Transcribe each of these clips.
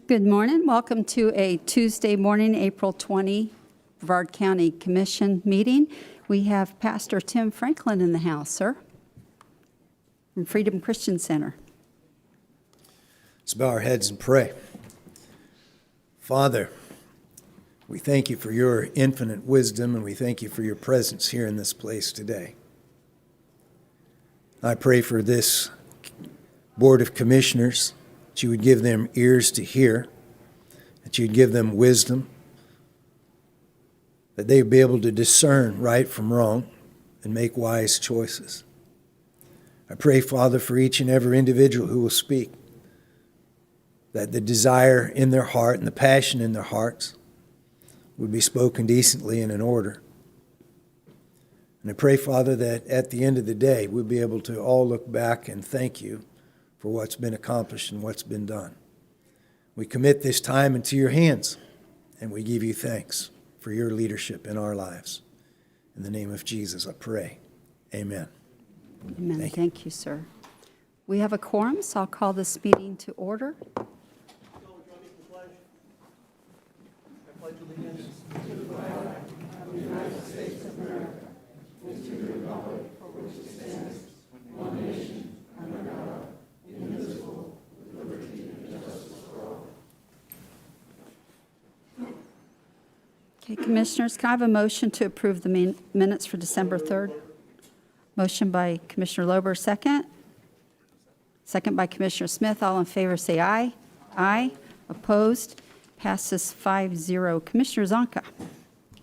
Good morning. Welcome to a Tuesday morning, April 20, Brevard County Commission meeting. We have Pastor Tim Franklin in the house, sir, from Freedom Christian Center. Let's bow our heads and pray. Father, we thank you for your infinite wisdom, and we thank you for your presence here in this place today. I pray for this Board of Commissioners, that you would give them ears to hear, that you'd give them wisdom, that they would be able to discern right from wrong and make wise choices. I pray, Father, for each and every individual who will speak, that the desire in their heart and the passion in their hearts would be spoken decently and in order. And I pray, Father, that at the end of the day, we'll be able to all look back and thank you for what's been accomplished and what's been done. We commit this time into your hands, and we give you thanks for your leadership in our lives. In the name of Jesus, I pray. Amen. Amen. Thank you, sir. We have a quorum, so I'll call this meeting to order. I pledge allegiance to the flag of the United States of America, and to the republic for which it stands, one nation, under God, indivisible, with liberty and justice for all. Okay, Commissioners, can I have a motion to approve the minutes for December 3rd? Motion by Commissioner Lober, second. Second by Commissioner Smith. All in favor say aye. Aye. Opposed? Passes 5-0. Commissioner Zonka.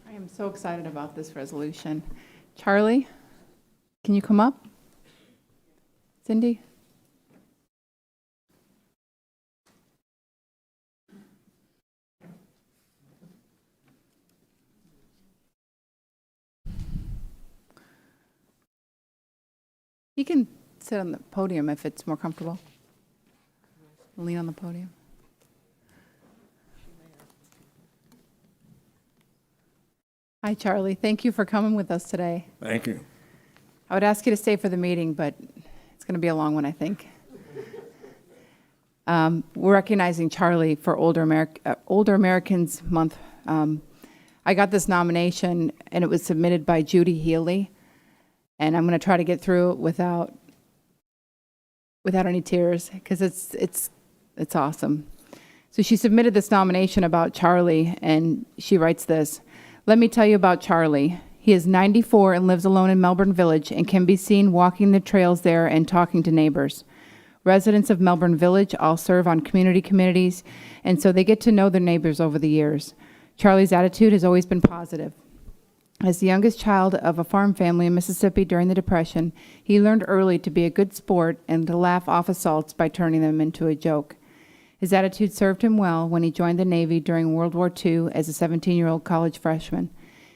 I am so excited about this resolution. Charlie, can you come up? Cindy? You can sit on the podium if it's more comfortable. Lean on the podium. Hi, Charlie. Thank you for coming with us today. Thank you. I would ask you to stay for the meeting, but it's going to be a long one, I think. We're recognizing Charlie for Older Americans Month. I got this nomination, and it was submitted by Judy Healy, and I'm going to try to get through it without any tears, because it's awesome. So she submitted this nomination about Charlie, and she writes this. Let me tell you about Charlie. He is 94 and lives alone in Melbourne Village and can be seen walking the trails there and talking to neighbors. Residents of Melbourne Village all serve on community committees, and so they get to know their neighbors over the years. Charlie's attitude has always been positive. As the youngest child of a farm family in Mississippi during the Depression, he learned early to be a good sport and to laugh off assaults by turning them into a joke. His attitude served him well when he joined the Navy during World War II as a 17-year-old college freshman.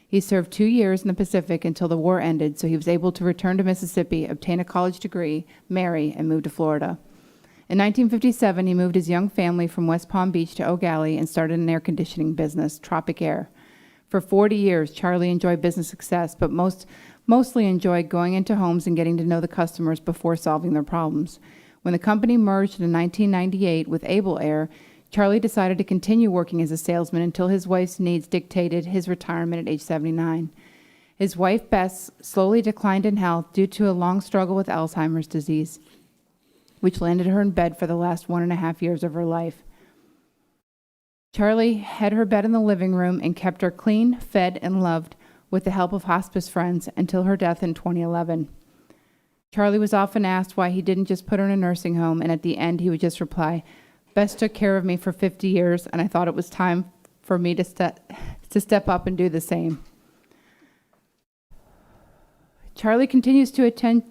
He served 2 years in the Pacific until the war ended, so he was able to return to Mississippi, obtain a college degree, marry, and move to Florida. In 1957, he moved his young family from West Palm Beach to Eau Gallie and started an air conditioning business, Tropic Air. For 40 years, Charlie enjoyed business success, but mostly enjoyed going into homes and getting to know the customers before solving their problems. When the company merged in 1998 with Able Air, Charlie decided to continue working as a salesman until his wife's needs dictated his retirement at age 79. His wife, Bess, slowly declined in health due to a long struggle with Alzheimer's disease, which landed her in bed for the last 1.5 years of her life. Charlie had her bed in the living room and kept her clean, fed, and loved with the help of hospice friends until her death in 2011. Charlie was often asked why he didn't just put her in a nursing home, and at the end he would just reply, Bess took care of me for 50 years, and I thought it was time for me to step up and do the same. Charlie continues to attend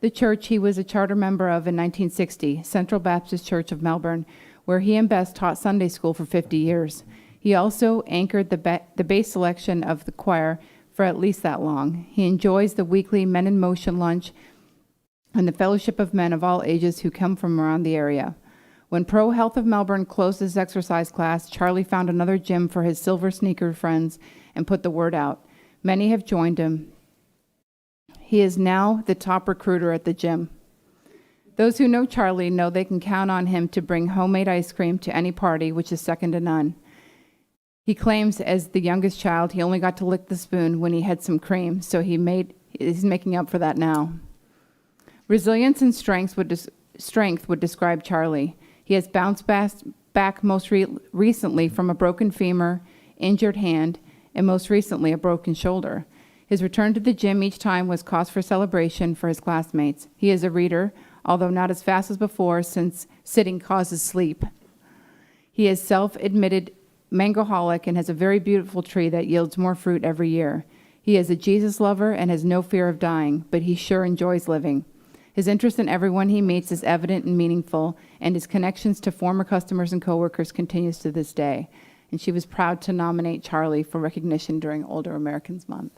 the church he was a charter member of in 1960, Central Baptist Church of Melbourne, where he and Bess taught Sunday school for 50 years. He also anchored the bass selection of the choir for at least that long. He enjoys the weekly Men in Motion lunch and the fellowship of men of all ages who come from around the area. When Pro Health of Melbourne closed his exercise class, Charlie found another gym for his silver sneaker friends and put the word out. Many have joined him. He is now the top recruiter at the gym. Those who know Charlie know they can count on him to bring homemade ice cream to any party, which is second to none. He claims as the youngest child, he only got to lick the spoon when he had some cream, so he's making up for that now. Resilience and strength would describe Charlie. He has bounced back most recently from a broken femur, injured hand, and most recently a broken shoulder. His return to the gym each time was cause for celebration for his classmates. He is a reader, although not as fast as before since sitting causes sleep. He is self-admitted mangoholic and has a very beautiful tree that yields more fruit every year. He is a Jesus lover and has no fear of dying, but he sure enjoys living. His interest in everyone he meets is evident and meaningful, and his connections to former customers and coworkers continues to this day. And she was proud to nominate Charlie for recognition during Older Americans Month.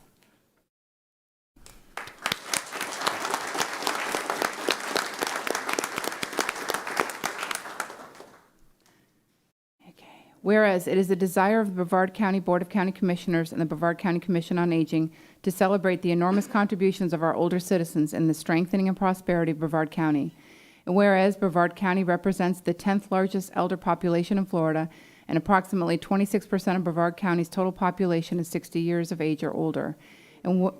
Whereas it is the desire of the Brevard County Board of County Commissioners and the Brevard County Commission on Aging to celebrate the enormous contributions of our older citizens in the strengthening and prosperity of Brevard County. And whereas Brevard County represents the 10th largest elder population in Florida, and approximately 26% of Brevard County's total population is 60 years of age or older. And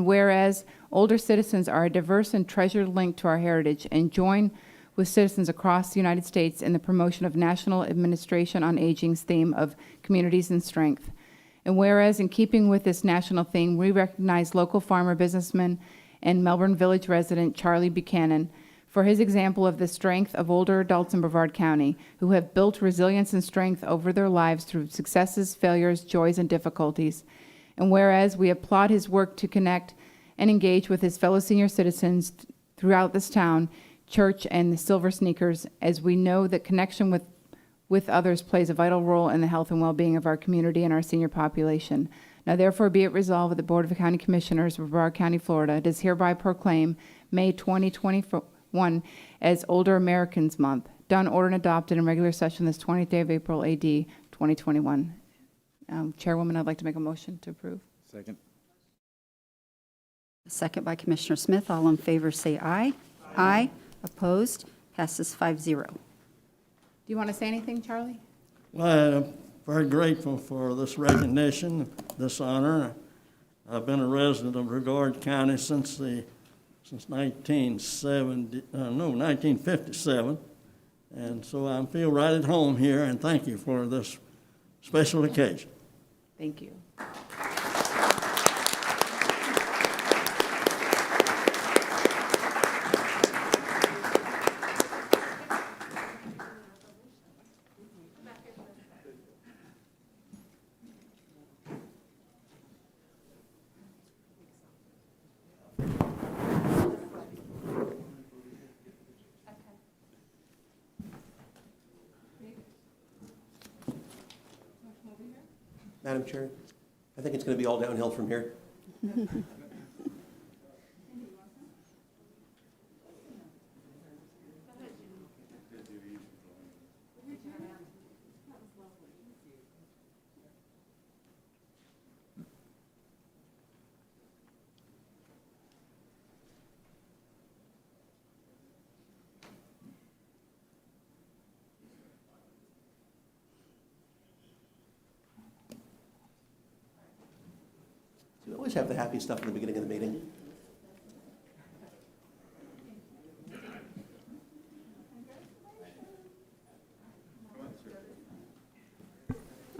whereas older citizens are a diverse and treasured link to our heritage and join with citizens across the United States in the promotion of National Administration on Aging's theme of communities and strength. And whereas in keeping with this national theme, we recognize local farmer businessman and Melbourne Village resident Charlie Buchanan for his example of the strength of older adults in Brevard County who have built resilience and strength over their lives through successes, failures, joys, and difficulties. And whereas we applaud his work to connect and engage with his fellow senior citizens throughout this town, church, and the Silver Sneakers, as we know that connection with others plays a vital role in the health and well-being of our community and our senior population. Now therefore be it resolved that the Board of County Commissioners of Brevard County, Florida, does hereby proclaim May 2021 as Older Americans Month, done, ordered, and adopted in regular session this 20th day of April, AD 2021. Chairwoman, I'd like to make a motion to approve. Second. Second by Commissioner Smith. All in favor say aye. Aye. Opposed? Passes 5-0. Do you want to say anything, Charlie? Well, I'm very grateful for this recognition, this honor. I've been a resident of Brevard County since 1957, and so I feel right at home here, and thank you for this special occasion. Thank you. Madam Chair, I think it's going to be all downhill from here. We always have the happy stuff at the beginning of the meeting.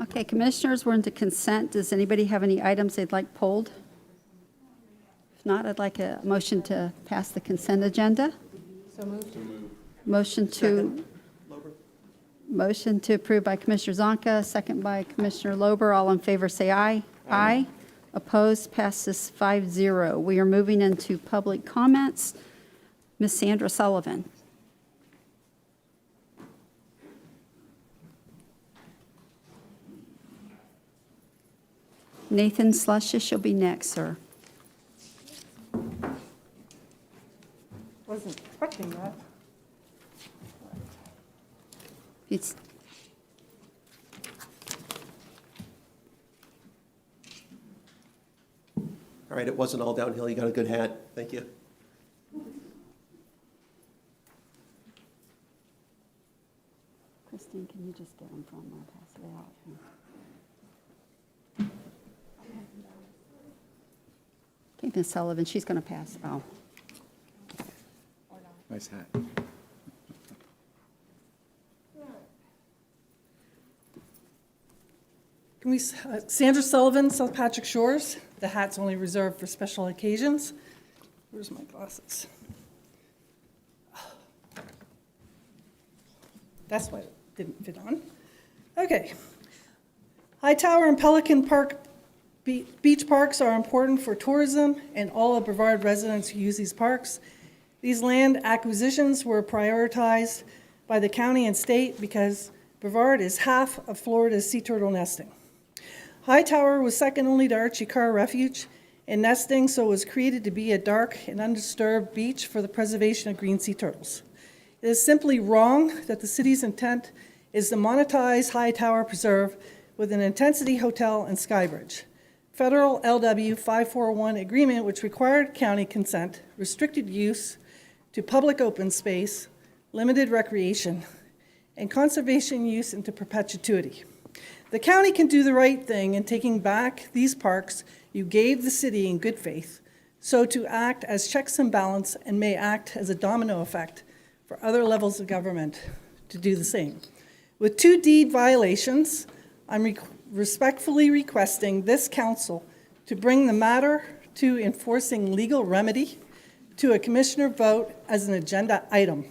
Okay, Commissioners, we're into consent. Does anybody have any items they'd like pulled? If not, I'd like a motion to pass the consent agenda. So moved. Motion to approve by Commissioner Zonka, second by Commissioner Lober. All in favor say aye. Aye. Opposed? Passes 5-0. We are moving into public comments. Ms. Sandra Sullivan. Nathan Slushish will be next, sir. Wasn't expecting that. It's All right, it wasn't all downhill. You got a good hat. Thank you. Christine, can you just get them from her, pass it out? Okay, Ms. Sullivan, she's going to pass. Oh. Nice hat. Can we, Sandra Sullivan, South Patrick Shores. The hat's only reserved for special occasions. Where's my glasses? That's why it didn't fit on. Okay. Hightower and Pelican Park beach parks are important for tourism and all of Brevard residents who use these parks. These land acquisitions were prioritized by the county and state because Brevard is half of Florida's sea turtle nesting. Hightower was second only to Archie Carr Refuge in nesting, so it was created to be a dark and undisturbed beach for the preservation of green sea turtles. It is simply wrong that the city's intent is to monetize Hightower Preserve with an Intensity Hotel and Skybridge. Federal LW 541 agreement, which required county consent, restricted use to public open space, limited recreation, and conservation use into perpetuity. The county can do the right thing in taking back these parks you gave the city in good faith, so to act as checks and balance and may act as a domino effect for other levels of government to do the same. With 2 deed violations, I'm respectfully requesting this council to bring the matter to enforcing legal remedy to a commissioner vote as an agenda item.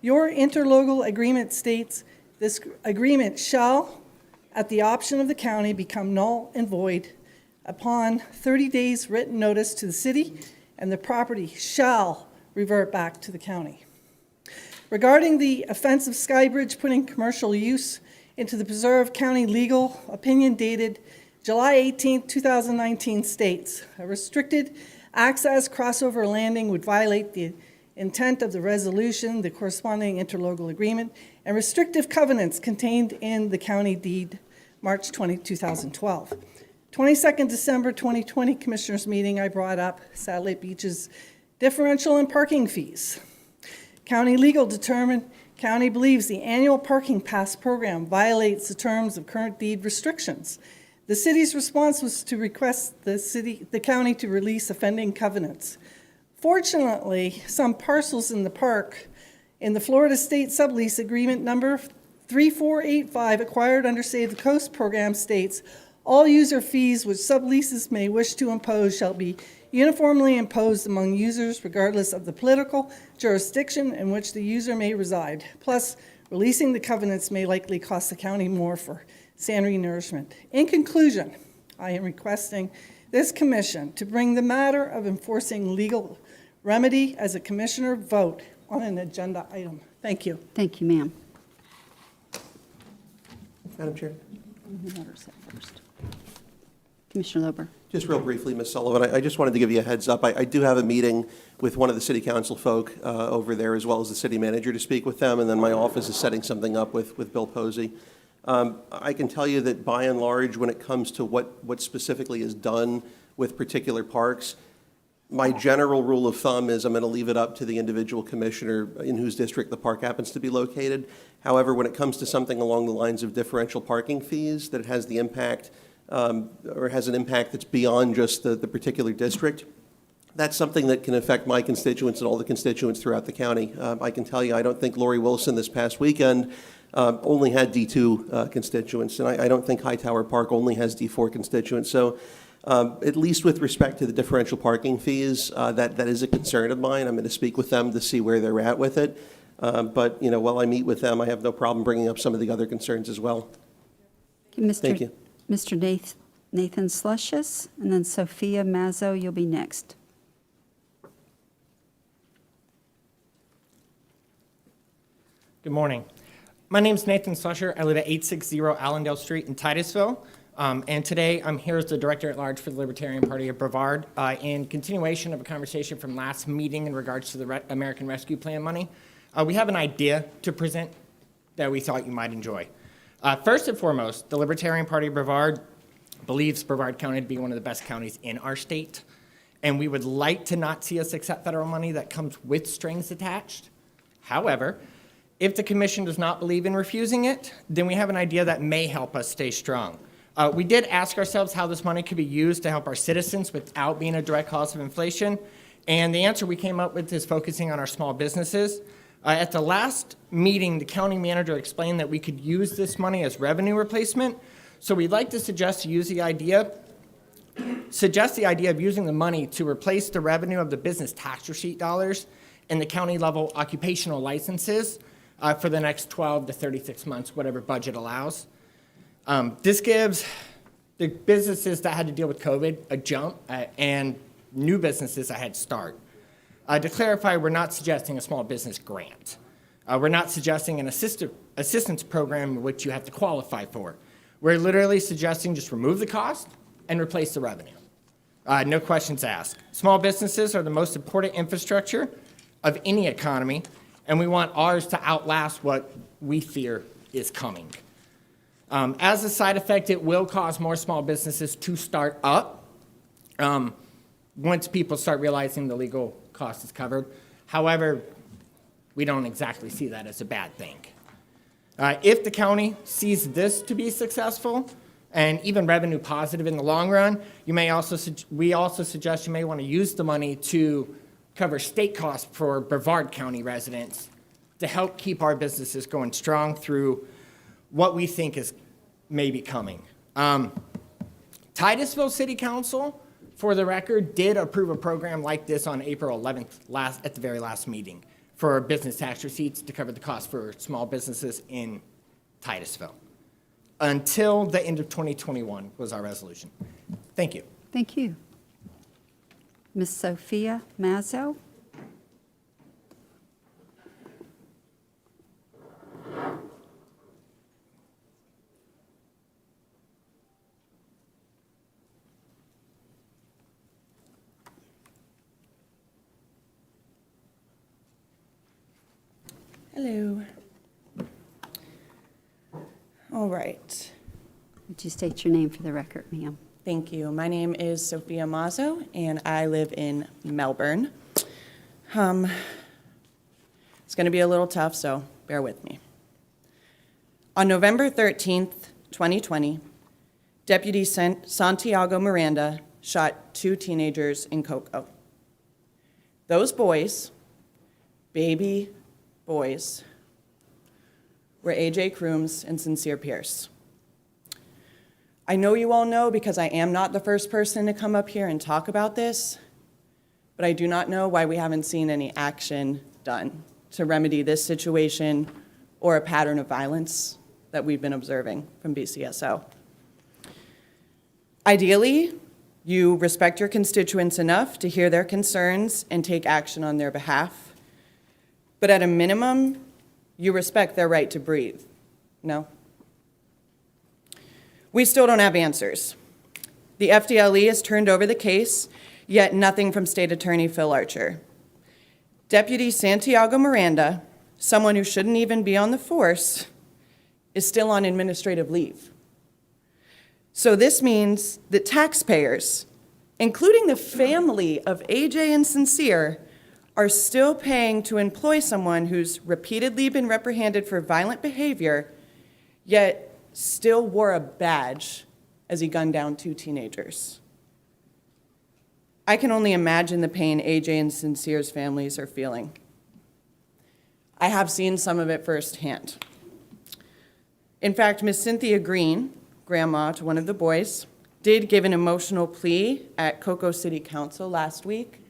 Your interlocal agreement states this agreement shall, at the option of the county, become null and void upon 30 days written notice to the city, and the property shall revert back to the county. Regarding the offense of Skybridge putting commercial use into the preserve, county legal opinion dated July 18, 2019 states, a restricted access crossover landing would violate the intent of the resolution, the corresponding interlocal agreement, and restrictive covenants contained in the county deed, March 20, 2012. 22nd December 2020 Commissioners meeting, I brought up Satellite Beach's differential in parking fees. County legal determined county believes the annual parking pass program violates the terms of current deed restrictions. The city's response was to request the county to release offending covenants. Fortunately, some parcels in the park in the Florida State Sublease Agreement number 3485 acquired under Save the Coast program states, all user fees which subleases may wish to impose shall be uniformly imposed among users regardless of the political jurisdiction in which the user may reside. Plus, releasing the covenants may likely cost the county more for sand renourishment. In conclusion, I am requesting this commission to bring the matter of enforcing legal remedy as a commissioner vote on an agenda item. Thank you. Thank you, ma'am. Madam Chair. Who let her sit first? Commissioner Lober. Just real briefly, Ms. Sullivan, I just wanted to give you a heads up. I do have a meeting with one of the city council folk over there, as well as the city manager, to speak with them, and then my office is setting something up with Bill Posey. I can tell you that by and large, when it comes to what specifically is done with particular parks, my general rule of thumb is I'm going to leave it up to the individual commissioner in whose district the park happens to be located. However, when it comes to something along the lines of differential parking fees that has the impact or has an impact that's beyond just the particular district, that's something that can affect my constituents and all the constituents throughout the county. I can tell you, I don't think Lori Wilson this past weekend only had D2 constituents, and I don't think Hightower Park only has D4 constituents. So at least with respect to the differential parking fees, that is a concern of mine. I'm going to speak with them to see where they're at with it. But, you know, while I meet with them, I have no problem bringing up some of the other concerns as well. Thank you. Mr. Nathan Slushes, and then Sophia Mazzo, you'll be next. Good morning. My name is Nathan Slusher. I live at 860 Allendale Street in Titusville. And today I'm here as the Director-at-Large for the Libertarian Party of Brevard in continuation of a conversation from last meeting in regards to the American Rescue Plan money. We have an idea to present that we thought you might enjoy. First and foremost, the Libertarian Party of Brevard believes Brevard County to be one of the best counties in our state, and we would like to not see us accept federal money that comes with strings attached. However, If the commission does not believe in refusing it, then we have an idea that may help us stay strong. We did ask ourselves how this money could be used to help our citizens without being a direct cause of inflation, and the answer we came up with is focusing on our small businesses. At the last meeting, the county manager explained that we could use this money as revenue replacement, so we'd like to suggest the idea of using the money to replace the revenue of the business tax receipt dollars and the county level occupational licenses for the next 12 to 36 months, whatever budget allows. This gives the businesses that had to deal with COVID a jump and new businesses a head start. To clarify, we're not suggesting a small business grant. We're not suggesting an assistance program which you have to qualify for. We're literally suggesting just remove the cost and replace the revenue. No questions asked. Small businesses are the most important infrastructure of any economy, and we want ours to outlast what we fear is coming. As a side effect, it will cause more small businesses to start up once people start realizing the legal cost is covered. However, we don't exactly see that as a bad thing. If the county sees this to be successful and even revenue positive in the long run, we also suggest you may want to use the money to cover state costs for Brevard County residents to help keep our businesses going strong through what we think is maybe coming. Titusville City Council, for the record, did approve a program like this on April 11th, at the very last meeting, for business tax receipts to cover the cost for small businesses in Titusville. Until the end of 2021 was our resolution. Thank you. Thank you. Ms. Sophia Mazzo? Hello. All right. Would you state your name for the record, ma'am? Thank you. My name is Sophia Mazzo, and I live in Melbourne. It's going to be a little tough, so bear with me. On November 13th, 2020, Deputy Santiago Miranda shot 2 teenagers in Cocoa. Those boys, baby boys, were AJ Crooms and Sincere Pierce. I know you all know because I am not the first person to come up here and talk about this, but I do not know why we haven't seen any action done to remedy this situation or a pattern of violence that we've been observing from BCSO. Ideally, you respect your constituents enough to hear their concerns and take action on their behalf. But at a minimum, you respect their right to breathe, no? We still don't have answers. The FDLE has turned over the case, yet nothing from State Attorney Phil Archer. Deputy Santiago Miranda, someone who shouldn't even be on the force, is still on administrative leave. So this means that taxpayers, including the family of AJ and Sincere, are still paying to employ someone who's repeatedly been reprehended for violent behavior, yet still wore a badge as he gunned down 2 teenagers. I can only imagine the pain AJ and Sincere's families are feeling. I have seen some of it firsthand. In fact, Miss Cynthia Green, grandma to one of the boys, did give an emotional plea at Cocoa City Council last week,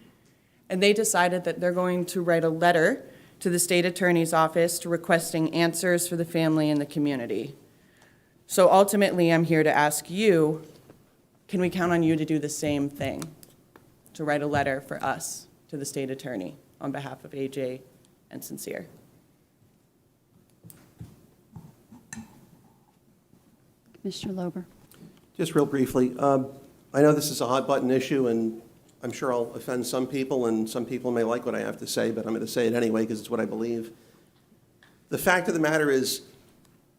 and they decided that they're going to write a letter to the state attorney's office requesting answers for the family and the community. So ultimately, I'm here to ask you, can we count on you to do the same thing, to write a letter for us to the state attorney on behalf of AJ and Sincere? Commissioner Lober? Just real briefly, I know this is a hot button issue, and I'm sure I'll offend some people, and some people may like what I have to say, but I'm going to say it anyway because it's what I believe. The fact of the matter is,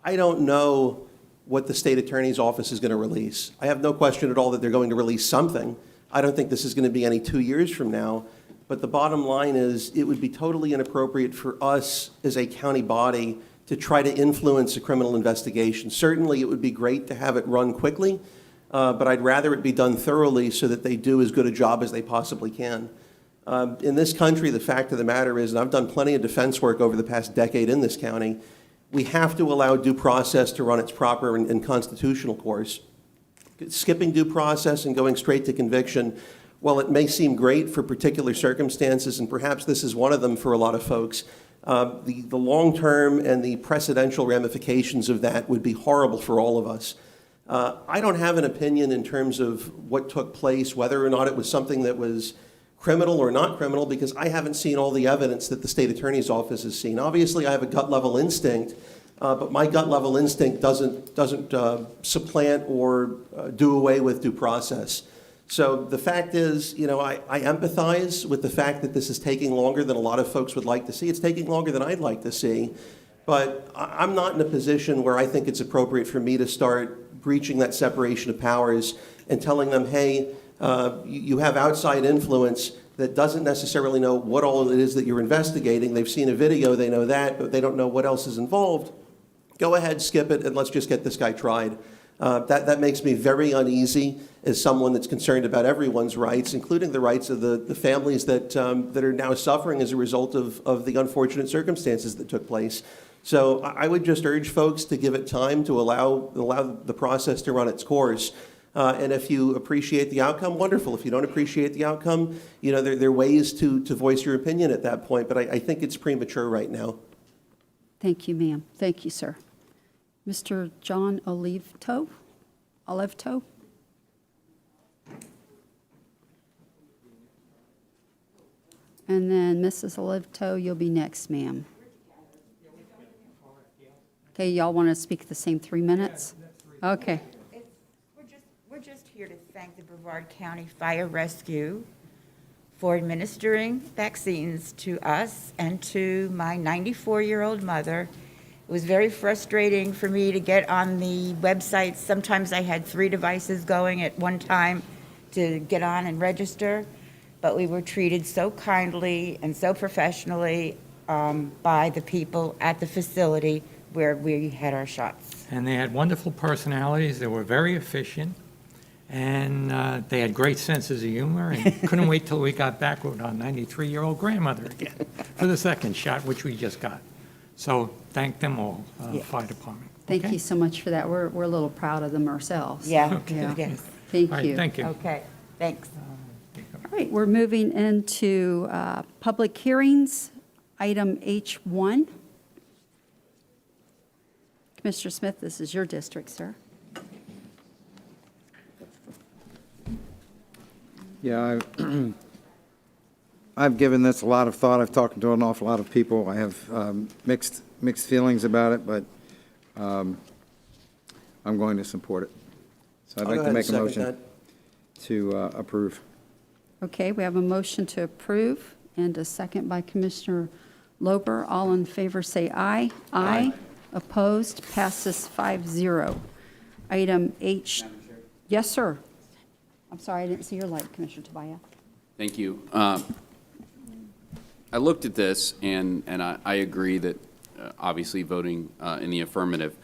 I don't know what the state attorney's office is going to release. I have no question at all that they're going to release something. I don't think this is going to be any 2 years from now, But the bottom line is, it would be totally inappropriate for us as a county body to try to influence a criminal investigation. Certainly, it would be great to have it run quickly, but I'd rather it be done thoroughly so that they do as good a job as they possibly can. In this country, the fact of the matter is, and I've done plenty of defense work over the past decade in this county, we have to allow due process to run its proper and constitutional course. Skipping due process and going straight to conviction, while it may seem great for particular circumstances, and perhaps this is one of them for a lot of folks, the long-term and the precedential ramifications of that would be horrible for all of us. I don't have an opinion in terms of what took place, whether or not it was something that was criminal or not criminal, because I haven't seen all the evidence that the state attorney's office has seen. Obviously, I have a gut-level instinct, but my gut-level instinct doesn't supplant or do away with due process. So the fact is, I empathize with the fact that this is taking longer than a lot of folks would like to see. It's taking longer than I'd like to see, but I'm not in a position where I think it's appropriate for me to start breaching that separation of powers and telling them, hey, you have outside influence that doesn't necessarily know what all it is that you're investigating. They've seen a video, they know that, but they don't know what else is involved. Go ahead, skip it, and let's just get this guy tried. That makes me very uneasy as someone that's concerned about everyone's rights, including the rights of the families that are now suffering as a result of the unfortunate circumstances that took place. So I would just urge folks to give it time to allow the process to run its course. And if you appreciate the outcome, wonderful. If you don't appreciate the outcome, there are ways to voice your opinion at that point. But I think it's premature right now. Thank you, ma'am. Thank you, sir. Mr. John Oliveto? And then Mrs. Oliveto, you'll be next, ma'am. Okay, y'all want to speak the same 3 minutes? Okay. We're just here to thank the Brevard County Fire Rescue for administering vaccines to us and to my 94-year-old mother. It was very frustrating for me to get on the website. Sometimes I had 3 devices going at one time to get on and register, but we were treated so kindly and so professionally by the people at the facility where we had our shots. And they had wonderful personalities. They were very efficient. And they had great senses of humor and couldn't wait till we got back with our 93-year-old grandmother again for the second shot, which we just got. So thank them all, fire department. Thank Okay? you so much for that. We're a little proud of them ourselves. Yeah, Yeah. yes. Thank All right, you. thank you. Okay, thanks. All right, we're moving into public hearings, item H1. Commissioner Smith, this is your district, sir. Yeah, I've given this a lot of thought. I've talked to an awful lot of people. I have mixed feelings about it, but I'm going to support it. So I'd I'll like go to ahead make a and second motion to approve. Okay, we have a motion to approve and a second by Commissioner Lober. All in favor say aye. Aye. Opposed, passes 5-0. Item H. Yes, sir. I'm sorry, I didn't see your light, Commissioner Tobias. Thank you. I looked at this, and I agree that obviously voting in the affirmative,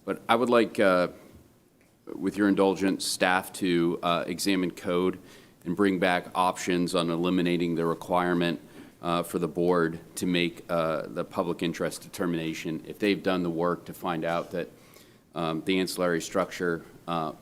but I would like, with your indulgence, staff to examine code and bring back options on eliminating the requirement for the board to make the public interest determination if they've done the work to find out that the ancillary structure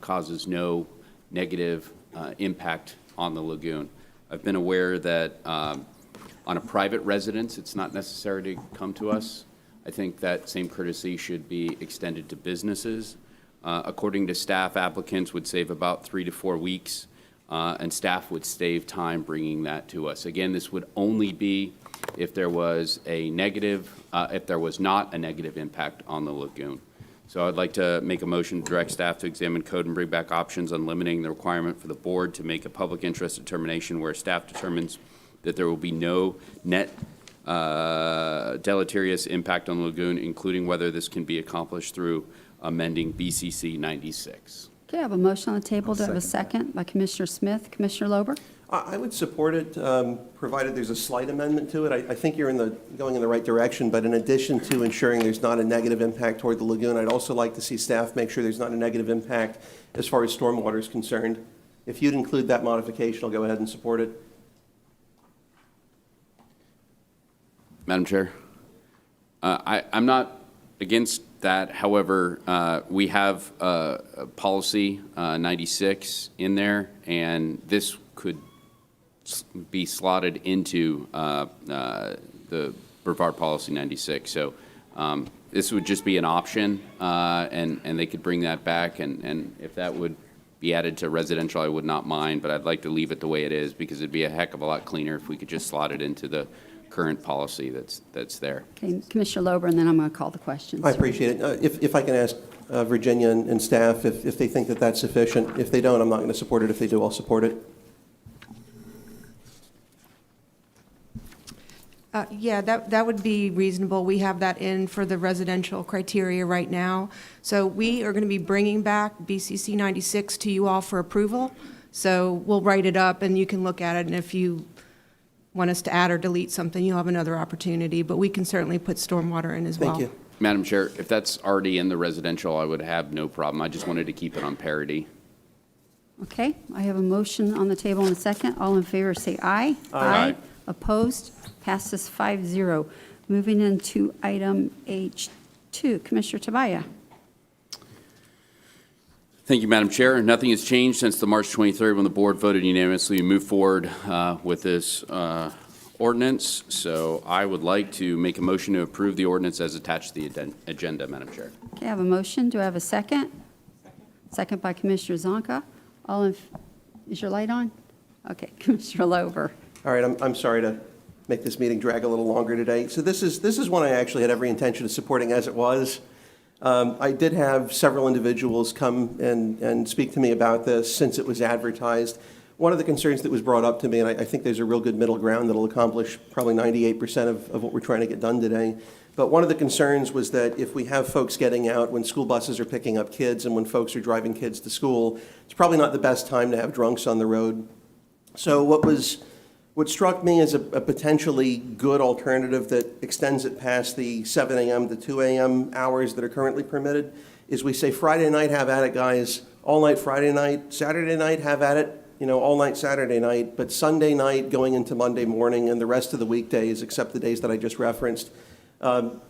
causes no negative impact on the lagoon. I've been aware that on a private residence, it's not necessary to come to us. I think that same courtesy should be extended to businesses. According to staff, applicants would save about 3 to 4 weeks, and staff would save time bringing that to us. Again, this would only be if there was a negative, if there was not a negative impact on the lagoon. So I'd like to make a motion to direct staff to examine code and bring back options on limiting the requirement for the board to make a public interest determination where staff determines that there will be no net deleterious impact on the lagoon, including whether this can be accomplished through amending BCC 96. Okay, I have a motion on the table. Do I have a second by Commissioner Smith? Commissioner Lober? I would support it, provided there's a slight amendment to it. I think you're going in the right direction, but in addition to ensuring there's not a negative impact toward the lagoon, I'd also like to see staff make sure there's not a negative impact as far as stormwater is concerned. If you'd include that modification, I'll go ahead and support it. Madam Chair, I'm not against that. However, we have policy 96 in there, and this could be slotted into the Brevard policy 96. So this would just be an option, and they could bring that back. And if that would be added to residential, I would not mind, but I'd like to leave it the way it is because it'd be a heck of a lot cleaner if we could just slot it into the current policy that's there. Okay, Commissioner Lober, and then I'm going to call the questions. I appreciate it. If I can ask Virginia and staff if they think that that's sufficient. If they don't, I'm not going to support it. If they do, I'll support it. Yeah, that would be reasonable. We have that in for the residential criteria right now. So we are going to be bringing back BCC 96 to you all for approval. So we'll write it up and you can look at it, and if you want us to add or delete something, you'll have another opportunity, but we can certainly put stormwater in as well. Thank you. Madam Chair, if that's already in the residential, I would have no problem. I just wanted to keep it on parity. Okay, I have a motion on the table in a second. All in favor, say aye. Aye. Opposed? Passes 5-0. Moving into item H2, Commissioner Tabaya. Thank you, Madam Chair. Nothing has changed since the March 23rd when the board voted unanimously to move forward with this ordinance. So I would like to make a motion to approve the ordinance as attached to the agenda, Madam Chair. Okay, I have a motion. Do I have a second? Second by Commissioner Zonka. Is your light on? Okay, Commissioner Lober. All right, I'm sorry to make this meeting drag a little longer today. So this is one I actually had every intention of supporting as it was. I did have several individuals come and speak to me about this since it was advertised. One of the concerns that was brought up to me, and I think there's a real good middle ground that'll accomplish probably 98% of what we're trying to get done today. But one of the concerns was that if we have folks getting out when school buses are picking up kids and when folks are driving kids to school, it's probably not the best time to have drunks on the road. So what struck me as a potentially good alternative that extends it past the 7 a.m. to 2 a.m. hours that are currently permitted is we say Friday night, have at it, guys. All night Friday night. Saturday night, have at it. All night Saturday night. But Sunday night going into Monday morning and the rest of the weekdays, except the days that I just referenced,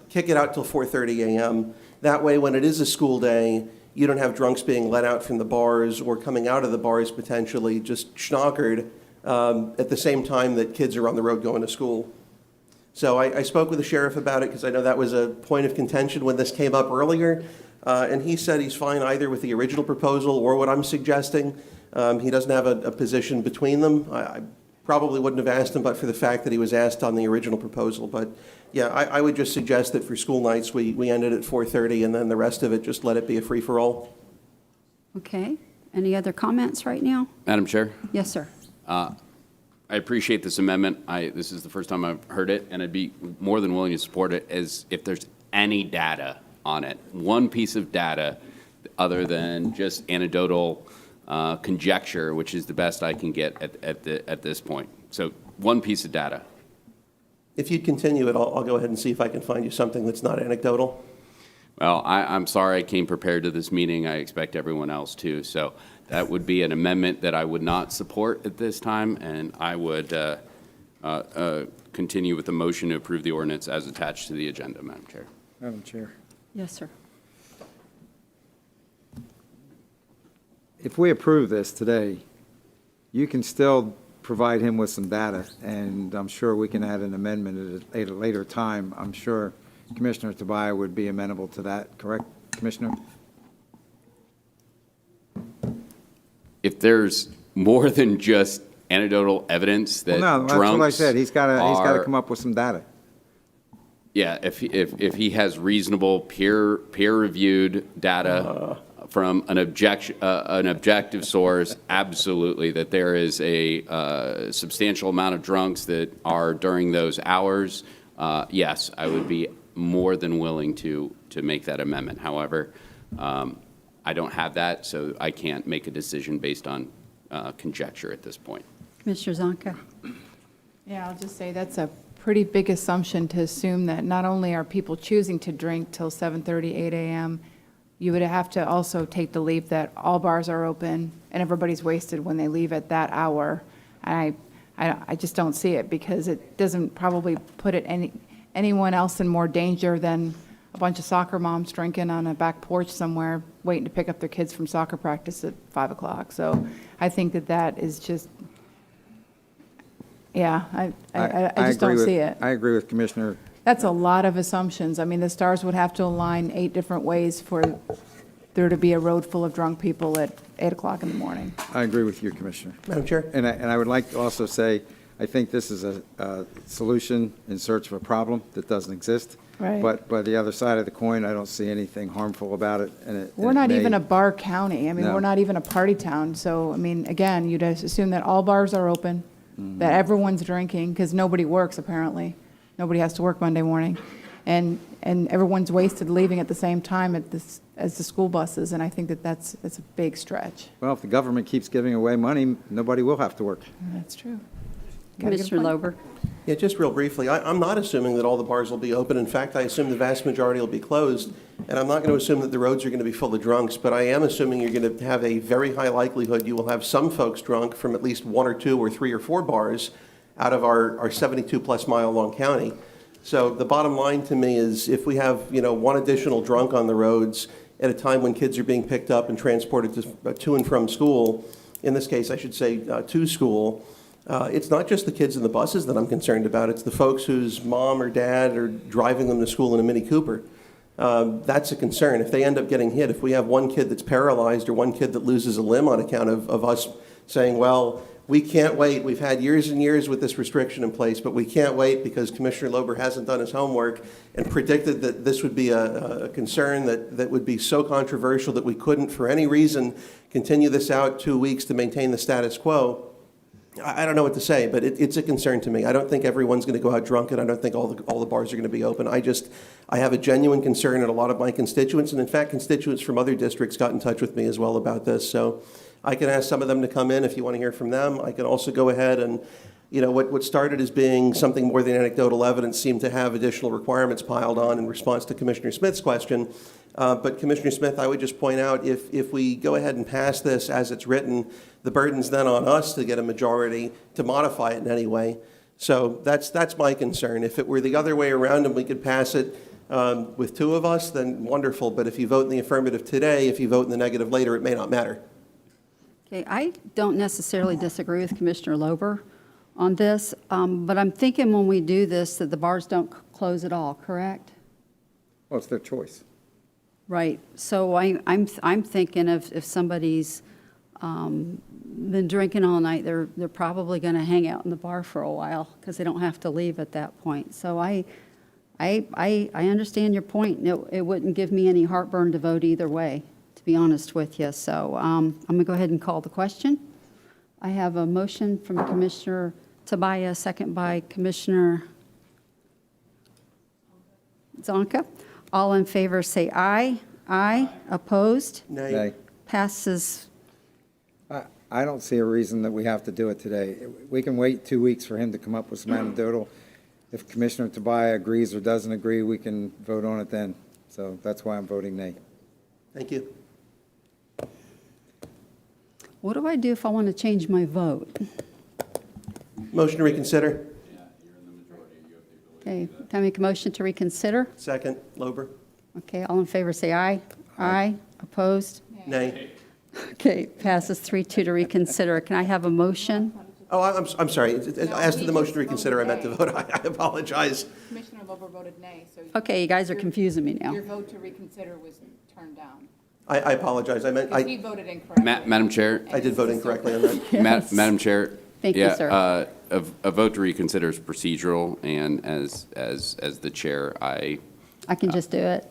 kick it out till 4:30 a.m. That way, when it is a school day, you don't have drunks being let out from the bars or coming out of the bars potentially just schnockered at the same time that kids are on the road going to school. So I spoke with the sheriff about it because I know that was a point of contention when this came up earlier. And he said he's fine either with the original proposal or what I'm suggesting. He doesn't have a position between them. I probably wouldn't have asked him but for the fact that he was asked on the original proposal. But yeah, I would just suggest that for school nights, we end it at 4:30 and then the rest of it, just let it be a free-for-all. Okay. Any other comments right now? Madam Chair? Yes, sir. I appreciate this amendment. This is the first time I've heard it, and I'd be more than willing to support it as if there's any data on it. One piece of data other than just anecdotal conjecture, which is the best I can get at this point. So one piece of data. If you'd continue it, I'll go ahead and see if I can find you something that's not anecdotal. Well, I'm sorry I came prepared to this meeting. I expect everyone else to. So that would be an amendment that I would not support at this time, and I would continue with the motion to approve the ordinance as attached to the agenda, Madam Chair. Madam Chair. Yes, sir. If we approve this today, you can still provide him with some data, and I'm sure we can add an amendment at a later time. I'm sure Commissioner Tabaya would be amenable to that, correct, Commissioner? If there's more than just anecdotal evidence that Well, no, that's drunks what I said. He's got to are- come up with some data. Yeah, if he has reasonable peer-reviewed data from an objective source, absolutely, that there is a substantial amount of drunks that are during those hours, yes, I would be more than willing to make that amendment. However, I don't have that, so I can't make a decision based on conjecture at this point. Commissioner Zonka? Yeah, I'll just say that's a pretty big assumption to assume that not only are people choosing to drink till 7:30, 8 a.m., you would have to also take the leap that all bars are open and everybody's wasted when they leave at that hour. I just don't see it because it doesn't probably put anyone else in more danger than a bunch of soccer moms drinking on a back porch somewhere, waiting to pick up their kids from soccer practice at 5 o'clock. So I think that is just, yeah, I just agree don't with- see it. I agree with Commissioner. That's a lot of assumptions. I mean, the stars would have to align 8 different ways for there to be a road full of drunk people at 8 o'clock in the morning. I agree with you, Commissioner. Madam Chair? And I would like to also say, I think this is a solution in search of a problem that doesn't exist. Right. But by the other side of the coin, I don't see anything harmful about it. We're not even a bar county. I mean, No. we're not even a party town. So, I mean, again, you'd assume that all bars are open, Mm-hmm. that everyone's drinking, because nobody works, apparently. Nobody has to work Monday morning. And everyone's wasted leaving at the same time as the school buses, and I think that's a big stretch. Well, if the government keeps giving away money, nobody will have to work. That's true. Commissioner Lober? Yeah, just real briefly, I'm not assuming that all the bars will be open. In fact, I assume the vast majority will be closed, and I'm not going to assume that the roads are going to be full of drunks, but I am assuming you're going to have a very high likelihood you will have some folks drunk from at least 1 or 2 or 3 or 4 bars out of our 72-plus mile long county. So the bottom line to me is if we have, 1 additional drunk on the roads at a time when kids are being picked up and transported to and from school, in this case, I should say to school, it's not just the kids in the buses that I'm concerned about. It's the folks whose mom or dad are driving them to school in a Mini Cooper. That's a concern. If they end up getting hit, if we have 1 kid that's paralyzed or 1 kid that loses a limb on account of us saying, well, we can't wait. We've had years and years with this restriction in place, but we can't wait because Commissioner Lober hasn't done his homework and predicted that this would be a concern that would be so controversial that we couldn't, for any reason, continue this out 2 weeks to maintain the status quo. I don't know what to say, but it's a concern to me. I don't think everyone's going to go out drunk, and I don't think all the bars are going to be open. I have a genuine concern, and a lot of my constituents, and in fact, constituents from other districts got in touch with me as well about this. So I can ask some of them to come in if you want to hear from them. I can also go ahead and, what started as being something more than anecdotal evidence seemed to have additional requirements piled on in response to Commissioner Smith's question. But Commissioner Smith, I would just point out, if we go ahead and pass this as it's written, the burden's then on us to get a majority to modify it in any way. So that's my concern. If it were the other way around and we could pass it with 2 of us, then wonderful. But if you vote in the affirmative today, if you vote in the negative later, it may not matter. Okay, I don't necessarily disagree with Commissioner Lober on this, but I'm thinking when we do this that the bars don't close at all, correct? Well, it's their choice. Right. So I'm thinking if somebody's been drinking all night, they're probably going to hang out in the bar for a while because they don't have to leave at that point. So I understand your point. No, it wouldn't give me any heartburn to vote either way, to be honest with you. So I'm going to go ahead and call the question. I have a motion from Commissioner Tobias, second by Commissioner Zonka. All in favor say aye. Aye. Opposed? Nay. Passes. I don't see a reason that we have to do it today. We can wait 2 weeks for him to come up with some anecdotal. If Commissioner Tobias agrees or doesn't agree, we can vote on it then. So that's why I'm voting nay. Thank you. What do I do if I want to change my vote? Motion to reconsider. Okay, can I make a motion to reconsider? Second, Lober. Okay, all in favor say aye. Aye. Opposed? Nay. Okay, passes 3-2 to reconsider. Can I have a motion? Oh, I'm sorry. As to the motion to reconsider, I meant to vote. I apologize. Commissioner Lober voted nay, so Okay, you guys are confusing me now. your vote to reconsider was turned down. I apologize. I meant, Because he I voted incorrectly. Madam Chair? did vote incorrectly on that. Yes. Madam Chair? Thank you, sir. A vote to reconsider is procedural, and as the chair, I can just do it.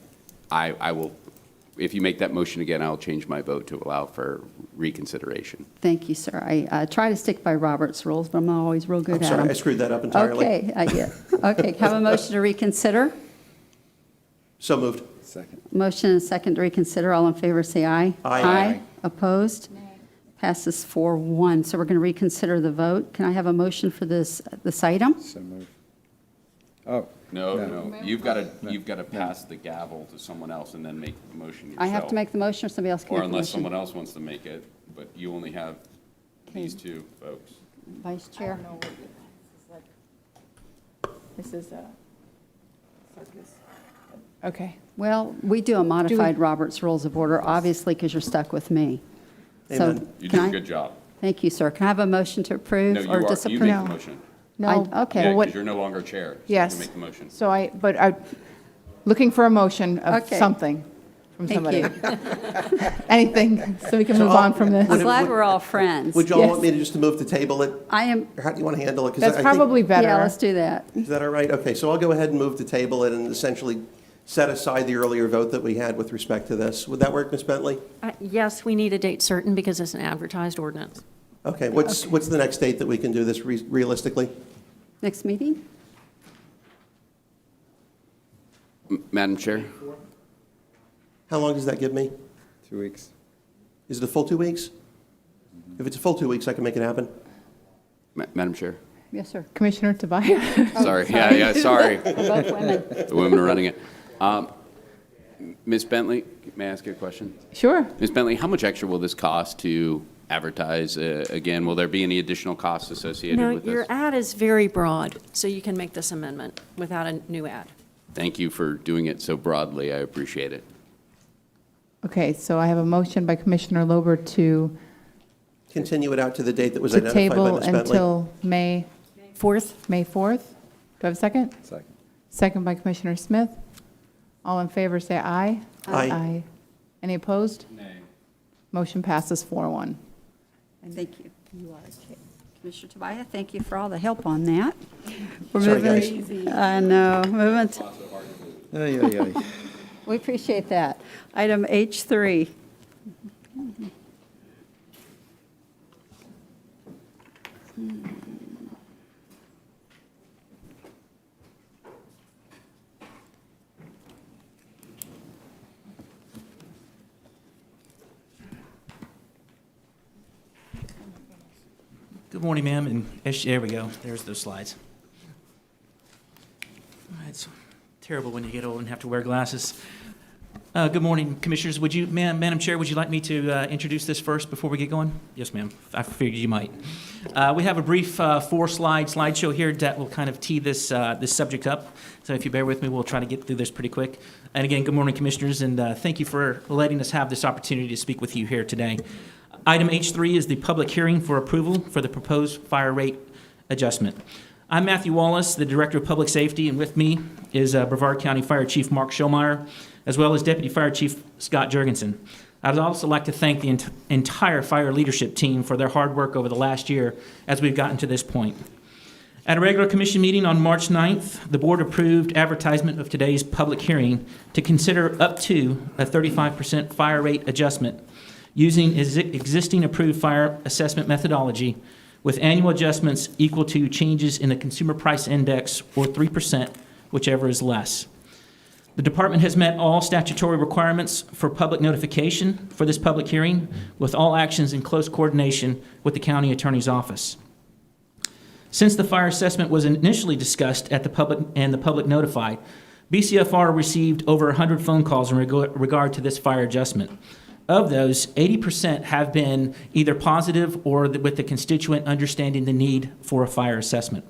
will, if you make that motion again, I'll change my vote to allow for reconsideration. Thank you, sir. I try to stick by Robert's rules, but I'm not always real good I'm at sorry, them. I screwed that up entirely. Okay, okay, have a motion to reconsider? So moved. Second. Motion and second to reconsider. All in favor, say aye. Aye. Opposed? Passes 4-1. So we're going to reconsider the vote. Can I have a motion for this item? So moved. Oh, No, you've got to pass the gavel to someone else and then make the motion yourself. I have to make the motion or somebody else can Or make the unless motion? someone else wants to make it, but you only have these two folks. Vice Chair? This is okay. Well, we do a modified Robert's Rules of Order, obviously, because you're stuck with me. So Amen. You can did a I- good job. Thank you, sir. Can I have a motion to approve No, or you disapprove? make the motion. No. Okay. Yeah, Well, what- because you're no longer chair. So Yes. You make the motion. So looking for a motion of Okay. something from Thank somebody. you. Anything, so we can move on from this. I'm glad we're all friends. Would y'all Yes. want me to just to move to table it? I am, Or how do you want to handle it? 'Cause That's I think- probably better. yeah, let's do that. Is that all right? Okay, so I'll go ahead and move to table it and essentially set aside the earlier vote that we had with respect to this. Would that work, Ms. Bentley? Yes, we need a date certain because it's an advertised ordinance. Okay, what's the next date that we can do this realistically? Next meeting? Madam Chair? How long does that give me? 2 weeks. Is it a full 2 weeks? If it's a full 2 weeks, I can make it happen. Madam Chair? Yes, sir. Commissioner Tobias? Sorry, yeah, sorry. We're both women. The women are running it. Ms. Bentley, may I ask you a question? Sure. Ms. Bentley, how much extra will this cost to advertise? Again, will there be any additional costs associated No, with this? your ad is very broad, so you can make this amendment without a new ad. Thank you for doing it so broadly. I appreciate it. Okay, so I have a motion by Commissioner Lober to Continue it out to the date that was identified by table Ms. Bentley. until May 4th? 4th. Do I have a second? Second. Second by Commissioner Smith. All in favor, say aye. Aye. Any opposed? Nay. Motion passes 4-1. Thank you. You are okay. Commissioner Tobias, thank you for all the help on that. We're Sorry, moving. I know. Moving. Ay, ay, ay. We appreciate that. Item H3. Good morning, ma'am, and there we go. There's those slides. It's terrible when you get old and have to wear glasses. Good morning, Commissioners. Madam Chair, would you like me to introduce this first before we get going? Yes, ma'am. I figured you might. We have a brief 4-slide slideshow here that will kind of tee this subject up. So if you bear with me, we'll try to get through this pretty quick. And again, good morning, Commissioners, and thank you for letting us have this opportunity to speak with you here today. Item H3 is the public hearing for approval for the proposed fire rate adjustment. I'm Matthew Wallace, the Director of Public Safety, and with me is Brevard County Fire Chief Mark Schulmeyer, as well as Deputy Fire Chief Scott Jurgensen. I'd also like to thank the entire fire leadership team for their hard work over the last year as we've gotten to this point. At a regular commission meeting on March 9th, the board approved advertisement of today's public hearing to consider up to a 35% fire rate adjustment using existing approved fire assessment methodology with annual adjustments equal to changes in the consumer price index or 3%, whichever is less. The department has met all statutory requirements for public notification for this public hearing, with all actions in close coordination with the county attorney's office. Since the fire assessment was initially discussed at the public notified, BCFR received over 100 phone calls in regard to this fire adjustment. Of those, 80% have been either positive or with the constituent understanding the need for a fire assessment.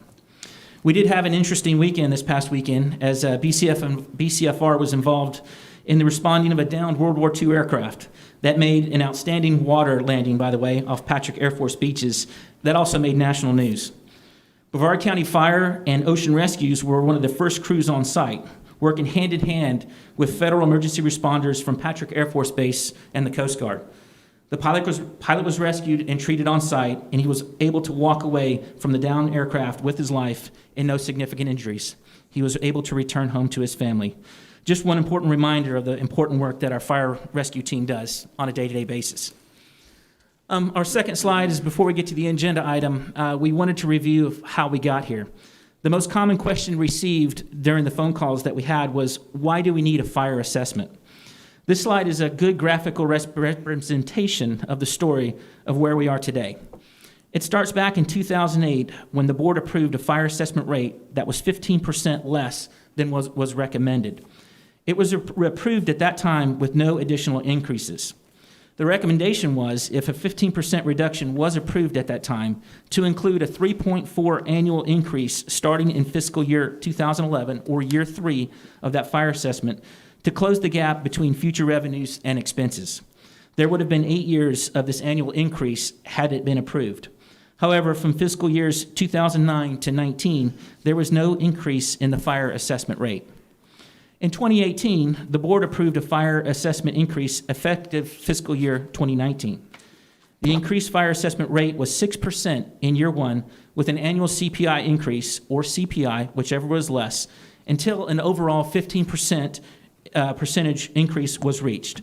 We did have an interesting weekend this past weekend as BCFR was involved in the responding of a downed World War II aircraft that made an outstanding water landing, by the way, off Patrick Air Force beaches that also made national news. Brevard County Fire and Ocean Rescues were one of the first crews on site, working hand in hand with federal emergency responders from Patrick Air Force Base and the Coast Guard. The pilot was rescued and treated on site, and he was able to walk away from the downed aircraft with his life and no significant injuries. He was able to return home to his family. Just one important reminder of the important work that our fire rescue team does on a day-to-day basis. Our second slide is before we get to the agenda item, we wanted to review how we got here. The most common question received during the phone calls that we had was, why do we need a fire assessment? This slide is a good graphical representation of the story of where we are today. It starts back in 2008 when the board approved a fire assessment rate that was 15% less than was recommended. It was approved at that time with no additional increases. The recommendation was, if a 15% reduction was approved at that time, to include a 3.4 annual increase starting in fiscal year 2011, or year 3 of that fire assessment, to close the gap between future revenues and expenses. There would have been 8 years of this annual increase had it been approved. However, from fiscal years 2009 to 19, there was no increase in the fire assessment rate. In 2018, the board approved a fire assessment increase effective fiscal year 2019. The increased fire assessment rate was 6% in year 1, with an annual CPI increase, or CPI, whichever was less, until an overall 15% percentage increase was reached.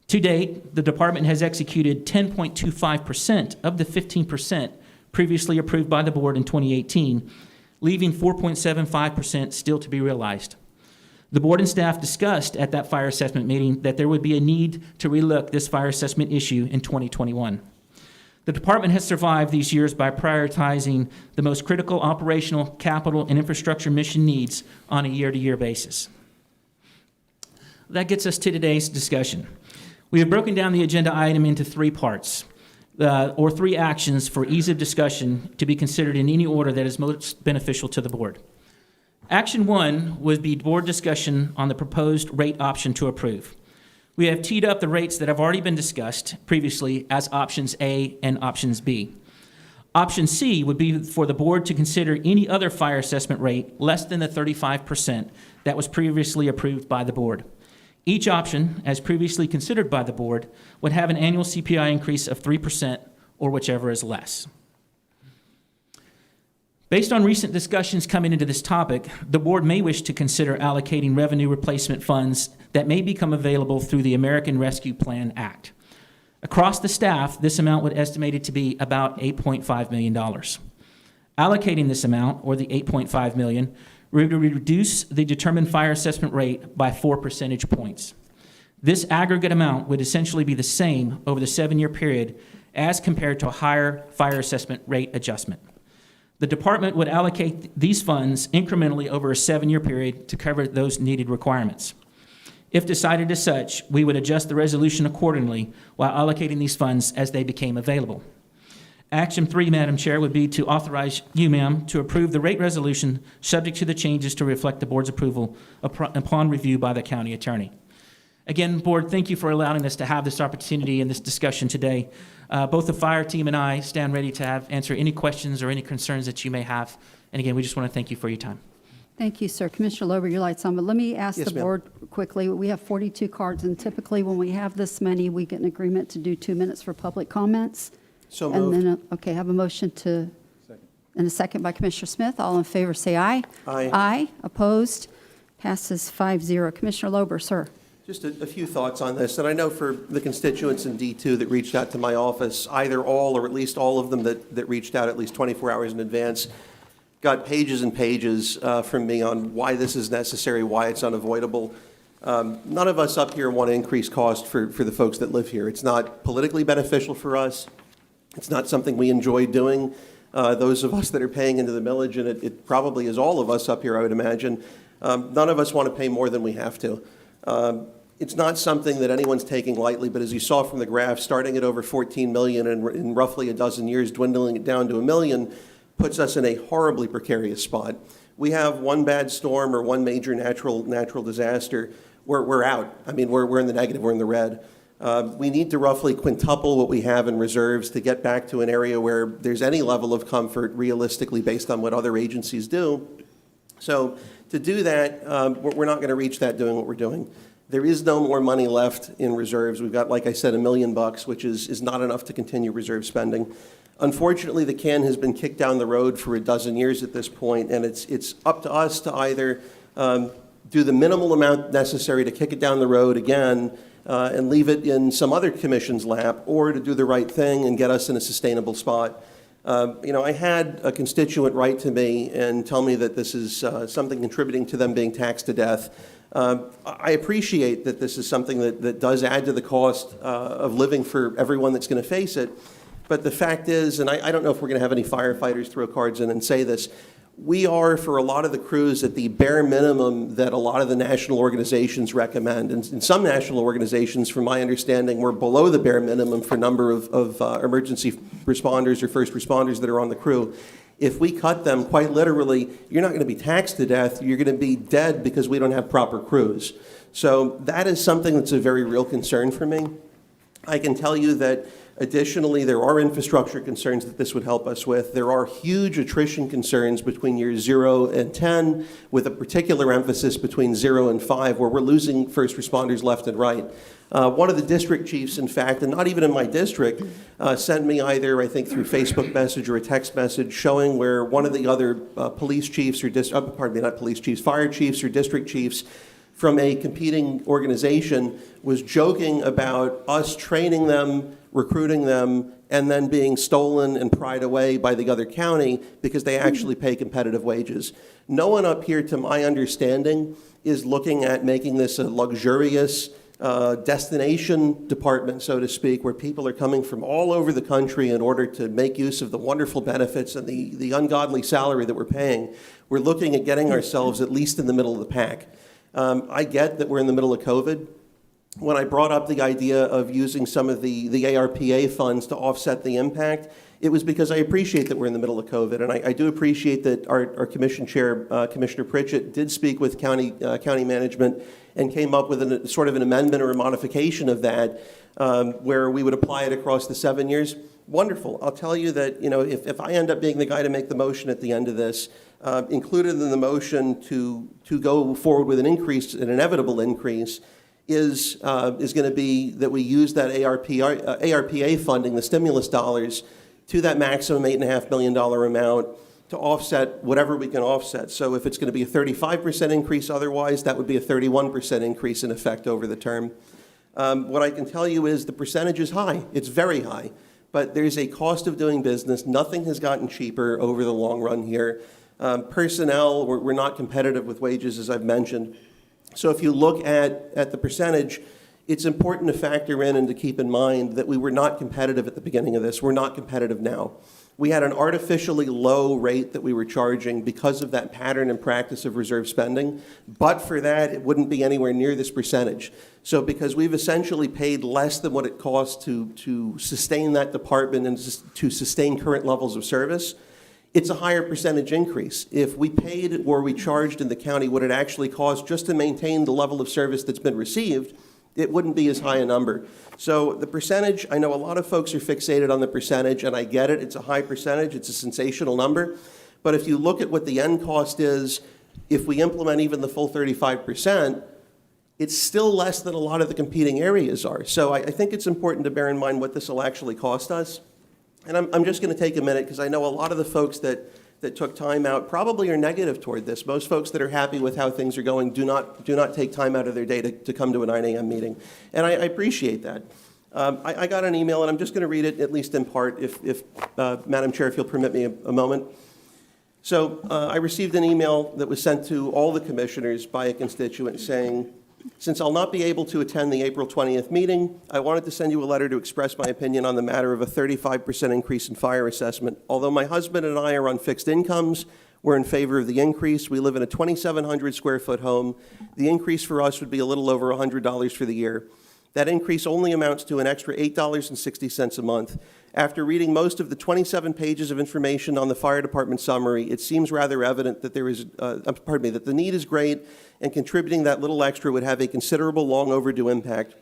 To date, the department has executed 10.25% of the 15% previously approved by the board in 2018, leaving 4.75% still to be realized. The board and staff discussed at that fire assessment meeting that there would be a need to relook this fire assessment issue in 2021. The department has survived these years by prioritizing the most critical operational, capital, and infrastructure mission needs on a year-to-year basis. That gets us to today's discussion. We have broken down the agenda item into 3 parts, or 3 actions for ease of discussion to be considered in any order that is most beneficial to the board. Action 1 would be board discussion on the proposed rate option to approve. We have teed up the rates that have already been discussed previously as options A and options B. Option C would be for the board to consider any other fire assessment rate less than the 35% that was previously approved by the board. Each option, as previously considered by the board, would have an annual CPI increase of 3% or whichever is less. Based on recent discussions coming into this topic, the board may wish to consider allocating revenue replacement funds that may become available through the American Rescue Plan Act. Across the staff, this amount would estimated to be about $8.5 million. Allocating this amount, or the $8.5 million, would reduce the determined fire assessment rate by 4 percentage points. This aggregate amount would essentially be the same over the 7-year period as compared to a higher fire assessment rate adjustment. The department would allocate these funds incrementally over a 7-year period to cover those needed requirements. If decided as such, we would adjust the resolution accordingly while allocating these funds as they became available. Action 3, Madam Chair, would be to authorize you, ma'am, to approve the rate resolution subject to the changes to reflect the board's approval upon review by the county attorney. Again, board, thank you for allowing us to have this opportunity and this discussion today. Both the fire team and I stand ready to answer any questions or any concerns that you may have. And again, we just want to thank you for your time. Thank you, sir. Commissioner Lober, your light's on, but let me ask Yes, the ma'am. board quickly. We have 42 cards, and typically when we have this many, we get an agreement to do 2 minutes for public comments. So And moved. then, okay, have a motion to, and a second by Commissioner Smith. All in favor, say aye. Aye. Aye. Opposed? Passes 5-0. Commissioner Lober, sir. Just a few thoughts on this, and I know for the constituents in D2 that reached out to my office, either all or at least all of them that reached out at least 24 hours in advance, got pages and pages from me on why this is necessary, why it's unavoidable. None of us up here want to increase cost for the folks that live here. It's not politically beneficial for us. It's not something we enjoy doing. Those of us that are paying into the millage, and it probably is all of us up here, I would imagine, none of us want to pay more than we have to. It's not something that anyone's taking lightly, but as you saw from the graph, starting at over 14 million and in roughly a dozen years, dwindling it down to $1 million, puts us in a horribly precarious spot. We have one bad storm or one major natural disaster, we're out. I mean, we're in the negative, we're in the red. We need to roughly quintuple what we have in reserves to get back to an area where there's any level of comfort realistically based on what other agencies do. So to do that, we're not going to reach that doing what we're doing. There is no more money left in reserves. We've got, like I said, $1 million, which is not enough to continue reserve spending. Unfortunately, the can has been kicked down the road for a dozen years at this point, and it's up to us to either do the minimal amount necessary to kick it down the road again and leave it in some other commission's lap, or to do the right thing and get us in a sustainable spot. I had a constituent write to me and tell me that this is something contributing to them being taxed to death. I appreciate that this is something that does add to the cost of living for everyone that's going to face it. But the fact is, and I don't know if we're going to have any firefighters throw cards in and say this, we are, for a lot of the crews, at the bare minimum that a lot of the national organizations recommend. And some national organizations, from my understanding, were below the bare minimum for number of emergency responders or first responders that are on the crew. If we cut them, quite literally, you're not going to be taxed to death. You're going to be dead because we don't have proper crews. So that is something that's a very real concern for me. I can tell you that additionally, there are infrastructure concerns that this would help us with. There are huge attrition concerns between years 0 and 10, with a particular emphasis between 0 and 5, where we're losing first responders left and right. One of the district chiefs, in fact, and not even in my district, sent me either, I think, through Facebook message or a text message showing where one of the other police chiefs or fire chiefs or district chiefs from a competing organization was joking about us training them, recruiting them, and then being stolen and pried away by the other county because they actually pay competitive wages. No one up here, to my understanding, is looking at making this a luxurious destination department, so to speak, where people are coming from all over the country in order to make use of the wonderful benefits and the ungodly salary that we're paying. We're looking at getting ourselves at least in the middle of the pack. I get that we're in the middle of COVID. When I brought up the idea of using some of the ARPA funds to offset the impact, it was because I appreciate that we're in the middle of COVID, and I do appreciate that our commission chair, Commissioner Pritchett, did speak with county management and came up with a sort of an amendment or a modification of that, where we would apply it across the 7 years. Wonderful. I'll tell you that, if I end up being the guy to make the motion at the end of this, included in the motion to go forward with an increase, an inevitable increase, is going to be that we use that ARPA funding, the stimulus dollars, to that maximum $8.5 million amount to offset whatever we can offset. So if it's going to be a 35% increase otherwise, that would be a 31% increase in effect over the term. What I can tell you is the percentage is high. It's very high. But there's a cost of doing business. Nothing has gotten cheaper over the long run here. Personnel, we're not competitive with wages, as I've mentioned. So if you look at the percentage, it's important to factor in and to keep in mind that we were not competitive at the beginning of this. We're not competitive now. We had an artificially low rate that we were charging because of that pattern and practice of reserve spending. But for that, it wouldn't be anywhere near this percentage. So because we've essentially paid less than what it costs to sustain that department and to sustain current levels of service, it's a higher percentage increase. If we paid or we charged in the county what it actually costs just to maintain the level of service that's been received, it wouldn't be as high a number. So the percentage, I know a lot of folks are fixated on the percentage, and I get it. It's a high percentage. It's a sensational number. But if you look at what the end cost is, if we implement even the full 35%, it's still less than a lot of the competing areas are. So I think it's important to bear in mind what this will actually cost us. And I'm just going to take a minute because I know a lot of the folks that took time out probably are negative toward this. Most folks that are happy with how things are going do not take time out of their day to come to a 9 a.m. meeting. And I appreciate that. I got an email, and I'm just going to read it, at least in part, if Madam Chair, if you'll permit me a moment. So I received an email that was sent to all the commissioners by a constituent saying, since I'll not be able to attend the April 20th meeting, I wanted to send you a letter to express my opinion on the matter of a 35% increase in fire assessment. Although my husband and I are on fixed incomes, we're in favor of the increase. We live in a 2,700 square foot home. The increase for us would be a little over $100 for the year. That increase only amounts to an extra $8.60 a month. After reading most of the 27 pages of information on the fire department summary, it seems rather evident that that the need is great, and contributing that little extra would have a considerable, long overdue impact.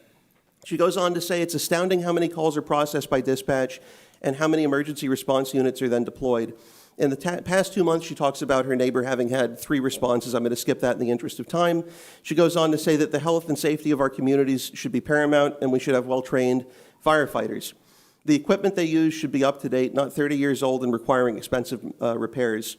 She goes on to say it's astounding how many calls are processed by dispatch and how many emergency response units are then deployed. In the past 2 months, she talks about her neighbor having had 3 responses. I'm going to skip that in the interest of time. She goes on to say that the health and safety of our communities should be paramount, and we should have well-trained firefighters. The equipment they use should be up to date, not 30 years old and requiring expensive repairs.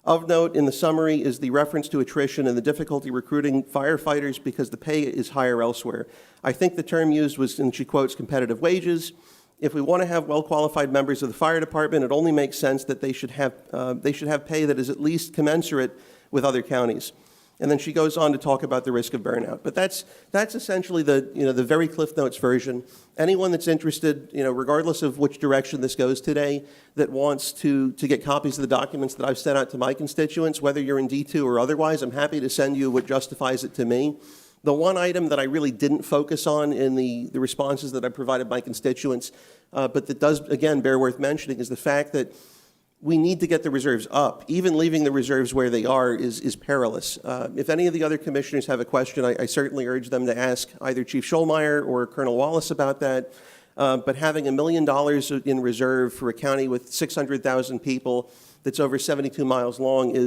Of note in the summary is the reference to attrition and the difficulty recruiting firefighters because the pay is higher elsewhere. I think the term used was, and she quotes, competitive wages. If we want to have well-qualified members of the fire department, it only makes sense that they should have pay that is at least commensurate with other counties. And then she goes on to talk about the risk of burnout. But that's essentially the very Cliff Notes version. Anyone that's interested, regardless of which direction this goes today, that wants to get copies of the documents that I've sent out to my constituents, whether you're in D2 or otherwise, I'm happy to send you what justifies it to me. The one item that I really didn't focus on in the responses that I provided my constituents, but that does, again, bear worth mentioning, is the fact that we need to get the reserves up. Even leaving the reserves where they are is perilous. If any of the other commissioners have a question, I certainly urge them to ask either Chief Scholmeyer or Colonel Wallace about that. But having $1 million in reserve for a county with 600,000 people that's over 72 miles long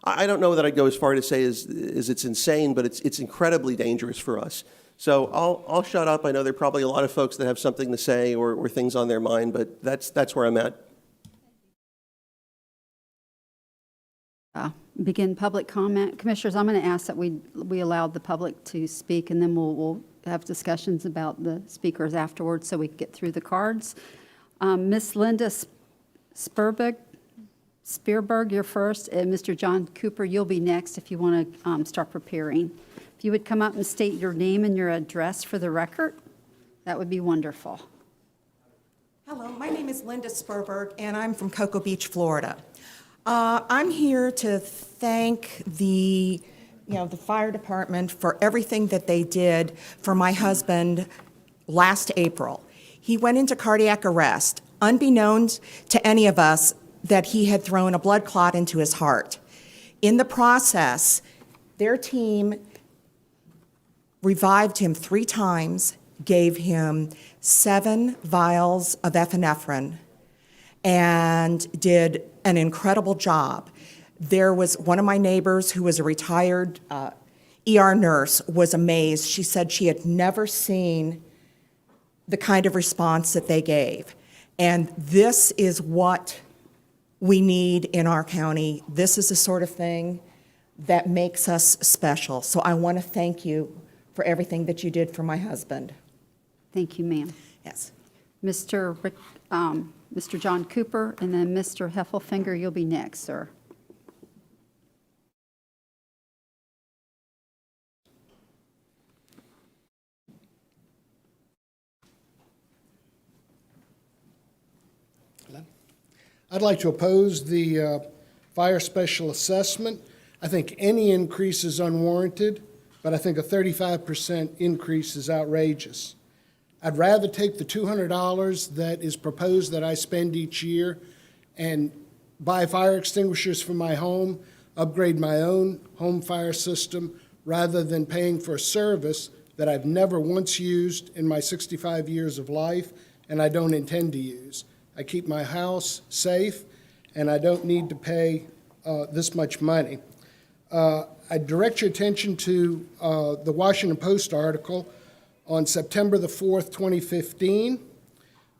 I don't know that I'd go as far to say is it's insane, but it's incredibly dangerous for us. So I'll shut up. I know there are probably a lot of folks that have something to say or things on their mind, but that's where I'm at. Begin public comment. Commissioners, I'm going to ask that we allow the public to speak, and then we'll have discussions about the speakers afterwards so we can get through the cards. Ms. Linda Spearberg, you're first, and Mr. John Cooper, you'll be next if you want to start preparing. If you would come up and state your name and your address for the record, that would be wonderful. Hello, my name is Linda Spearberg, and I'm from Cocoa Beach, Florida. I'm here to thank the fire department for everything that they did for my husband last April. He went into cardiac arrest, unbeknownst to any of us that he had thrown a blood clot into his heart. In the process, their team revived him 3 times, gave him 7 vials of epinephrine, and did an incredible job. There was one of my neighbors who was a retired ER nurse was amazed. She said she had never seen the kind of response that they gave. And this is what we need in our county. This is the sort of thing that makes us special. So I want to thank you for everything that you did for my husband. Thank you, ma'am. Yes. Mr. John Cooper, and then Mr. Heffelfinger, you'll be next, sir. I'd like to oppose the fire special assessment. I think any increase is unwarranted, but I think a 35% increase is outrageous. I'd rather take the $200 that is proposed that I spend each year and buy fire extinguishers for my home, upgrade my own home fire system, rather than paying for a service that I've never once used in my 65 years of life and I don't intend to use. I keep my house safe, and I don't need to pay this much money. I direct your attention to the Washington Post article on September the 4th, 2015,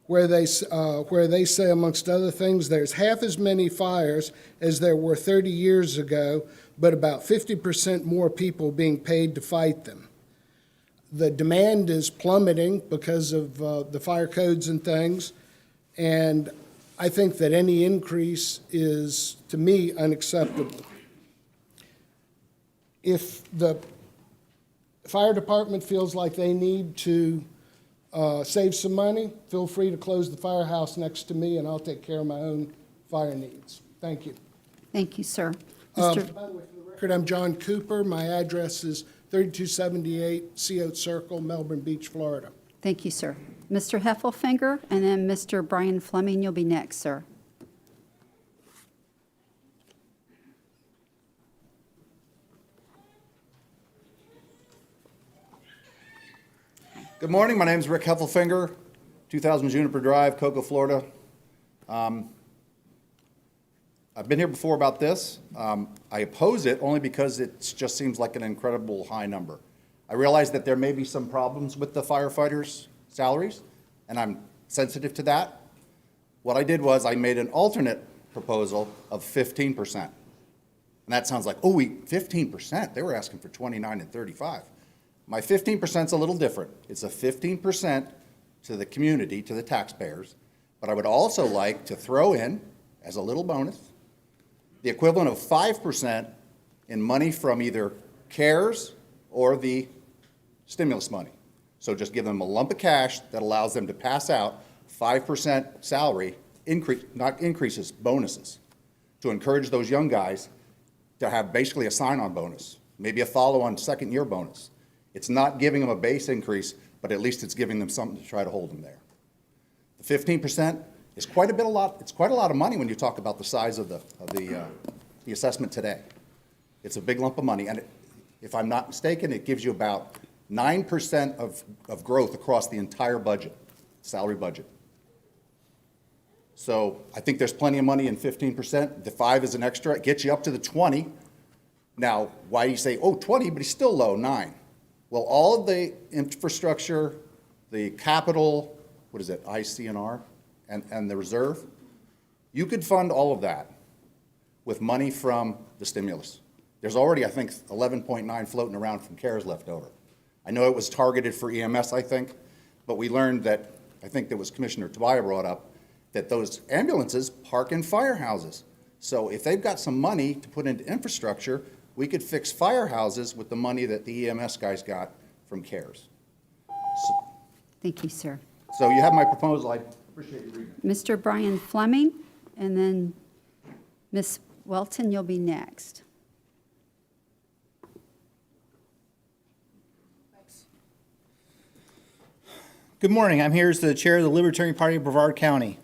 where they say, amongst other things, there's half as many fires as there were 30 years ago, but about 50% more people being paid to fight them. The demand is plummeting because of the fire codes and things, and I think that any increase is, to me, unacceptable. If the fire department feels like they need to save some money, feel free to close the firehouse next to me, and I'll take care of my own fire needs. Thank you. Thank you, sir. By the way, for the record, I'm John Cooper. My address is 3278 Sea Oat Circle, Melbourne Beach, Florida. Thank you, sir. Mr. Heffelfinger, and then Mr. Brian Fleming, you'll be next, sir. Good morning. My name is Rick Heffelfinger, 2000 Juniper Drive, Cocoa, Florida. I've been here before about this. I oppose it only because it just seems like an incredible high number. I realize that there may be some problems with the firefighters' salaries, and I'm sensitive to that. What I did was I made an alternate proposal of 15%. And that sounds like, 15%? They were asking for 29 and 35. My 15% is a little different. It's a 15% to the community, to the taxpayers, but I would also like to throw in, as a little bonus, the equivalent of 5% in money from either CARES or the stimulus money. So just give them a lump of cash that allows them to pass out 5% salary increase, not increases, bonuses, to encourage those young guys to have basically a sign-on bonus, maybe a follow-on second-year bonus. It's not giving them a base increase, but at least it's giving them something to try to hold them there. The 15% is quite a lot. It's quite a lot of money when you talk about the size of the assessment today. It's a big lump of money, and if I'm not mistaken, it gives you about 9% of growth across the entire budget, salary budget. So I think there's plenty of money in 15%. The 5 is an extra. It gets you up to the 20. Now, why do you say, oh, 20, but he's still low, 9? Well, all of the infrastructure, the capital, what is it, ICNR, and the reserve, you could fund all of that with money from the stimulus. There's already, I think, 11.9 floating around from CARES left over. I know it was targeted for EMS, I think, but we learned that, I think that was Commissioner Tobias brought up, that those ambulances park in firehouses. So if they've got some money to put into infrastructure, we could fix firehouses with the money that the EMS guys got from CARES. Thank you, sir. So you have my proposal. I appreciate you reading it. Mr. Brian Fleming, and then Ms. Wilton, you'll be next. Good morning. I'm here as the chair of the Libertarian Party of Brevard County.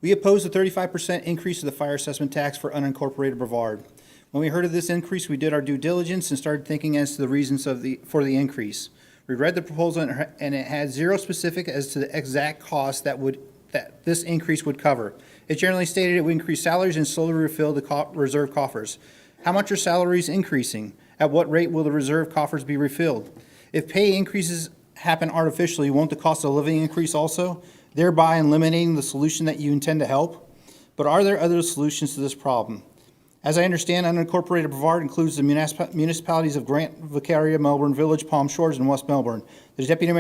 We oppose the 35% increase of the fire assessment tax for unincorporated Brevard. When we heard of this increase, we did our due diligence and started thinking as to the reasons for the increase. We read the proposal and it had zero specific as to the exact cost that this increase would cover. It generally stated it would increase salaries and slowly refill the reserve coffers. How much are salaries increasing? At what rate will the reserve coffers be refilled? If pay increases happen artificially, won't the cost of living increase also, thereby eliminating the solution that you intend to help? But are there other solutions to this problem? As I understand, unincorporated Brevard includes the municipalities of Grant, Vicaria, Melbourne Village, Palm Shores, and West Melbourne. The Deputy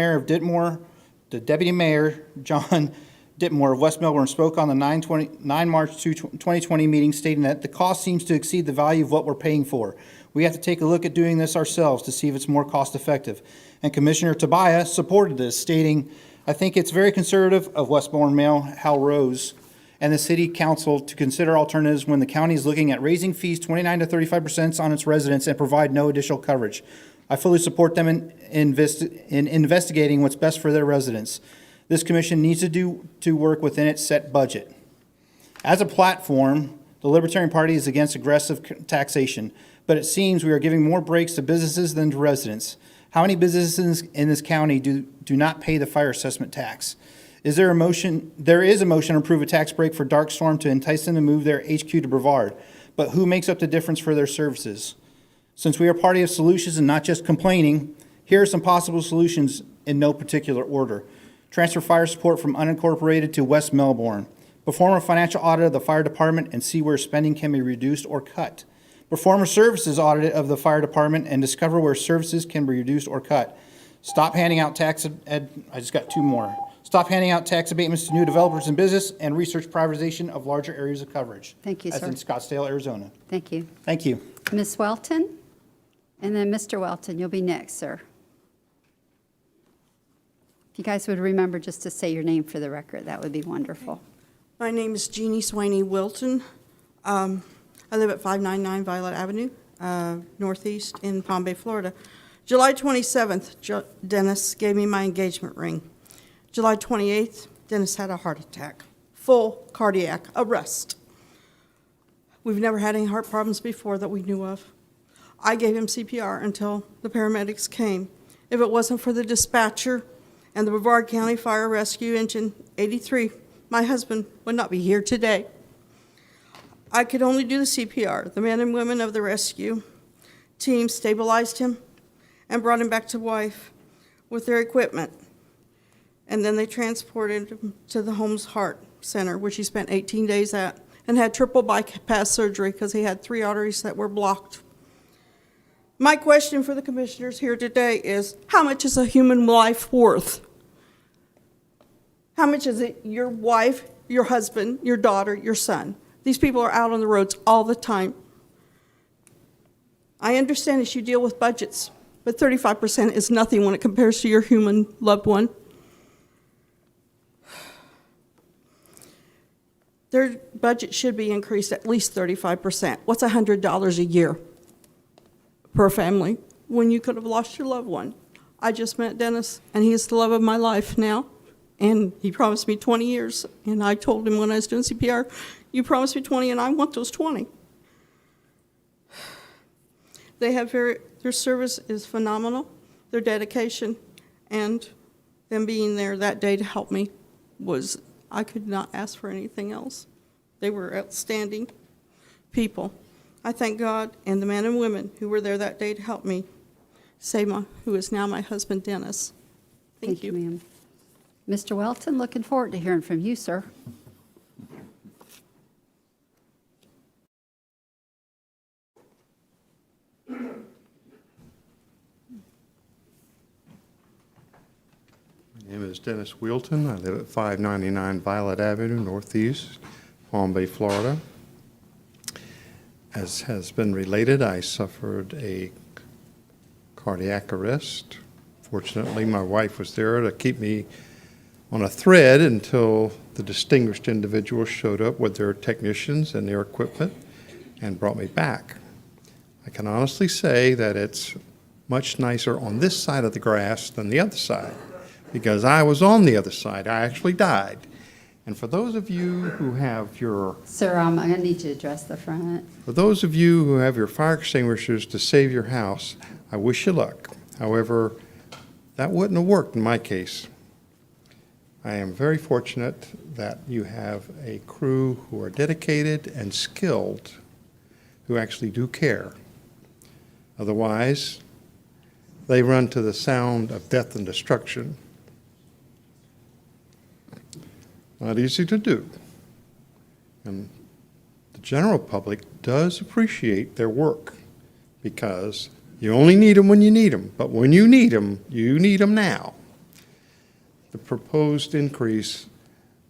Mayor, John Ditmore of West Melbourne, spoke on the 9 March 2020 meeting, stating that the cost seems to exceed the value of what we're paying for. We have to take a look at doing this ourselves to see if it's more cost effective. And Commissioner Tobias supported this, stating, I think it's very conservative of Westbourne Mayor Hal Rose and the City Council to consider alternatives when the county is looking at raising fees 29 to 35% on its residents and provide no additional coverage. I fully support them in investigating what's best for their residents. This commission needs to work within its set budget. As a platform, the Libertarian Party is against aggressive taxation, but it seems we are giving more breaks to businesses than to residents. How many businesses in this county do not pay the fire assessment tax? There is a motion to approve a tax break for Dark Storm to entice them to move their HQ to Brevard, but who makes up the difference for their services? Since we are a party of solutions and not just complaining, here are some possible solutions in no particular order. Transfer fire support from unincorporated to West Melbourne. Perform a financial audit of the fire department and see where spending can be reduced or cut. Perform a services audit of the fire department and discover where services can be reduced or cut. Stop handing out I just got 2 more. Stop handing out tax abatements to new developers and business, and research privatization of larger areas of coverage. Thank you, sir. That's in Scottsdale, Arizona. Thank you. Thank you. Ms. Welton, and then Mr. Welton, you'll be next, sir. If you guys would remember just to say your name for the record, that would be wonderful. My name is Jeannie Swaney Wilton. I live at 599 Violet Avenue, Northeast in Palm Bay, Florida. July 27th, Dennis gave me my engagement ring. July 28th, Dennis had a heart attack, full cardiac arrest. We've never had any heart problems before that we knew of. I gave him CPR until the paramedics came. If it wasn't for the dispatcher and the Brevard County Fire Rescue Engine 83, my husband would not be here today. I could only do the CPR. The men and women of the rescue team stabilized him and brought him back to life with their equipment. And then they transported him to the Holmes Heart Center, which he spent 18 days at, and had triple bypass surgery because he had 3 arteries that were blocked. My question for the commissioners here today is, how much is a human life worth? How much is it your wife, your husband, your daughter, your son? These people are out on the roads all the time. I understand that you deal with budgets, but 35% is nothing when it compares to your human loved one. Their budget should be increased at least 35%. What's $100 a year per family when you could have lost your loved one? I just met Dennis, and he is the love of my life now, and he promised me 20 years, and I told him when I was doing CPR, you promised me 20, and I want those 20. They have their service is phenomenal, their dedication, and them being there that day to help me was, I could not ask for anything else. They were outstanding people. I thank God and the men and women who were there that day to help me save who is now my husband, Dennis. Thank you. ma'am. Mr. Wilton, looking forward to hearing from you, sir. My name is Dennis Wilton. I live at 599 Violet Avenue, Northeast, Palm Bay, Florida. As has been related, I suffered a cardiac arrest. Fortunately, my wife was there to keep me on a thread until the distinguished individuals showed up with their technicians and their equipment and brought me back. I can honestly say that it's much nicer on this side of the grass than the other side, because I was on the other side. I actually died. And for those of you who have your... Sir, I'm going to need you to address the front. For those of you who have your fire extinguishers to save your house, I wish you luck. However, that wouldn't have worked in my case. I am very fortunate that you have a crew who are dedicated and skilled, who actually do care. Otherwise, they run to the sound of death and destruction. Not easy to do. And the general public does appreciate their work, because you only need them when you need them, but when you need them now. The proposed increase,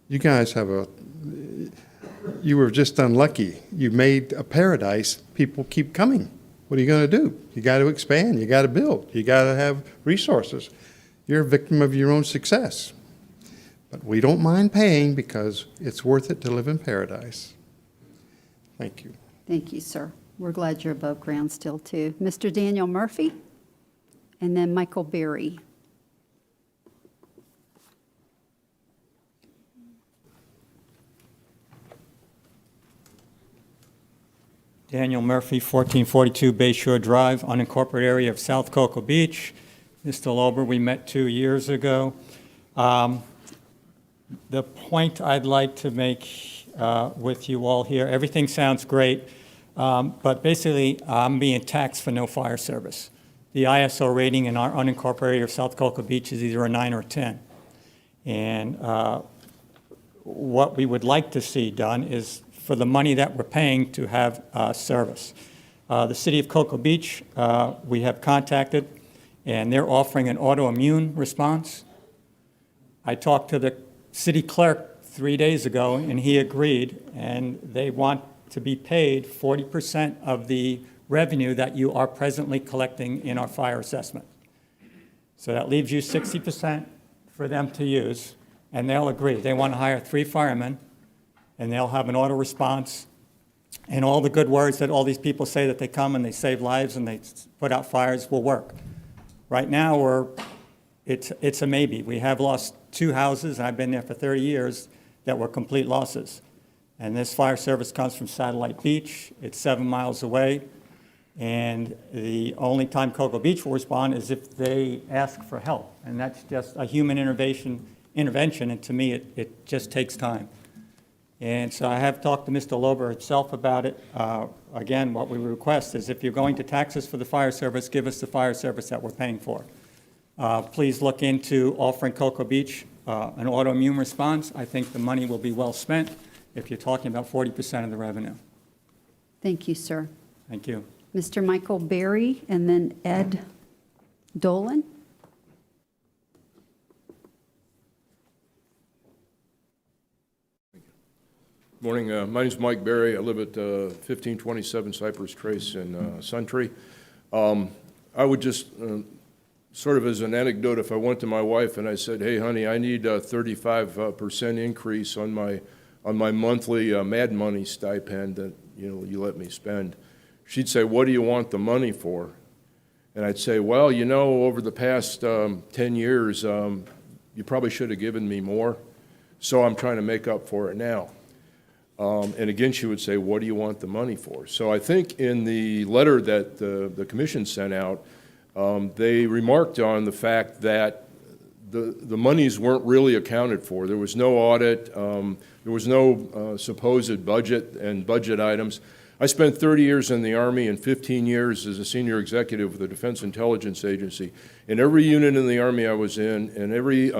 you guys you were just unlucky. You made a paradise. People keep coming. What are you going to do? You got to expand. You got to build. You got to have resources. You're a victim of your own success. But we don't mind paying, because it's worth it to live in paradise. Thank you. Thank you, sir. We're glad you're above ground still, too. Mr. Daniel Murphy, and then Michael Berry. Daniel Murphy, 1442 Bayshore Drive, unincorporated area of South Cocoa Beach. Mr. Lober, we met 2 years ago. The point I'd like to make with you all here, everything sounds great, but basically I'm being taxed for no fire service. The ISO rating in our unincorporated area of South Cocoa Beach is either a 9 or a 10. And what we would like to see done is for the money that we're paying to have service. The city of Cocoa Beach, we have contacted, and they're offering an autoimmune response. I talked to the city clerk 3 days ago, and he agreed, and they want to be paid 40% of the revenue that you are presently collecting in our fire assessment. So that leaves you 60% for them to use, and they'll agree. They want to hire 3 firemen, and they'll have an auto response, and all the good words that all these people say that they come and they save lives and they put out fires will work. Right now, it's a maybe. We have lost 2 houses, and I've been there for 30 years, that were complete losses. And this fire service comes from Satellite Beach. It's 7 miles away. And the only time Cocoa Beach will respond is if they ask for help. And that's just a human intervention, and to me, it just takes time. And so I have talked to Mr. Lober itself about it. Again, what we request is if you're going to tax us for the fire service, give us the fire service that we're paying for. Please look into offering Cocoa Beach an autoimmune response. I think the money will be well spent if you're talking about 40% of the revenue. Thank you, sir. Thank you. Mr. Michael Berry, and then Ed Dolan. Morning. My name is Mike Berry. I live at 1527 Cypress Trace in Suntree. I would just, sort of as an anecdote, if I went to my wife and I said, hey, honey, I need a 35% increase on my monthly Mad Money stipend that, you let me spend, she'd say, what do you want the money for? And I'd say, well, over the past 10 years, you probably should have given me more, so I'm trying to make up for it now. And again, she would say, what do you want the money for? So I think in the letter that the commission sent out, they remarked on the fact that the monies weren't really accounted for. There was no audit. There was no supposed budget and budget items. I spent 30 years in the Army and 15 years as a senior executive with the Defense Intelligence Agency. In every unit in the Army I was in, and every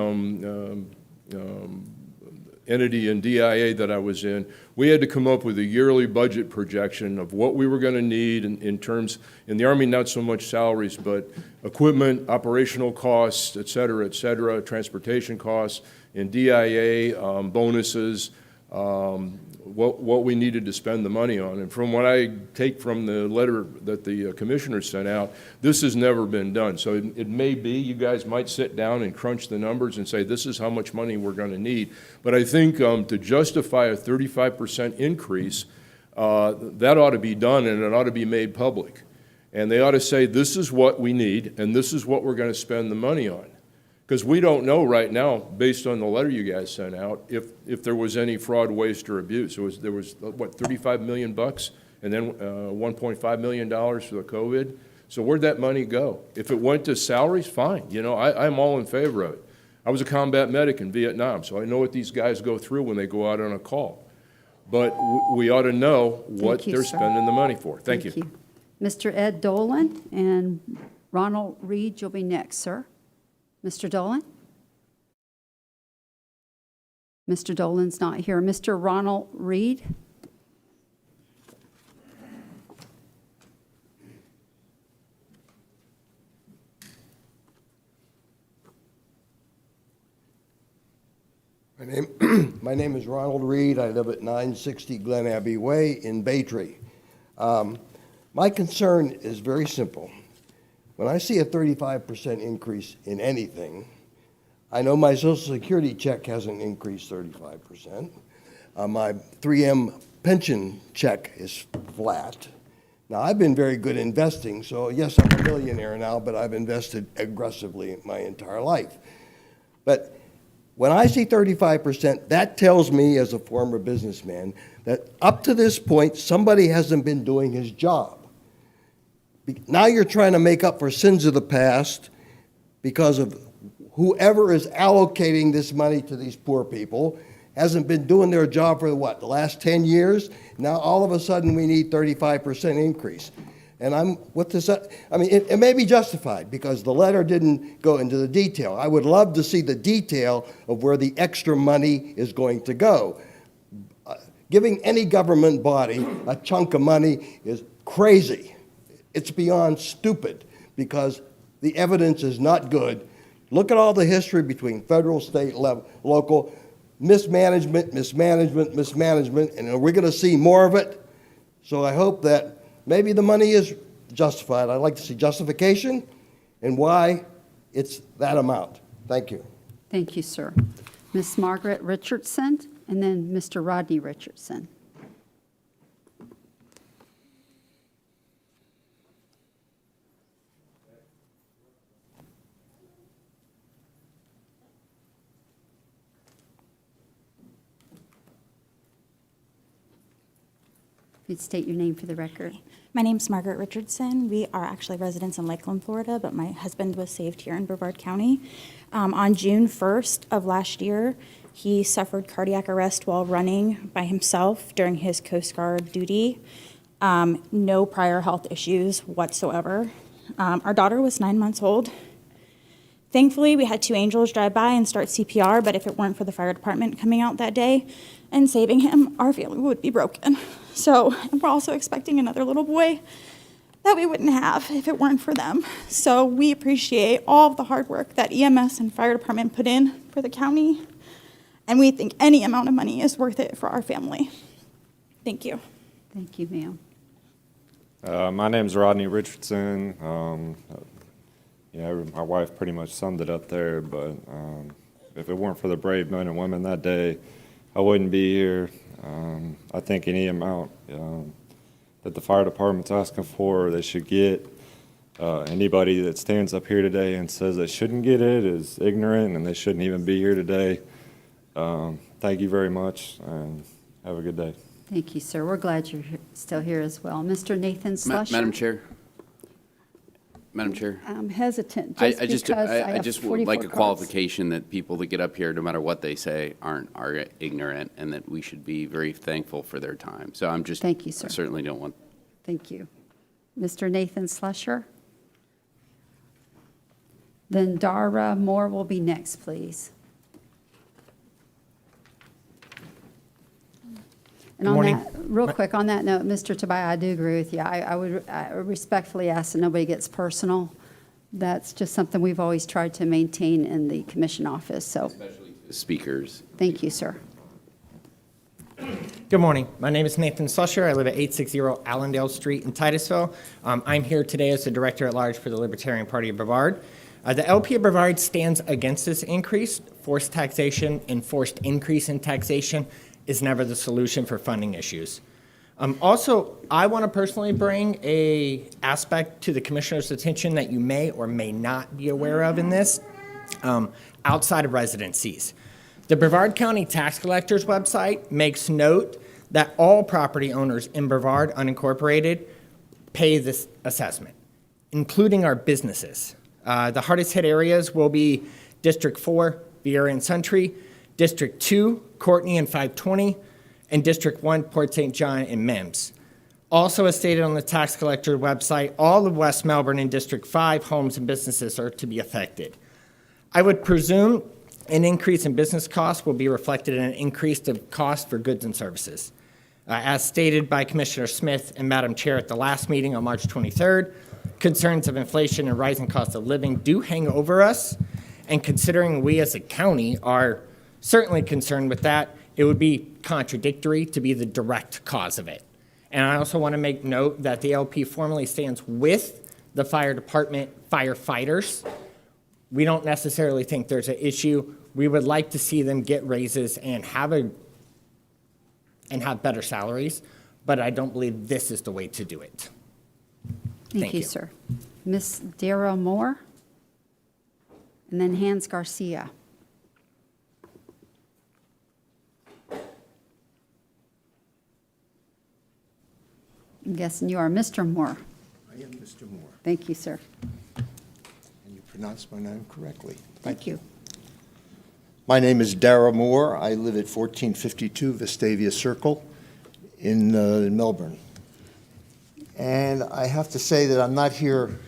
entity in DIA that I was in, we had to come up with a yearly budget projection of what we were going to need in terms, in the Army, not so much salaries, but equipment, operational costs, et cetera, transportation costs, in DIA, bonuses, what we needed to spend the money on. And from what I take from the letter that the commissioner sent out, this has never been done. So it may be you guys might sit down and crunch the numbers and say this is how much money we're going to need. But I think to justify a 35% increase, that ought to be done and it ought to be made public. And they ought to say this is what we need and this is what we're going to spend the money on. Because we don't know right now, based on the letter you guys sent out, if there was any fraud, waste, or abuse. There was what, $35 million, and then $1.5 million for the COVID. So where'd that money go? If it went to salaries, fine. I'm all in favor of it. I was a combat medic in Vietnam, so I know what these guys go through when they go out on a call. But we ought to know what they're spending the money for. Thank you. Mr. Ed Dolan and Ronald Reed, you'll be next, sir. Mr. Dolan? Mr. Dolan's not here. Mr. Ronald Reed? My name is Ronald Reed. I live at 960 Glen Abbey Way in Baytree. My concern is very simple. When I see a 35% increase in anything, I know my Social Security check hasn't increased 35%. My 3M pension check is flat. Now, I've been very good investing, so yes, I'm a millionaire now, but I've invested aggressively my entire life. But when I see 35%, that tells me as a former businessman that up to this point, somebody hasn't been doing his job. Now you're trying to make up for sins of the past because of whoever is allocating this money to these poor people hasn't been doing their job for what, the last 10 years? Now all of a sudden we need 35% increase. And it may be justified because the letter didn't go into the detail. I would love to see the detail of where the extra money is going to go. Giving any government body a chunk of money is crazy. It's beyond stupid because the evidence is not good. Look at all the history between federal, state, local, mismanagement, and we're going to see more of it. So I hope that maybe the money is justified. I'd like to see justification and why it's that amount. Thank you. Thank you, sir. Ms. Margaret Richardson, and then Mr. Rodney Richardson. Please state your name for the record. My name's Margaret Richardson. We are actually residents in Lakeland, Florida, but my husband was saved here in Brevard County. On June 1st of last year, he suffered cardiac arrest while running by himself during his Coast Guard duty. No prior health issues whatsoever. Our daughter was 9 months old. Thankfully, we had 2 angels drive by and start CPR, but if it weren't for the fire department coming out that day and saving him, our family would be broken. So we're also expecting another little boy that we wouldn't have if it weren't for them. So we appreciate all of the hard work that EMS and fire department put in for the county, and we think any amount of money is worth it for our family. Thank you. Thank you, ma'am. My name's Rodney Richardson. My wife pretty much summed it up there, but if it weren't for the brave men and women that day, I wouldn't be here. I think any amount that the fire department's asking for, they should get. Anybody that stands up here today and says they shouldn't get it is ignorant, and they shouldn't even be here today. Thank you very much, and have a good day. Thank you, sir. We're glad you're still here as well. Mr. Nathan Slusher? Madam Chair, I'm hesitant, I just just because I have would 44 like a cards. qualification that people that get up here, no matter what they say, are ignorant, and that we should be very thankful for their time. So I'm just. Thank you, sir. I certainly don't want. Thank you. Mr. Nathan Slusher? Then Dara Moore will be next, please. And on morning. that, real quick, on that note, Mr. Tobias, I do agree with you. I would respectfully ask that nobody gets personal. That's just something we've always tried to maintain in the commission office, so. Especially to speakers. Thank you, sir. Good morning. My name is Nathan Slusher. I live at 860 Allendale Street in Titusville. I'm here today as the Director at Large for the Libertarian Party of Brevard. The LP of Brevard stands against this increase. Forced taxation and forced increase in taxation is never the solution for funding issues. Also, I want to personally bring a aspect to the commissioner's attention that you may or may not be aware of in this, outside of residencies. The Brevard County Tax Collector's website makes note that all property owners in Brevard Unincorporated pay this assessment, including our businesses. The hardest hit areas will be District 4, Vieira and Sentry, District 2, Courtney and 520, and District 1, Port St. John and Mims. Also, as stated on the tax collector website, all of West Melbourne and District 5 homes and businesses are to be affected. I would presume an increase in business costs will be reflected in an increase of cost for goods and services. As stated by Commissioner Smith and Madam Chair at the last meeting on March 23rd, concerns of inflation and rising cost of living do hang over us, and considering we as a county are certainly concerned with that, it would be contradictory to be the direct cause of it. And I also want to make note that the LP formally stands with the fire department firefighters. We don't necessarily think there's an issue. We would like to see them get raises and have better salaries, but I don't believe this is the way to do it. Thank you, sir. Ms. Dara Moore? And then Hans Garcia. I'm guessing you are Mr. Moore. I am Mr. Moore, Thank you, sir. and you pronounced my name correctly. Thank you. My name is Dara Moore. I live at 1452 Vestavia Circle in Melbourne. And I have to say that I'm not here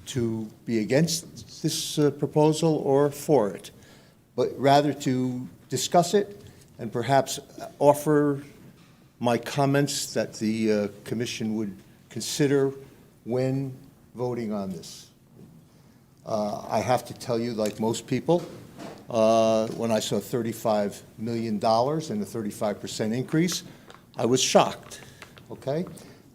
to be against this proposal or for it, but rather to discuss it and perhaps offer my comments that the commission would consider when voting on this. I have to tell you, like most people, when I saw $35 million and a 35% increase, I was shocked, okay?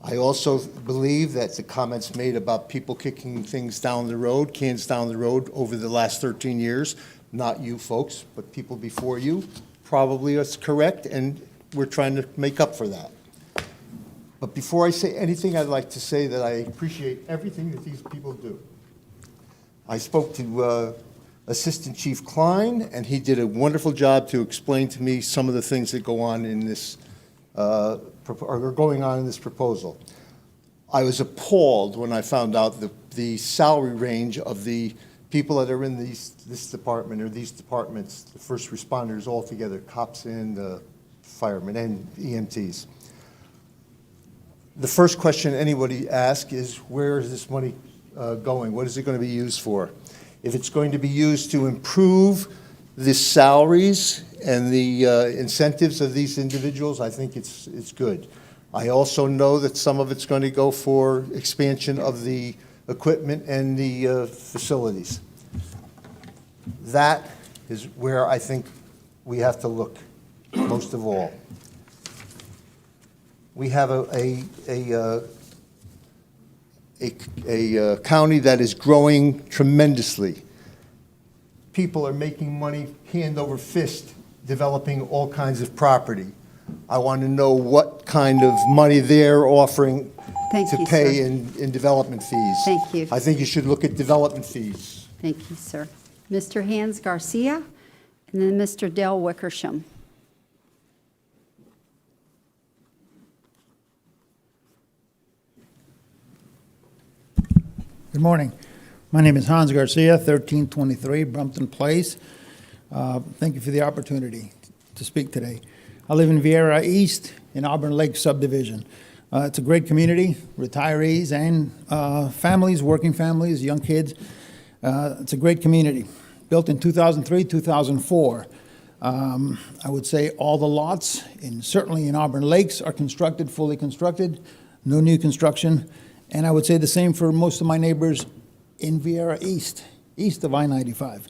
I also believe that the comments made about people kicking things down the road, cans down the road over the last 13 years, not you folks, but people before you, probably is correct, and we're trying to make up for that. But before I say anything, I'd like to say that I appreciate everything that these people do. I spoke to Assistant Chief Klein, and he did a wonderful job to explain to me some of the things that go on in this, are going on in this proposal. I was appalled when I found out the salary range of the people that are in this department or these departments, the first responders all together, cops and firemen and EMTs. The first question anybody asks is, where is this money going? What is it going to be used for? If it's going to be used to improve the salaries and the incentives of these individuals, I think it's good. I also know that some of it's going to go for expansion of the equipment and the facilities. That is where I think we have to look most of all. We have a a county that is growing tremendously. People are making money hand over fist, developing all kinds of property. I want to know what kind of money they're offering Thank to you, pay sir. in development fees. Thank you. I think you should look at development fees. Thank you, sir. Mr. Hans Garcia, and then Mr. Dale Wickersham. Good morning. My name is Hans Garcia, 1323 Brumpton Place. Thank you for the opportunity to speak today. I live in Vieira East in Auburn Lake subdivision. It's a great community, retirees and families, working families, young kids. It's a great community. Built in 2003, 2004. I would say all the lots, certainly in Auburn Lakes, are constructed, fully constructed, no new construction. And I would say the same for most of my neighbors in Vieira East, east of I-95.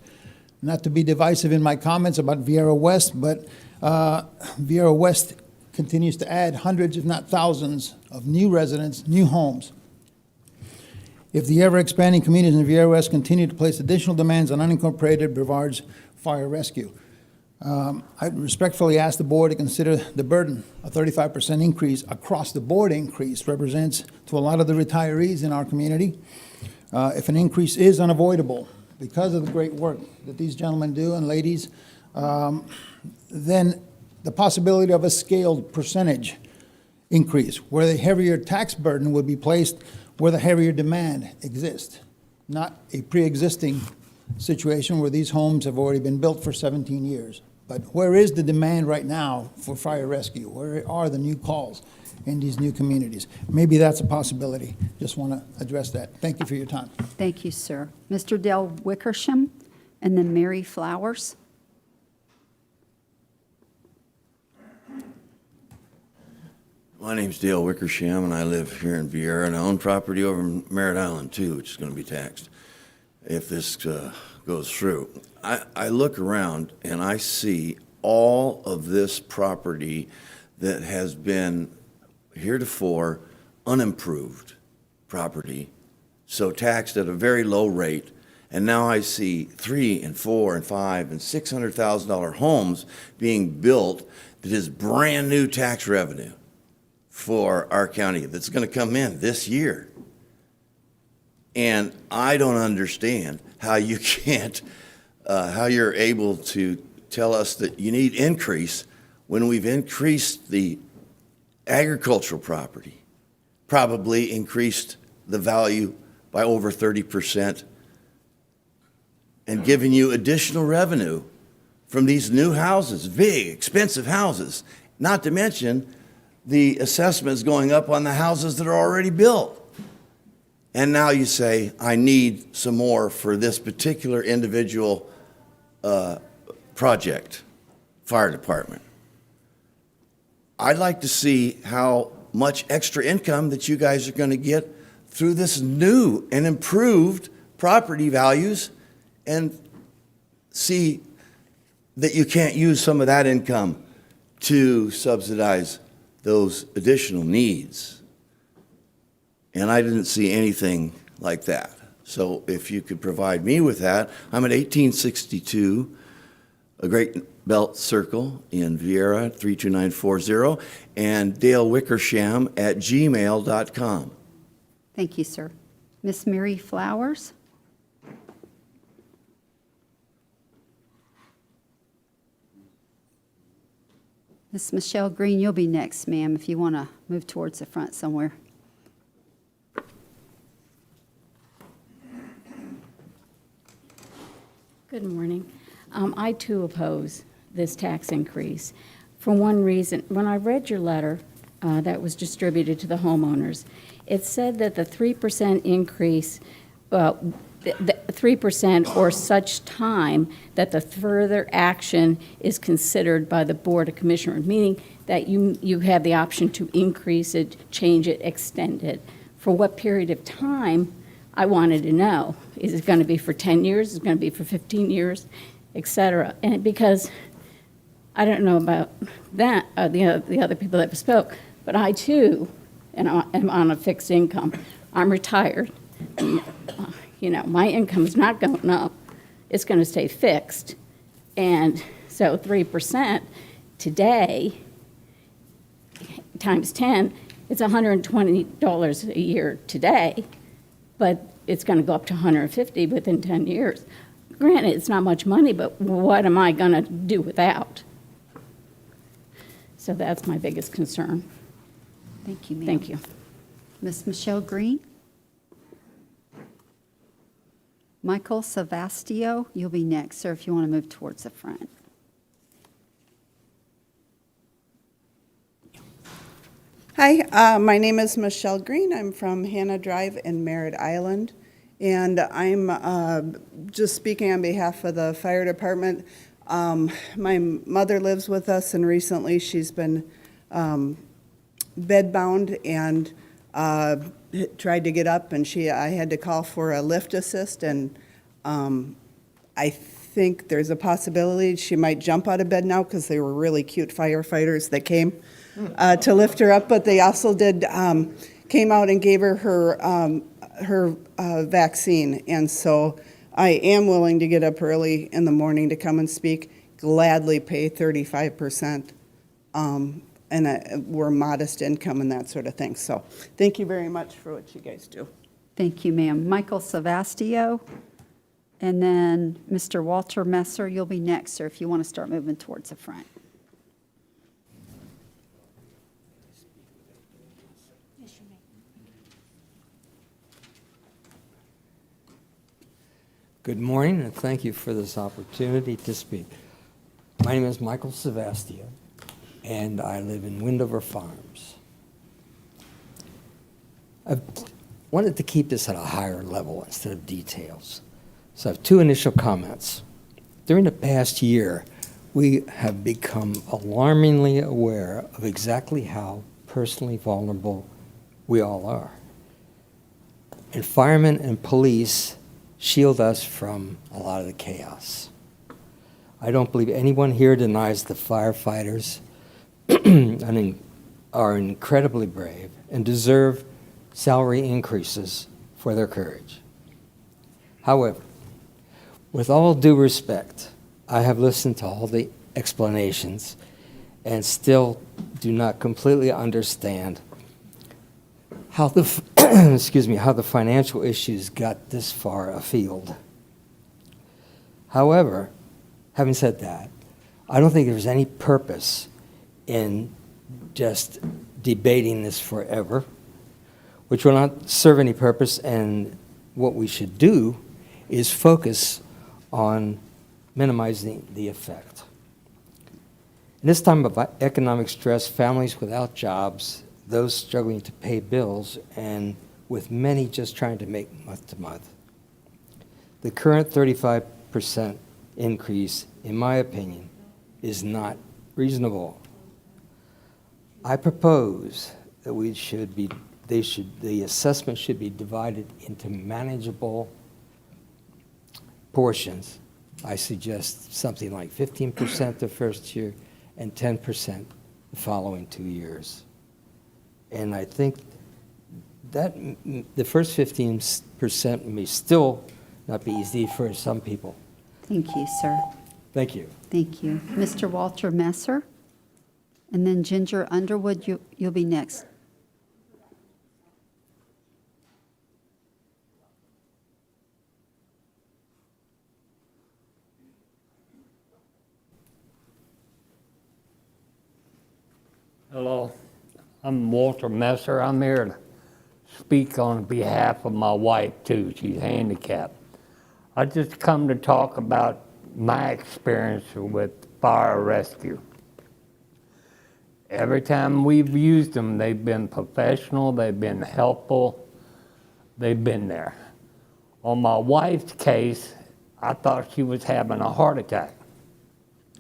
Not to be divisive in my comments about Vieira West, but Vieira West continues to add hundreds, if not thousands, of new residents, new homes. If the ever-expanding communities in Vieira West continue to place additional demands on unincorporated Brevard's fire rescue, I respectfully ask the board to consider the burden. A 35% increase, across the board increase, represents to a lot of the retirees in our community. If an increase is unavoidable because of the great work that these gentlemen do and ladies, then the possibility of a scaled percentage increase, where the heavier tax burden would be placed where the heavier demand exists, not a pre-existing situation where these homes have already been built for 17 years. But where is the demand right now for fire rescue? Where are the new calls in these new communities? Maybe that's a possibility. Just want to address that. Thank you for your time. Thank you, sir. Mr. Dale Wickersham, and then Mary Flowers. My name's Dale Wickersham, and I live here in Vieira, and I own property over in Merritt Island, too, which is going to be taxed if this goes through. I look around, and I see all of this property that has been heretofore unimproved property, so taxed at a very low rate, and now I see $3 and $4 and $5 and $600,000 homes being built that is brand new tax revenue for our county that's going to come in this year. And I don't understand how you can't, how you're able to tell us that you need increase when we've increased the agricultural property, probably increased the value by over 30%, and given you additional revenue from these new houses, big, expensive houses, not to mention the assessments going up on the houses that are already built. And now you say, I need some more for this particular individual project, fire department. I'd like to see how much extra income that you guys are going to get through this new and improved property values, and see that you can't use some of that income to subsidize those additional needs. And I didn't see anything like that. So if you could provide me with that, I'm at 1862, a Great Belt Circle in Vieira, 32940, and Dale Wickersham at gmail.com. Thank you, sir. Miss Mary Flowers. Miss Michelle Green, you'll be next, ma'am, if you want to move towards the front somewhere. Good morning. I too oppose this tax increase for one reason. When I read your letter that was distributed to the homeowners, it said that the 3% increase, the 3% or such time that the further action is considered by the Board of Commissioners, meaning that you have the option to increase it, change it, extend it. For what period of time, I wanted to know. Is it going to be for 10 years? Is it going to be for 15 years, et cetera? And because I don't know about that, the other people that spoke, but I too am on a fixed income. I'm retired. You know, my income's not going up. It's going to stay fixed. And so 3% today times 10, it's $120 a year today, but it's going to go up to $150 within 10 years. Granted, it's not much money, but what am I going to do without? So that's my biggest concern. Thank you, ma'am. Thank you. Ms. Michelle Green? Michael Savastio, you'll be next, sir, if you want to move towards the front. Hi, my name is Michelle Green. I'm from Hannah Drive in Merritt Island, and I'm just speaking on behalf of the fire department. My mother lives with us, and recently she's been bedbound and tried to get up, and I had to call for a lift assist, and I think there's a possibility she might jump out of bed now because they were really cute firefighters that came to lift her up, but they also came out and gave her her vaccine, and so I am willing to get up early in the morning to come and speak, gladly pay 35%, and we're modest income and that sort of thing. So thank you very much for what you guys do. Thank you, ma'am. Michael Savastio, and then Mr. Walter Messer, you'll be next, sir, if you want to start moving towards the front. Good morning, and thank you for this opportunity to speak. My name is Michael Savastio, and I live in Windover Farms. I've wanted to keep this at a higher level instead of details. So I have two initial comments. During the past year, we have become alarmingly aware of exactly how personally vulnerable we all are. And firemen and police shield us from a lot of the chaos. I don't believe anyone here denies the firefighters are incredibly brave and deserve salary increases for their courage. However, with all due respect, I have listened to all the explanations and still do not completely understand how the how the financial issues got this far afield. However, having said that, I don't think there's any purpose in just debating this forever, which will not serve any purpose, and what we should do is focus on minimizing the effect. In this time of economic stress, families without jobs, those struggling to pay bills, and with many just trying to make month to month, the current 35% increase, in my opinion, is not reasonable. I propose that the assessment should be divided into manageable portions. I suggest something like 15% the first year and 10% the following 2 years. And I think that the first 15% may still not be easy for some people. Thank you, sir. Thank you. Thank you. Mr. Walter Messer, and then Ginger Underwood, you'll be next. Hello, I'm Walter Messer. I'm here to speak on behalf of my wife, too. She's handicapped. I just come to talk about my experience with fire rescue. Every time we've used them, they've been professional, they've been helpful, they've been there. On my wife's case, I thought she was having a heart attack.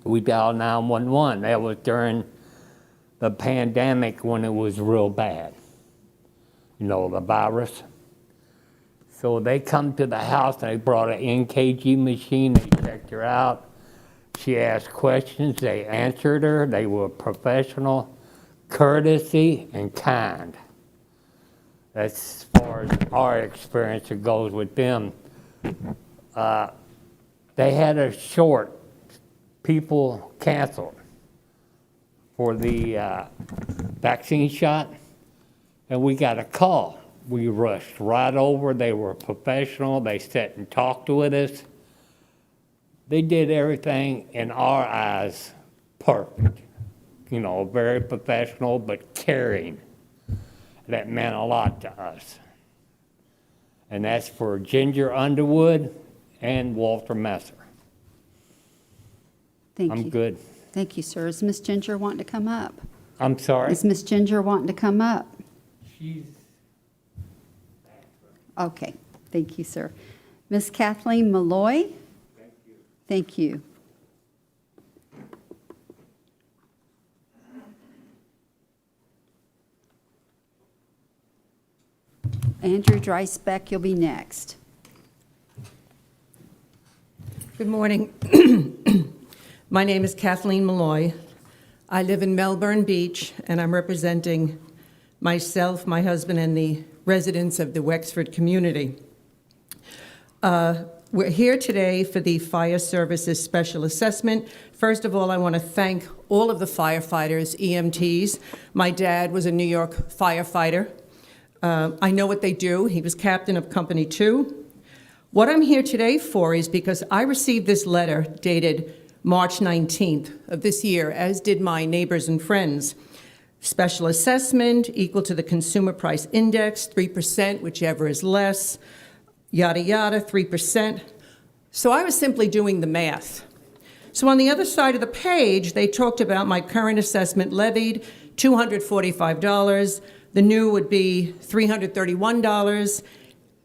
We dialed 911. That was during the pandemic when it was real bad, you know, the virus. So they come to the house and they brought an NKG machine, they checked her out. She asked questions, they answered her, they were professional, courtesy, and kind. as far as our experience it goes with them. They had a short, people canceled for the vaccine shot, and we got a call. We rushed right over. They were professional. They sat and talked with us. They did everything in our eyes perfect. You know, very professional, but caring. That meant a lot to us. And that's for Ginger Underwood and Walter Messer. Thank you. I'm good. Thank you, sir. Is Miss Ginger wanting to come up? I'm sorry? Is Miss Ginger wanting to come up? She's... Okay, thank you, sir. Miss Kathleen Malloy? Thank you. Thank you. Andrew Dreisbeck, you'll be next. Good morning. My name is Kathleen Malloy. I live in Melbourne Beach, and I'm representing myself, my husband, and the residents of the Wexford community. We're here today for the Fire Services Special Assessment. First of all, I want to thank all of the firefighters, EMTs. My dad was a New York firefighter. I know what they do. He was captain of Company 2. What I'm here today for is because I received this letter dated March 19th of this year, as did my neighbors and friends. Special assessment equal to the consumer price index, 3%, whichever is less, yada, yada, 3%. So I was simply doing the math. So on the other side of the page, they talked about my current assessment levied, $245. The new would be $331,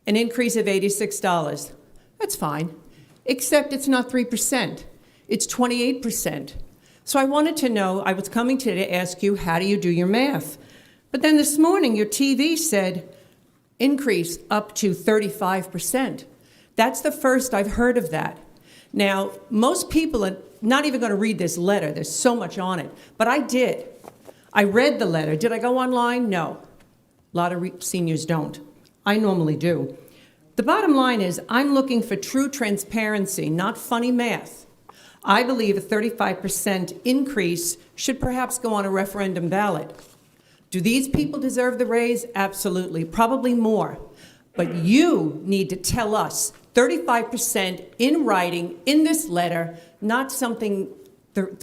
an increase of $86. That's fine, except it's not 3%. It's 28%. So I wanted to know, I was coming today to ask you, how do you do your math? But then this morning, your TV said increase up to 35%. That's the first I've heard of that. Now, most people are not even going to read this letter. There's so much on it. But I did. I read the letter. Did I go online? No. A lot of seniors don't. I normally do. The bottom line is I'm looking for true transparency, not funny math. I believe a 35% increase should perhaps go on a referendum ballot. Do these people deserve the raise? Absolutely, probably more. But you need to tell us 35% in writing in this letter, not something 3%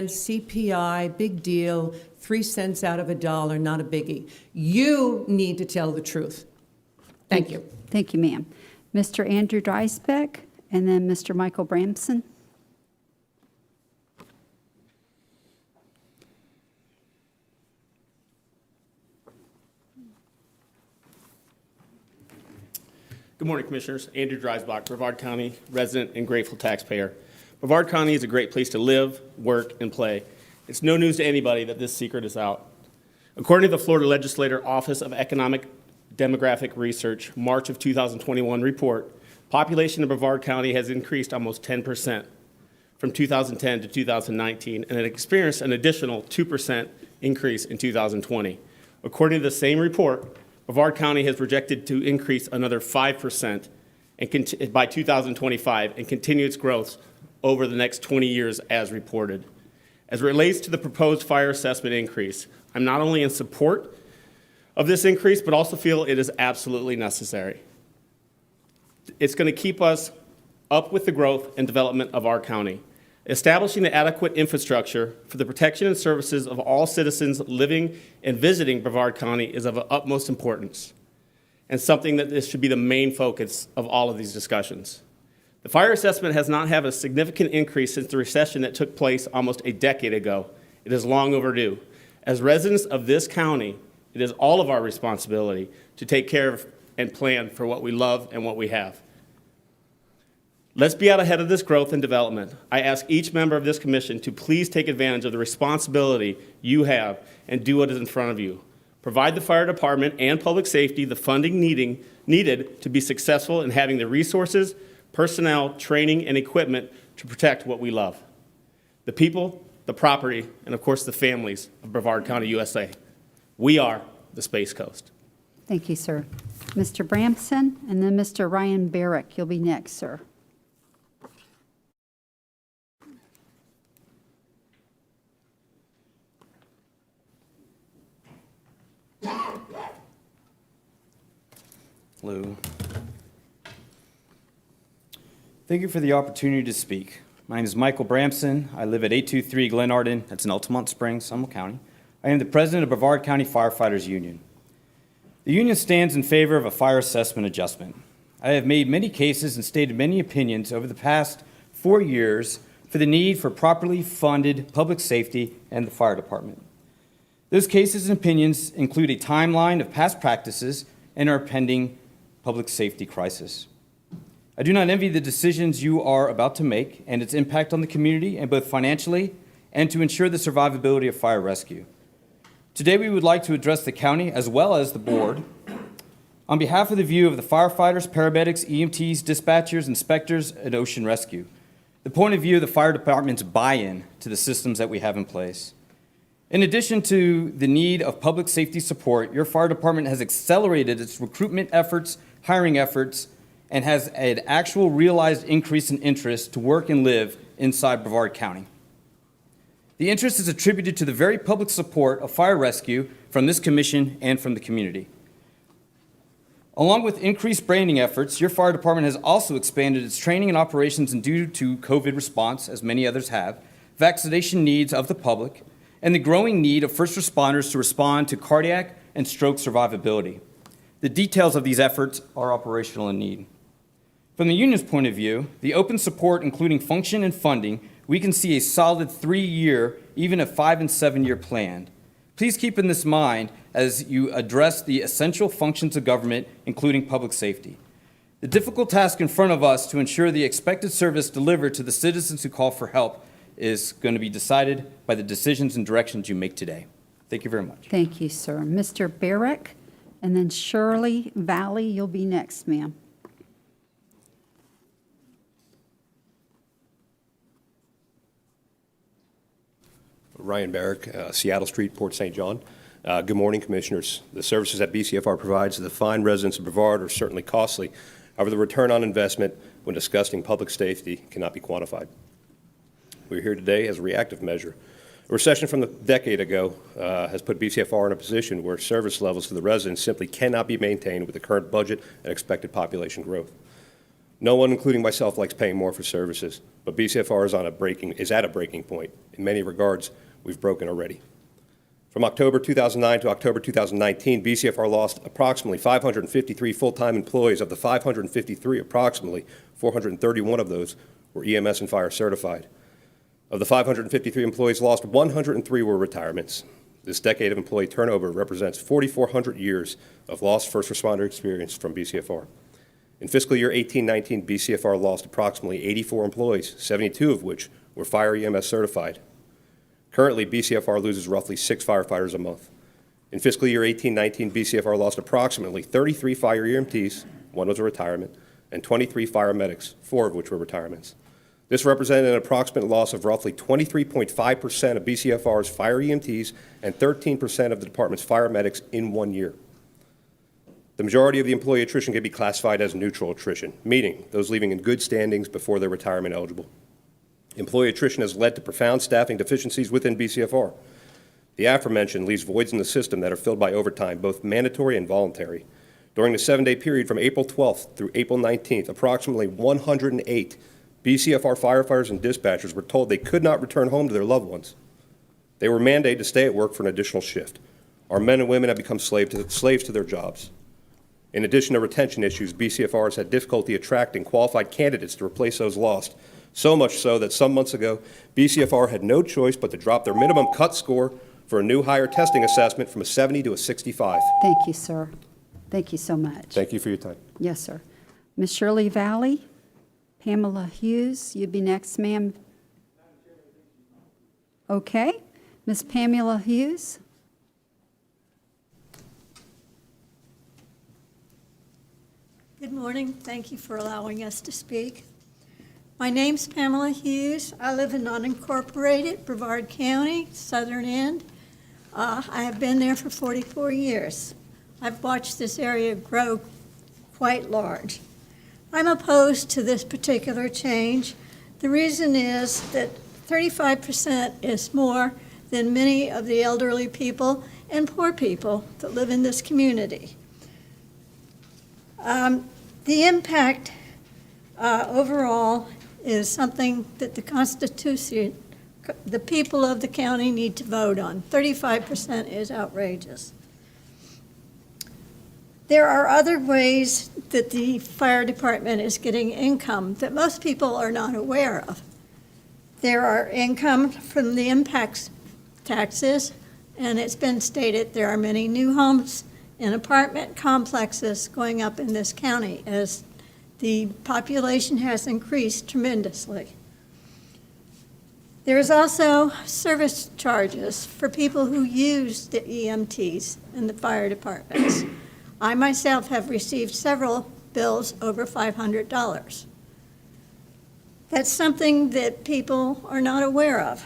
CPI, big deal, 3 cents out of $1, not a biggie. You need to tell the truth. Thank you. Thank you, ma'am. Mr. Andrew Dreisbeck, and then Mr. Michael Bramson. Good morning, Commissioners. Andrew Dreisbach, Brevard County resident and grateful taxpayer. Brevard County is a great place to live, work, and play. It's no news to anybody that this secret is out. According to the Florida Legislature Office of Economic Demographic Research, March of 2021 report, population of Brevard County has increased almost 10% from 2010 to 2019, and it experienced an additional 2% increase in 2020. According to the same report, Brevard County has projected to increase another 5% by 2025 and continue its growth over the next 20 years as reported. As it relates to the proposed fire assessment increase, I'm not only in support of this increase, but also feel it is absolutely necessary. It's going to keep us up with the growth and development of our county. Establishing the adequate infrastructure for the protection and services of all citizens living and visiting Brevard County is of utmost importance, and something that this should be the main focus of all of these discussions. The fire assessment has not had a significant increase since the recession that took place almost a decade ago. It is long overdue. As residents of this county, it is all of our responsibility to take care of and plan for what we love and what we have. Let's be out ahead of this growth and development. I ask each member of this commission to please take advantage of the responsibility you have and do what is in front of you. Provide the fire department and public safety the funding needed to be successful in having the resources, personnel, training, and equipment to protect what we love. The people, the property, and of course the families of Brevard County, USA. We are the Space Coast. Thank you, sir. Mr. Bramson, and then Mr. Ryan Barrick. You'll be next, sir. Hello. Thank you for the opportunity to speak. My name is Michael Bramson. I live at 823 Glenarden. That's in Altamont Springs, Seminole County. I am the president of Brevard County Firefighters Union. The union stands in favor of a fire assessment adjustment. I have made many cases and stated many opinions over the past 4 years for the need for properly funded public safety and the fire department. Those cases and opinions include a timeline of past practices and our pending public safety crisis. I do not envy the decisions you are about to make and its impact on the community, and both financially and to ensure the survivability of fire rescue. Today, we would like to address the county as well as the board on behalf of the view of the firefighters, paramedics, EMTs, dispatchers, inspectors, and ocean rescue. The point of view of the fire department's buy-in to the systems that we have in place. In addition to the need of public safety support, your fire department has accelerated its recruitment efforts, hiring efforts, and has an actual realized increase in interest to work and live inside Brevard County. The interest is attributed to the very public support of fire rescue from this commission and from the community. Along with increased branding efforts, your fire department has also expanded its training and operations, and due to COVID response, as many others have, vaccination needs of the public, and the growing need of first responders to respond to cardiac and stroke survivability. The details of these efforts are operational in need. From the union's point of view, the open support, including function and funding, we can see a solid 3-year, even a 5- and 7-year plan. Please keep in this mind as you address the essential functions of government, including public safety. The difficult task in front of us to ensure the expected service delivered to the citizens who call for help is going to be decided by the decisions and directions you make today. Thank you very much. Thank you, sir. Mr. Barrick, and then Shirley Valley, you'll be next, ma'am. Ryan Barrick, Seattle Street, Port St. John. Good morning, Commissioners. The services that BCFR provides to the fine residents of Brevard are certainly costly. However, the return on investment when discussing public safety cannot be quantified. We're here today as a reactive measure. A recession from a decade ago has put BCFR in a position where service levels to the residents simply cannot be maintained with the current budget and expected population growth. No one, including myself, likes paying more for services, but BCFR is at a breaking point. In many regards, we've broken already. From October 2009 to October 2019, BCFR lost approximately 553 full-time employees. Of the 553, approximately 431 of those were EMS and fire certified. Of the 553 employees lost, 103 were retirements. This decade of employee turnover represents 4,400 years of lost first responder experience from BCFR. In fiscal year 18-19, BCFR lost approximately 84 employees, 72 of which were fire EMS certified. Currently, BCFR loses roughly 6 firefighters a month. In fiscal year 18-19, BCFR lost approximately 33 fire EMTs, 1 was a retirement, and 23 fire medics, 4 of which were retirements. This represented an approximate loss of roughly 23.5% of BCFR's fire EMTs and 13% of the department's fire medics in 1 year. The majority of the employee attrition can be classified as neutral attrition, meaning those leaving in good standings before they're retirement eligible. Employee attrition has led to profound staffing deficiencies within BCFR. The aforementioned leaves voids in the system that are filled by overtime, both mandatory and voluntary. During the 7-day period from April 12th through April 19th, approximately 108 BCFR firefighters and dispatchers were told they could not return home to their loved ones. They were mandated to stay at work for an additional shift. Our men and women have become slaves to their jobs. In addition to retention issues, BCFR has had difficulty attracting qualified candidates to replace those lost, so much so that some months ago, BCFR had no choice but to drop their minimum cut score for a new hire testing assessment from a 70 to a 65. Thank you, sir. Thank you so much. Thank you for your time. Yes, sir. Ms. Shirley Valley, Pamela Hughes, you'd be next, ma'am. Okay. Ms. Pamela Hughes. Good morning. Thank you for allowing us to speak. My name's Pamela Hughes. I live in Unincorporated, Brevard County, southern end. I have been there for 44 years. I've watched this area grow quite large. I'm opposed to this particular change. The reason is that 35% is more than many of the elderly people and poor people that live in this community. The impact overall is something that the Constitution, the people of the county need to vote on. 35% is outrageous. There are other ways that the fire department is getting income that most people are not aware of. There are income from the impact taxes, and it's been stated there are many new homes and apartment complexes going up in this county as the population has increased tremendously. There is also service charges for people who use the EMTs in the fire departments. I myself have received several bills over $500. That's something that people are not aware of.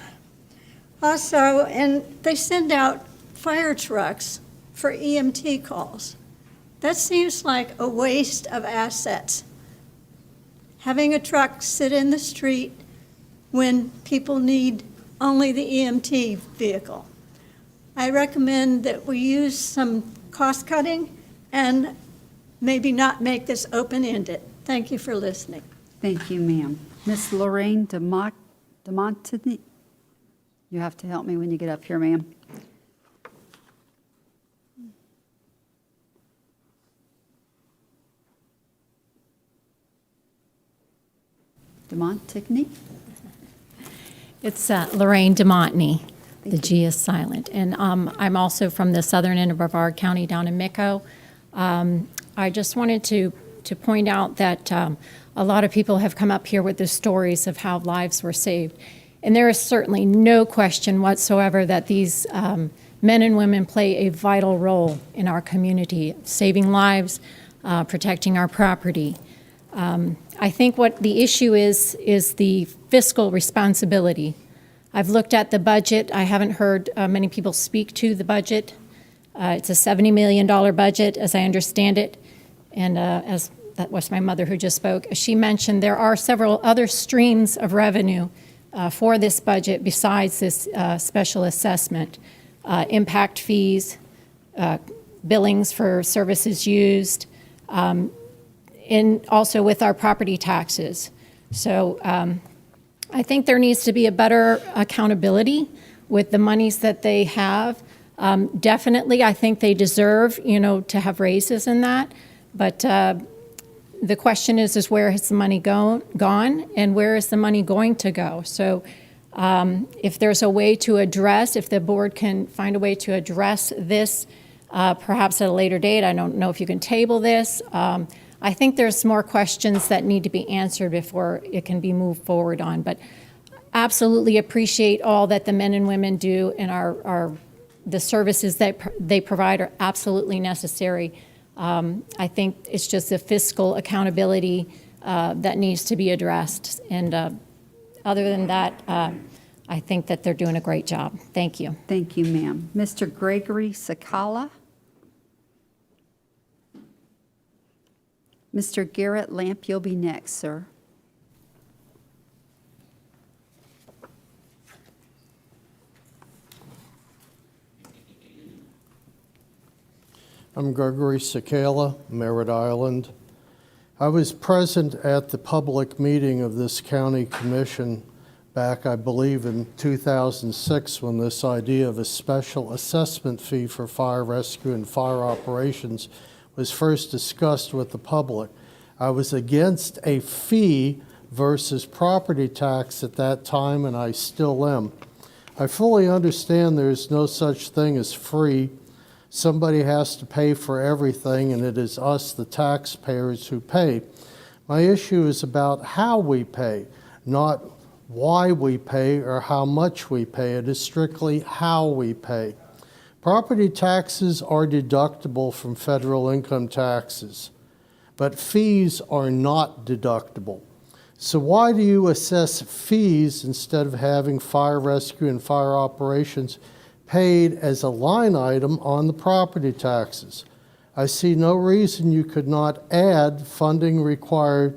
Also, and they send out fire trucks for EMT calls. That seems like a waste of assets. Having a truck sit in the street when people need only the EMT vehicle. I recommend that we use some cost cutting and maybe not make this open-ended. Thank you for listening. Thank you, ma'am. Ms. Lorraine DeMontigny, you have to help me when you get up here, ma'am. DeMontigny? It's Lorraine DeMontney. The G is silent. And I'm also from the southern end of Brevard County down in Micco. I just wanted to point out that a lot of people have come up here with the stories of how lives were saved. And there is certainly no question whatsoever that these men and women play a vital role in our community, saving lives, protecting our property. I think what the issue is the fiscal responsibility. I've looked at the budget. I haven't heard many people speak to the budget. It's a $70 million budget, as I understand it. And as that was my mother who just spoke, she mentioned there are several other streams of revenue for this budget besides this special assessment. Impact fees, billings for services used, and also with our property taxes. So I think there needs to be a better accountability with the monies that they have. Definitely, I think they deserve, to have raises in that. But the question is where has the money gone and where is the money going to go? So if there's a way to address, if the board can find a way to address this, perhaps at a later date, I don't know if you can table this. I think there's more questions that need to be answered before it can be moved forward on. But absolutely appreciate all that the men and women do, and the services that they provide are absolutely necessary. I think it's just the fiscal accountability that needs to be addressed. And other than that, I think that they're doing a great job. Thank you. Thank you, ma'am. Mr. Gregory Sakala? Mr. Garrett Lamp, you'll be next, sir. I'm Gregory Sakala, Merritt Island. I was present at the public meeting of this county commission back, I believe, in 2006 when this idea of a special assessment fee for fire rescue and fire operations was first discussed with the public. I was against a fee versus property tax at that time, and I still am. I fully understand there's no such thing as free. Somebody has to pay for everything, and it is us, the taxpayers, who pay. My issue is about how we pay, not why we pay or how much we pay. It is strictly how we pay. Property taxes are deductible from federal income taxes, but fees are not deductible. So why do you assess fees instead of having fire rescue and fire operations paid as a line item on the property taxes? I see no reason you could not add funding required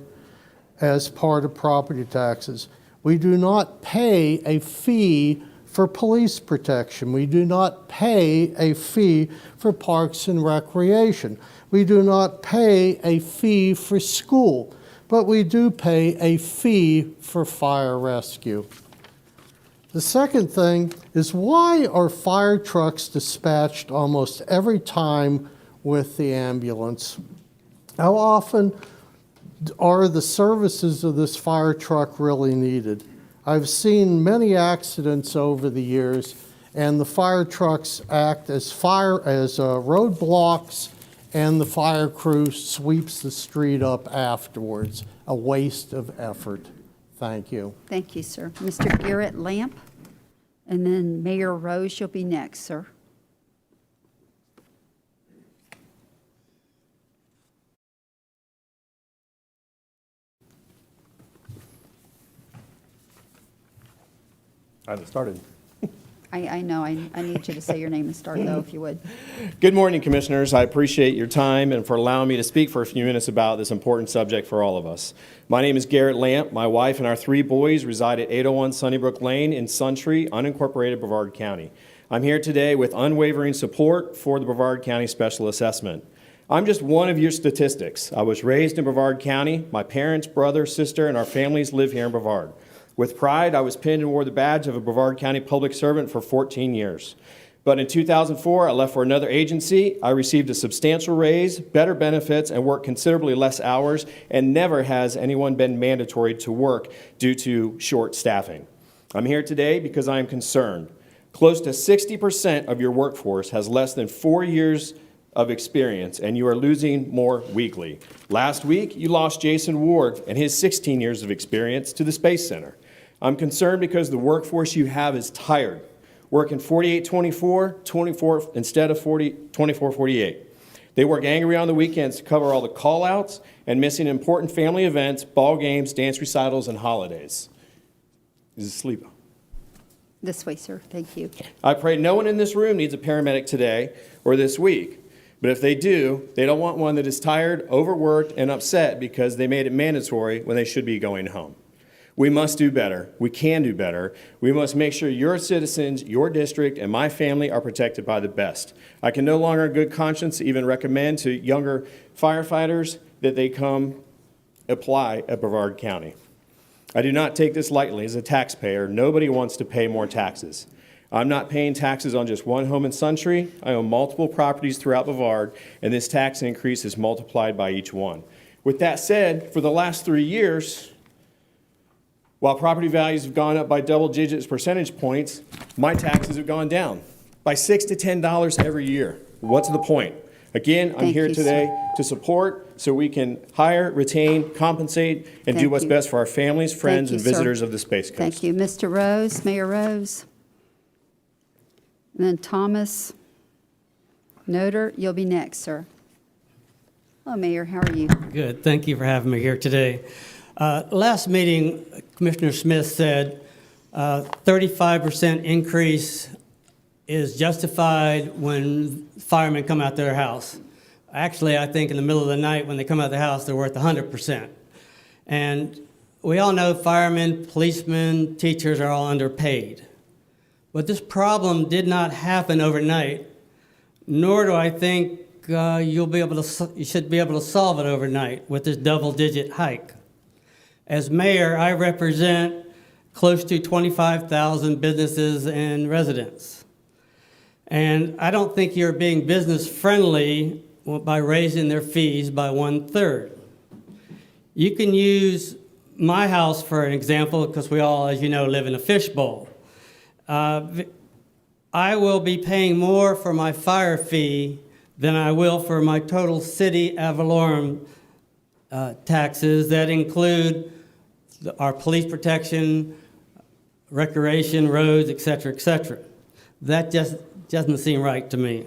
as part of property taxes. We do not pay a fee for police protection. We do not pay a fee for parks and recreation. We do not pay a fee for school, but we do pay a fee for fire rescue. The second thing is, why are fire trucks dispatched almost every time with the ambulance? How often are the services of this fire truck really needed? I've seen many accidents over the years, and the fire trucks act as roadblocks, and the fire crew sweeps the street up afterwards. A waste of effort. Thank you. Thank you, sir. Mr. Garrett Lamp, and then Mayor Rose, you'll be next, sir. I haven't started. I know, I need you to say your name and start, though, if you would. Good morning, Commissioners. I appreciate your time and for allowing me to speak for a few minutes about this important subject for all of us. My name is Garrett Lamp. My wife and our 3 boys reside at 801 Sunnybrook Lane in Suntree, Unincorporated, Brevard County. I'm here today with unwavering support for the Brevard County Special Assessment. I'm just one of your statistics. I was raised in Brevard County. My parents, brother, sister, and our families live here in Brevard. With pride, I was pinned and wore the badge of a Brevard County public servant for 14 years. But in 2004, I left for another agency. I received a substantial raise, better benefits, and worked considerably less hours, and never has anyone been mandatory to work due to short staffing. I'm here today because I am concerned. Close to 60% of your workforce has less than 4 years of experience, and you are losing more weekly. Last week, you lost Jason Ward and his 16 years of experience to the Space Center. I'm concerned because the workforce you have is tired, working 48-24 instead of 24-48. They work angry on the weekends to cover all the call-outs and missing important family events, ball games, dance recitals, and holidays. This is sleep. This way, sir. Thank you. I pray no one in this room needs a paramedic today or this week. But if they do, they don't want one that is tired, overworked, and upset because they made it mandatory when they should be going home. We must do better. We can do better. We must make sure your citizens, your district, and my family are protected by the best. I can no longer in good conscience even recommend to younger firefighters that they come apply at Brevard County. I do not take this lightly as a taxpayer. Nobody wants to pay more taxes. I'm not paying taxes on just one home in Suntree. I own multiple properties throughout Brevard, and this tax increase is multiplied by each one. With that said, for the last 3 years, while property values have gone up by double-digit percentage points, my taxes have gone down by $6 to $10 every year. What's the point? Again, I'm here today to support so we can hire, retain, compensate, and do what's best for our families, friends, and visitors of the Space Coast. Thank you. Mr. Rose, Mayor Rose. And then Thomas Noter, you'll be next, sir. Hello, Mayor. How are you? Good. Thank you for having me here today. Last meeting, Commissioner Smith said 35% increase is justified when firemen come out to their house. Actually, I think in the middle of the night when they come out of the house, they're worth 100%. And we all know firemen, policemen, teachers are all underpaid. But this problem did not happen overnight, nor do I think you should be able to solve it overnight with this double-digit hike. As mayor, I represent close to 25,000 businesses and residents. And I don't think you're being business-friendly by raising their fees by 1/3. You can use my house for an example, because we all, as you know, live in a fishbowl. I will be paying more for my fire fee than I will for my total city ad valorem taxes that include our police protection, recreation, roads, et cetera, et cetera. That just doesn't seem right to me.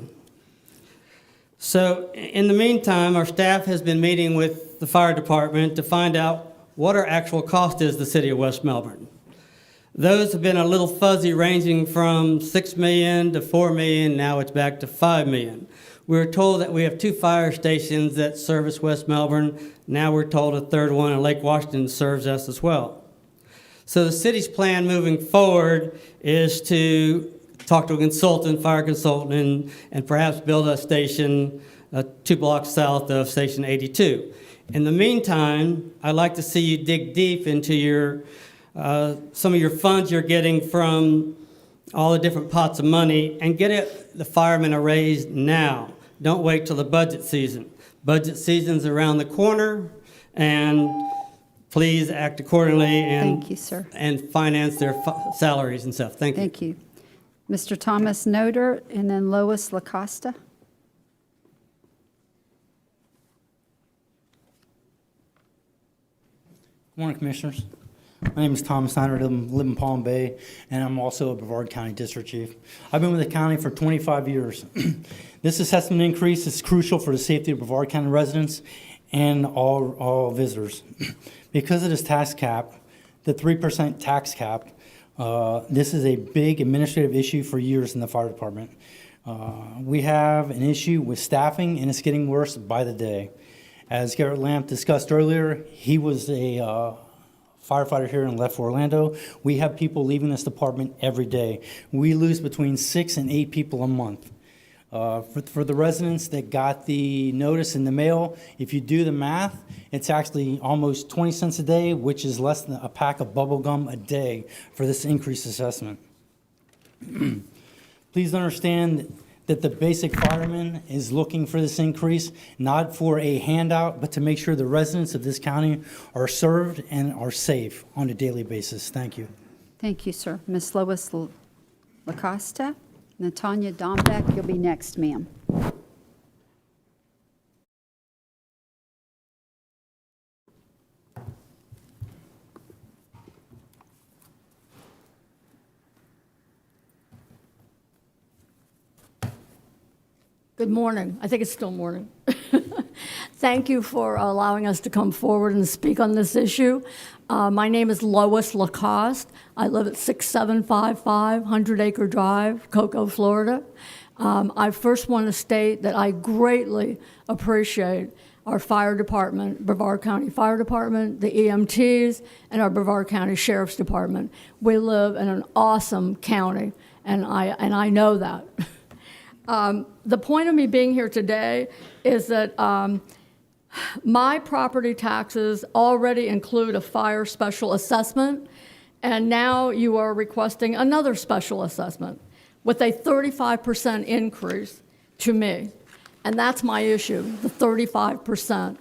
So in the meantime, our staff has been meeting with the fire department to find out what our actual cost is to the city of West Melbourne. Those have been a little fuzzy, ranging from $6 million to $4 million. Now it's back to $5 million. We were told that we have 2 fire stations that service West Melbourne. Now we're told a third one in Lake Washington serves us as well. So the city's plan moving forward is to talk to a consultant, fire consultant, and perhaps build a station 2 blocks south of Station 82. In the meantime, I'd like to see you dig deep into your some of your funds you're getting from all the different pots of money and get the firemen a raise now. Don't wait till the budget season. Budget season's around the corner, and please act accordingly and, Thank you, sir. and finance their salaries and stuff. Thank you. Thank you. Mr. Thomas Noder, and then Lois LaCosta. Good morning, Commissioners. My name is Thomas Snyder. I live in Palm Bay, and I'm also a Brevard County District Chief. I've been with the county for 25 years. This assessment increase is crucial for the safety of Brevard County residents and all visitors. Because of this tax cap, the 3% tax cap, this is a big administrative issue for years in the fire department. We have an issue with staffing, and it's getting worse by the day. As Garrett Lamp discussed earlier, he was a firefighter here and left for Orlando. We have people leaving this department every day. We lose between 6 and 8 people a month. For the residents that got the notice in the mail, if you do the math, it's actually almost 20 cents a day, which is less than a pack of bubble gum a day for this increased assessment. Please understand that the basic fireman is looking for this increase, not for a handout, but to make sure the residents of this county are served and are safe on a daily basis. Thank you. Thank you, sir. Ms. Lois LaCosta. Natanya Dombeck, you'll be next, ma'am. Good morning. I think it's still morning. Thank you for allowing us to come forward and speak on this issue. My name is Lois LaCoste. I live at 6755 100 Acre Drive, Cocoa, Florida. I first want to state that I greatly appreciate our fire department, Brevard County Fire Department, the EMTs, and our Brevard County Sheriff's Department. We live in an awesome county, and I know that. The point of me being here today is that my property taxes already include a fire special assessment, and now you are requesting another special assessment with a 35% increase to me. And that's my issue, the 35%.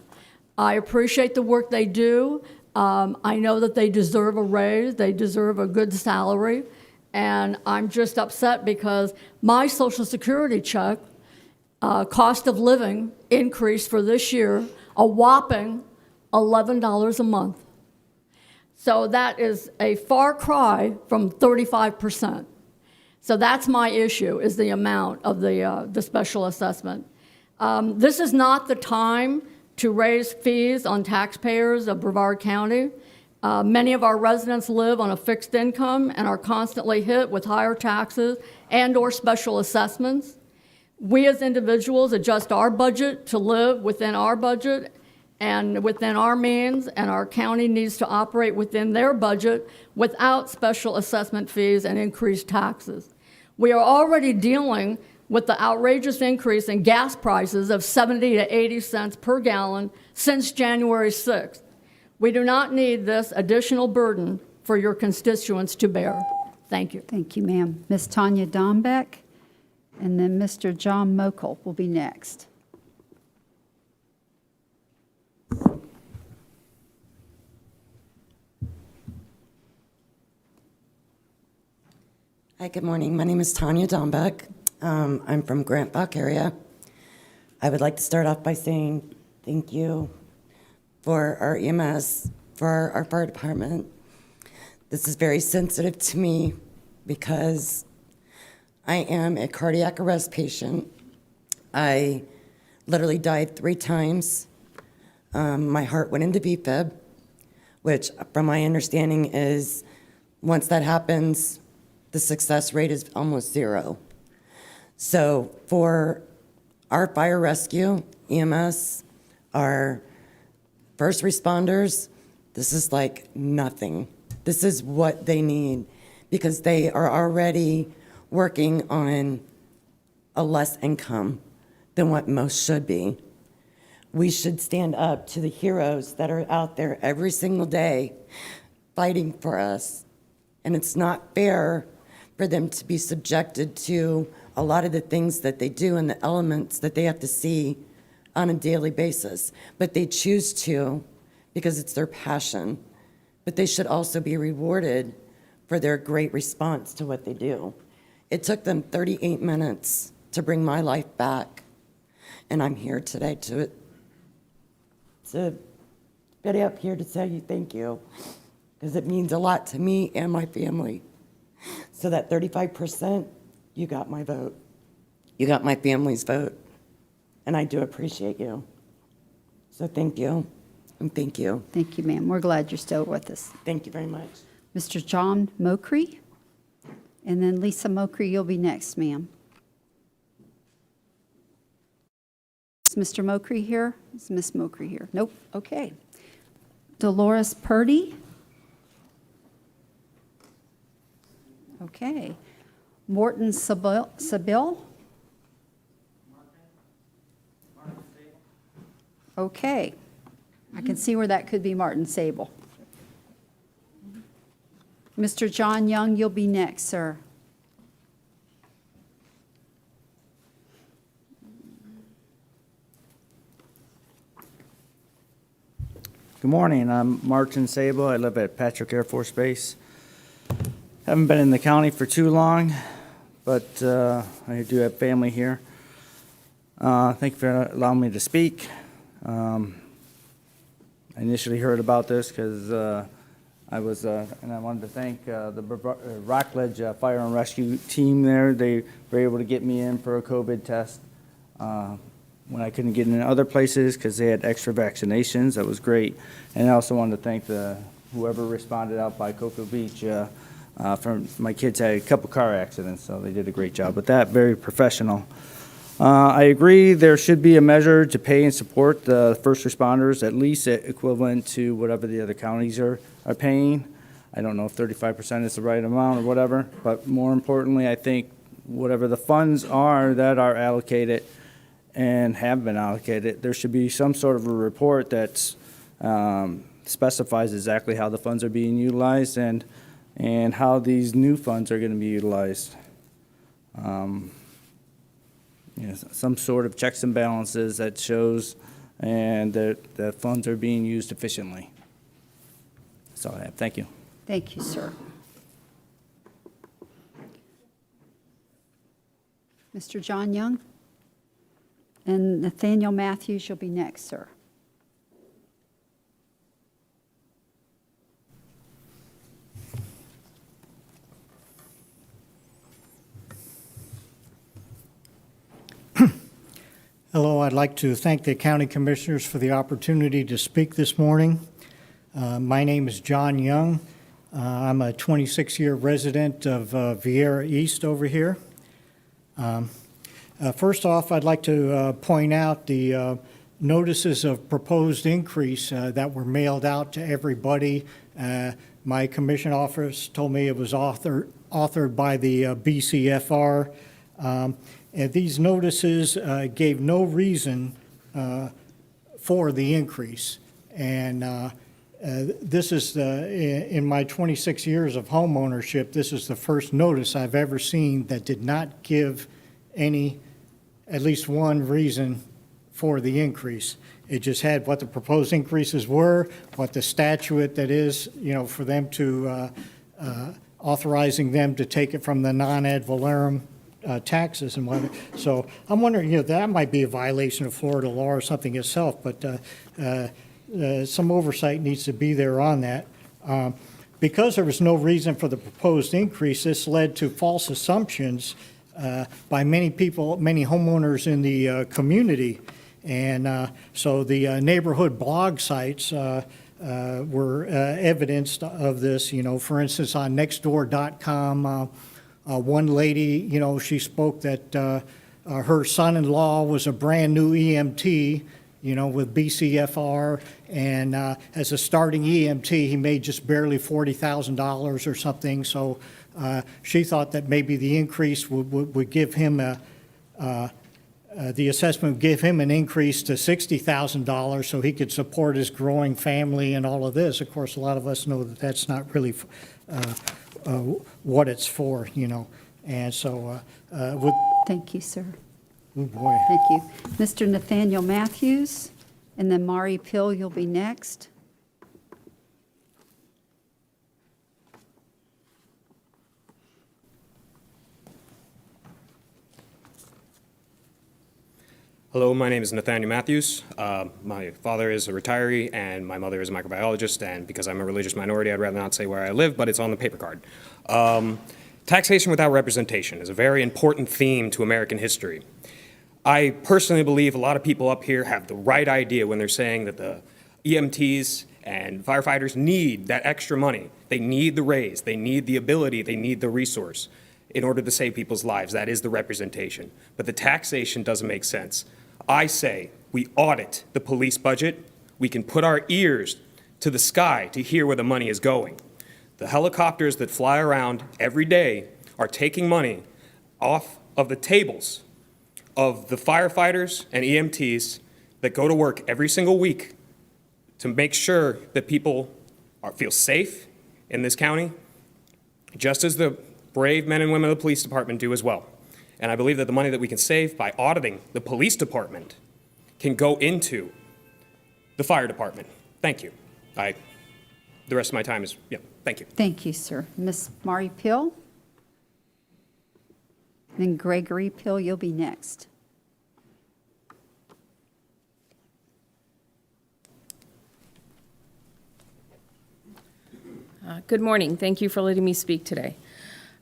I appreciate the work they do. I know that they deserve a raise, they deserve a good salary. And I'm just upset because my Social Security check, cost of living increased for this year, a whopping $11 a month. So that is a far cry from 35%. So that's my issue, is the amount of the special assessment. This is not the time to raise fees on taxpayers of Brevard County. Many of our residents live on a fixed income and are constantly hit with higher taxes and/or special assessments. We as individuals adjust our budget to live within our budget and within our means, and our county needs to operate within their budget without special assessment fees and increased taxes. We are already dealing with the outrageous increase in gas prices of 70 to 80 cents per gallon since January 6th. We do not need this additional burden for your constituents to bear. Thank you. Thank you, ma'am. Ms. Tanya Dombeck, and then Mr. John Mokel will be next. Hi, good morning. My name is Tanya Dombeck. I'm from Grant Buck area. I would like to start off by saying thank you for our EMS, for our fire department. This is very sensitive to me because I am a cardiac arrest patient. I literally died 3 times. My heart went into VFib, which from my understanding is once that happens, the success rate is almost 0. So for Our fire rescue, EMS, our first responders, this is like nothing. This is what they need because they are already working on a less income than what most should be. We should stand up to the heroes that are out there every single day fighting for us. And it's not fair for them to be subjected to a lot of the things that they do and the elements that they have to see on a daily basis. But they choose to because it's their passion. But they should also be rewarded for their great response to what they do. It took them 38 minutes to bring my life back. And I'm here today to get up here to tell you thank you, because it means a lot to me and my family. So that 35%, you got my vote. You got my family's vote. And I do appreciate you. So thank you, and thank you. Thank you, ma'am. We're glad you're still with us. Thank you very much. Mr. John Mokry, and then Lisa Mokry, you'll be next, ma'am. Is Mr. Mokry here? Is Miss Mokry here? Nope. Okay. Dolores Purdy. Okay. Morton Sabil. Okay. I can see where that could be Martin Sable. Mr. John Young, you'll be next, sir. Good morning. I'm Martin Sable. I live at Patrick Air Force Base. Haven't been in the county for too long, but I do have family here. Thank you for allowing me to speak. I initially heard about this because I was, and I wanted to thank the Rockledge Fire and Rescue team there. They were able to get me in for a COVID test when I couldn't get in other places because they had extra vaccinations. That was great. And I also wanted to thank whoever responded out by Cocoa Beach. My kids had a couple car accidents, so they did a great job with that. Very professional. I agree there should be a measure to pay and support the first responders, at least equivalent to whatever the other counties are paying. I don't know if 35% is the right amount or whatever, but more importantly, I think whatever the funds are that are allocated and have been allocated, there should be some sort of a report that specifies exactly how the funds are being utilized and how these new funds are going to be utilized. Some sort of checks and balances that shows and that funds are being used efficiently. That's all I have. Thank you. Thank you, sir. Mr. John Young? And Nathaniel Matthews, you'll be next, sir. Hello, I'd like to thank the county commissioners for the opportunity to speak this morning. My name is John Young. I'm a 26-year resident of Vieira East over here. First off, I'd like to point out the notices of proposed increase that were mailed out to everybody. My commission office told me it was authored by the BCFR. And these notices gave no reason for the increase. And this is, in my 26 years of home ownership, this is the first notice I've ever seen that did not give at least one reason for the increase. It just had what the proposed increases were, what the statute that is, for them to, authorizing them to take it from the non-ad valorem taxes and whatever. So I'm wondering, that might be a violation of Florida law or something itself, but some oversight needs to be there on that. Because there was no reason for the proposed increase, this led to false assumptions by many people, many homeowners in the community. And so the neighborhood blog sites were evidenced of this. For instance, on nextdoor.com, one lady, she spoke that her son-in-law was a brand-new EMT, with BCFR, and as a starting EMT, he made just barely $40,000 or something, so she thought that maybe the increase would give him the assessment would give him an increase to $60,000 so he could support his growing family and all of this. Of course, a lot of us know that that's not really what it's for, and so Thank you, sir. Oh, boy. Thank you. Mr. Nathaniel Matthews, and then Mari Pill, you'll be next. Hello, my name is Nathaniel Matthews. My father is a retiree and my mother is a microbiologist, and because I'm a religious minority, I'd rather not say where I live, but it's on the paper card. Taxation without representation is a very important theme to American history. I personally believe a lot of people up here have the right idea when they're saying that the EMTs and firefighters need that extra money. They need the raise, they need the ability, they need the resource in order to save people's lives. That is the representation. But the taxation doesn't make sense. I say we audit the police budget. We can put our ears to the sky to hear where the money is going. The helicopters that fly around every day are taking money off of the tables of the firefighters and EMTs that go to work every single week to make sure that people feel safe in this county, just as the brave men and women of the police department do as well. And I believe that the money that we can save by auditing the police department can go into the fire department. Thank you. The rest of my time is, thank you. Thank you, sir. Ms. Mari Pill? Then Gregory Pill, you'll be next. Good morning. Thank you for letting me speak today.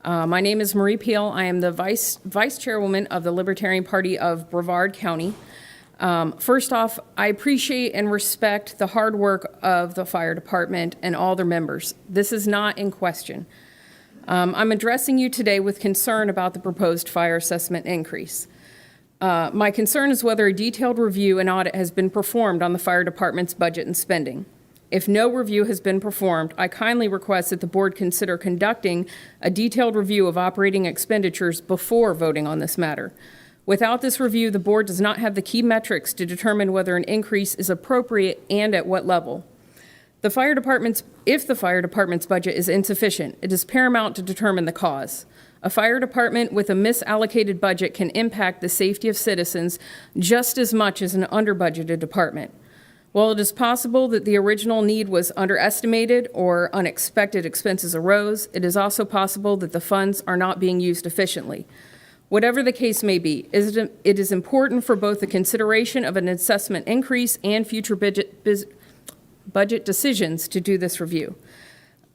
My name is Marie Peel. I am the vice chairwoman of the Libertarian Party of Brevard County. First off, I appreciate and respect the hard work of the fire department and all their members. This is not in question. I'm addressing you today with concern about the proposed fire assessment increase. My concern is whether a detailed review and audit has been performed on the fire department's budget and spending. If no review has been performed, I kindly request that the board consider conducting a detailed review of operating expenditures before voting on this matter. Without this review, the board does not have the key metrics to determine whether an increase is appropriate and at what level. If the fire department's budget is insufficient, it is paramount to determine the cause. A fire department with a misallocated budget can impact the safety of citizens just as much as an under-budgeted department. While it is possible that the original need was underestimated or unexpected expenses arose, it is also possible that the funds are not being used efficiently. Whatever the case may be, it is important for both the consideration of an assessment increase and future budget decisions to do this review.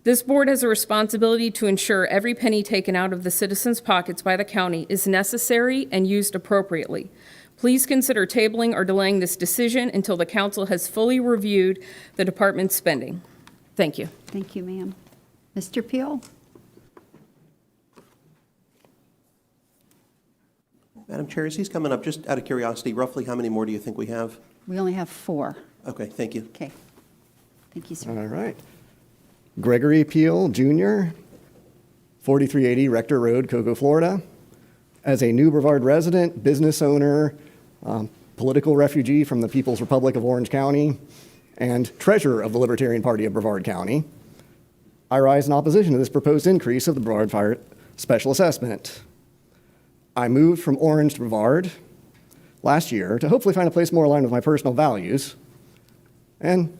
This board has a responsibility to ensure every penny taken out of the citizens' pockets by the county is necessary and used appropriately. Please consider tabling or delaying this decision until the council has fully reviewed the department's spending. Thank you. Thank you, ma'am. Mr. Peel? Madam Chair, as he's coming up, just out of curiosity, roughly how many more do you think we have? We only have 4. Okay, thank you. Okay. Thank you, sir. All right. Gregory Peel, Jr., 4380 Rector Road, Cocoa, Florida. As a new Brevard resident, business owner, political refugee from the People's Republic of Orange County, and treasurer of the Libertarian Party of Brevard County, I rise in opposition to this proposed increase of the Brevard Fire Special Assessment. I moved from Orange to Brevard last year to hopefully find a place more aligned with my personal values. And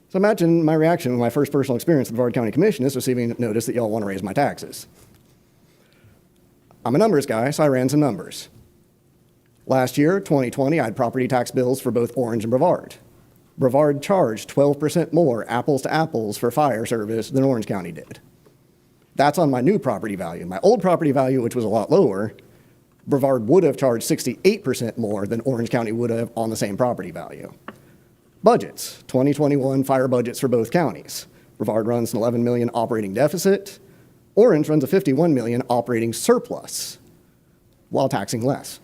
so imagine my reaction when my first personal experience with the Brevard County Commission is receiving notice that y'all want to raise my taxes. I'm a numbers guy, so I ran some numbers. Last year, 2020, I had property tax bills for both Orange and Brevard. Brevard charged 12% more apples to apples for fire service than Orange County did. That's on my new property value. My old property value, which was a lot lower, Brevard would have charged 68% more than Orange County would have on the same property value. Budgets, 2021 fire budgets for both counties. Brevard runs an $11 million operating deficit. Orange runs a $51 million operating surplus while taxing less.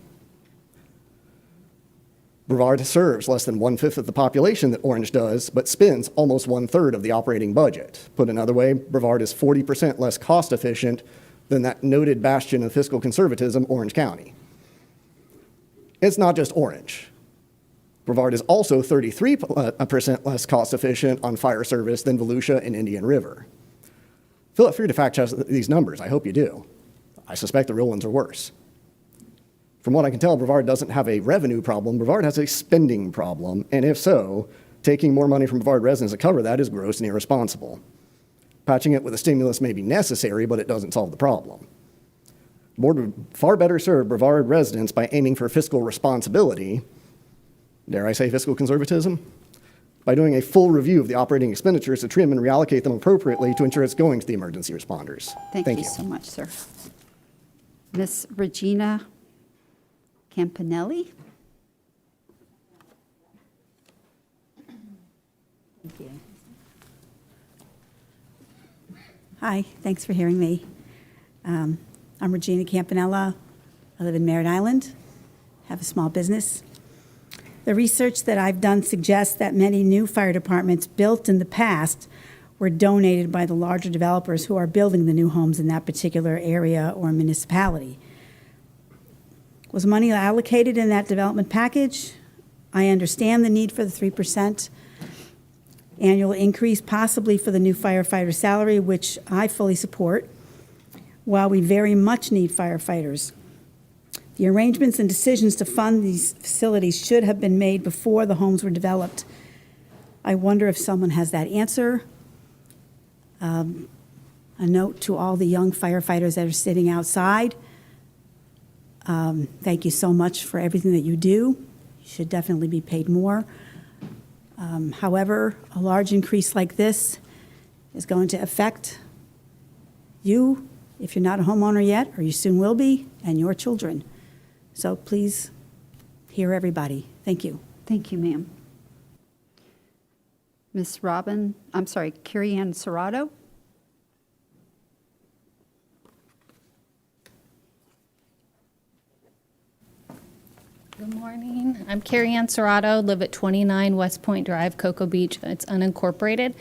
Brevard serves less than 1/5 of the population that Orange does, but spends almost 1/3 of the operating budget. Put another way, Brevard is 40% less cost efficient than that noted bastion of fiscal conservatism, Orange County. It's not just Orange. Brevard is also 33% less cost efficient on fire service than Volusia and Indian River. Feel free to fact check these numbers. I hope you do. I suspect the real ones are worse. From what I can tell, Brevard doesn't have a revenue problem. Brevard has a spending problem, and if so, taking more money from Brevard residents to cover that is gross and irresponsible. Patching it with a stimulus may be necessary, but it doesn't solve the problem. The board would far better serve Brevard residents by aiming for fiscal responsibility, dare I say fiscal conservatism, by doing a full review of the operating expenditures to trim and reallocate them appropriately to ensure it's going to the emergency responders. Thank you so much, sir. Ms. Regina Campanelli? Thank you. Hi, thanks for hearing me. I'm Regina Campanella. I live in Merritt Island, have a small business. The research that I've done suggests that many new fire departments built in the past were donated by the larger developers who are building the new homes in that particular area or municipality. Was money allocated in that development package? I understand the need for the 3% annual increase, possibly for the new firefighter salary, which I fully support, while we very much need firefighters. The arrangements and decisions to fund these facilities should have been made before the homes were developed. I wonder if someone has that answer. A note to all the young firefighters that are sitting outside. Thank you so much for everything that you do. You should definitely be paid more. However, a large increase like this is going to affect you if you're not a homeowner yet, or you soon will be, and your children. So please hear everybody. Thank you. Thank you, ma'am. Ms. Carrie Ann Serrato? Good morning. I'm Carrie Ann Serrato, live at 29 West Point Drive, Cocoa Beach. It's unincorporated.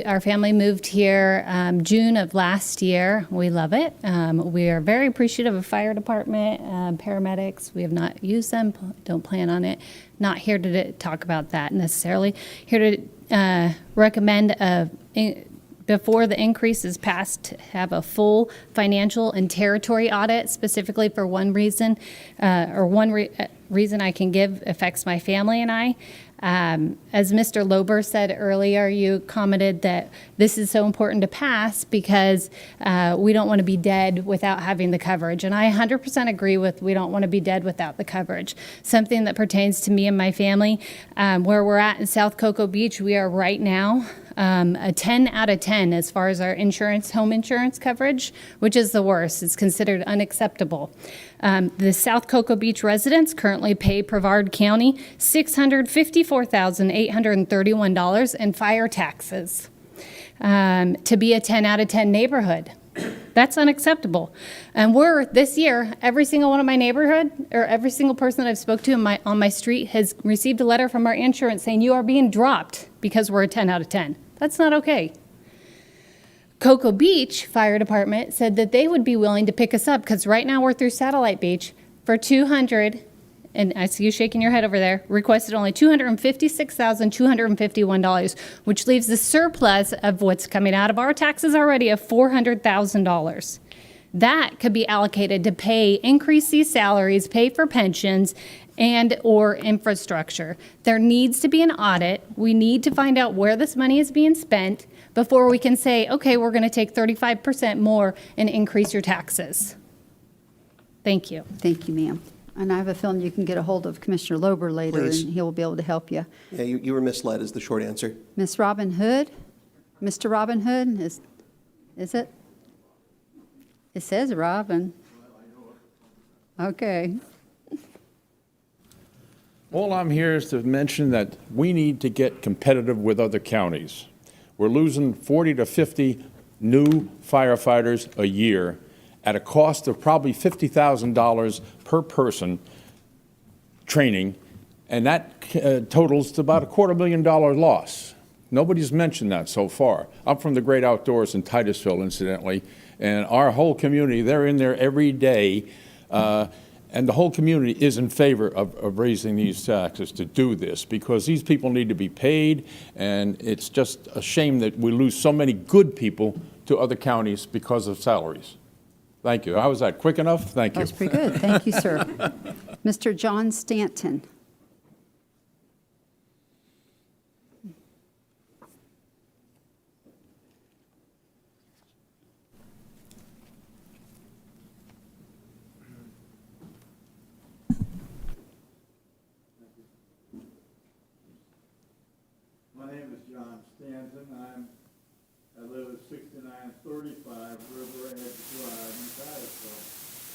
Our family moved here June of last year. We love it. We are very appreciative of fire department, paramedics. We have not used them, don't plan on it. Not here to talk about that necessarily. Here to recommend before the increase is passed, to have a full financial and territory audit, specifically for one reason, reason I can give affects my family and I. As Mr. Lober said earlier, you commented that this is so important to pass because we don't want to be dead without having the coverage. And I 100% agree with we don't want to be dead without the coverage. Something that pertains to me and my family, where we're at in South Cocoa Beach, we are right now a 10 out of 10 as far as our home insurance coverage, which is the worst. It's considered unacceptable. The South Cocoa Beach residents currently pay Brevard County $654,831 in fire taxes to be a 10 out of 10 neighborhood. That's unacceptable. And this year, every single one of my neighborhood, or every single person that I've spoke to on my street has received a letter from our insurance saying you are being dropped because we're a 10 out of 10. That's not okay. Cocoa Beach Fire Department said that they would be willing to pick us up because right now we're through Satellite Beach for $200, and I see you shaking your head over there, requested only $256,251, which leaves the surplus of what's coming out of our taxes already of $400,000. That could be allocated to increase these salaries, pay for pensions, and or infrastructure. There needs to be an audit. We need to find out where this money is being spent before we can say, okay, we're going to take 35% more and increase your taxes. Thank you. Thank you, ma'am. And I have a feeling you can get a hold of Commissioner Lober later, Please. and he'll be able to help you. Yeah, you were misled is the short answer. Miss Robin Hood? Mr. Robin Hood? Is it? It says Robin. Okay. All I'm here is to mention that we need to get competitive with other counties. We're losing 40 to 50 new firefighters a year at a cost of probably $50,000 per person training, And that totals to about $250,000 loss. Nobody's mentioned that so far. I'm from the great outdoors in Titusville, incidentally, and our whole community, they're in there every day, and the whole community is in favor of raising these taxes to do this, because these people need to be paid, and it's just a shame that we lose so many good people to other counties because of salaries. Thank you. How was that? Quick enough? Thank you. That was pretty good. Thank you, sir. Mr. John Stanton. My name is John Stanton. I live at 6935 River Edge Drive in Titusville.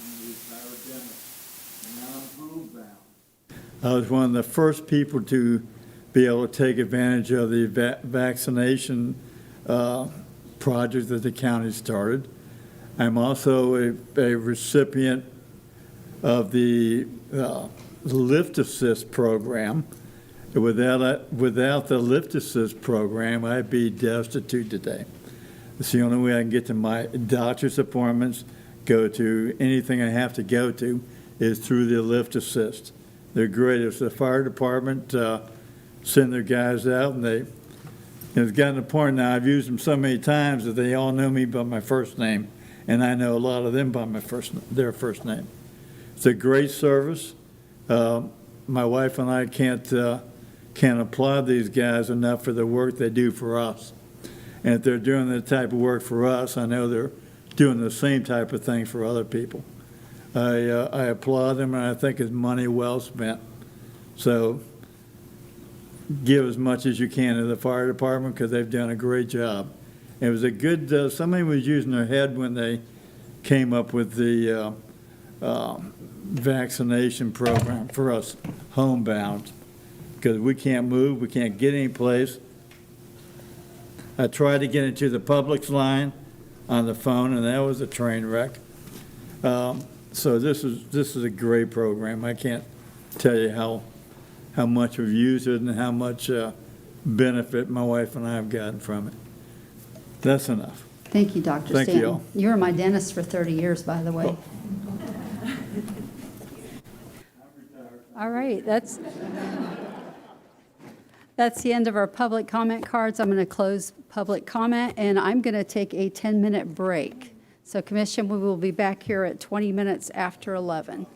I'm a retired dentist, and now I'm homebound. I was one of the first people to be able to take advantage of the vaccination project that the county started. I'm also a recipient of the Lift Assist program. Without the Lift Assist program, I'd be destitute today. It's the only way I can get to my doctor's appointments, go to anything I have to go to, is through the Lift Assist. They're great. It's the fire department send their guys out, and it's gotten to the point now I've used them so many times that they all know me by my first name, and I know a lot of them by their first name. It's a great service. My wife and I can't applaud these guys enough for the work they do for us. And if they're doing the type of work for us, I know they're doing the same type of thing for other people. I applaud them, and I think it's money well spent. So give as much as you can to the fire department, because they've done a great job. It was a good, somebody was using their head when they came up with the vaccination program for us homebound, because we can't move, we can't get any place. I tried to get into the Publix line on the phone, and that was a train wreck. So this is a great program. I can't tell you how much we've used it and how much benefit my wife and I have gotten from it. That's enough. Thank you, Dr. Thank Stanton. you all. You were my dentist for 30 years, by the way. All right, that's the end of our public comment cards. I'm going to close public comment, and I'm going to take a 10-minute break. So, Commission, we will be back here at 20 minutes after 11.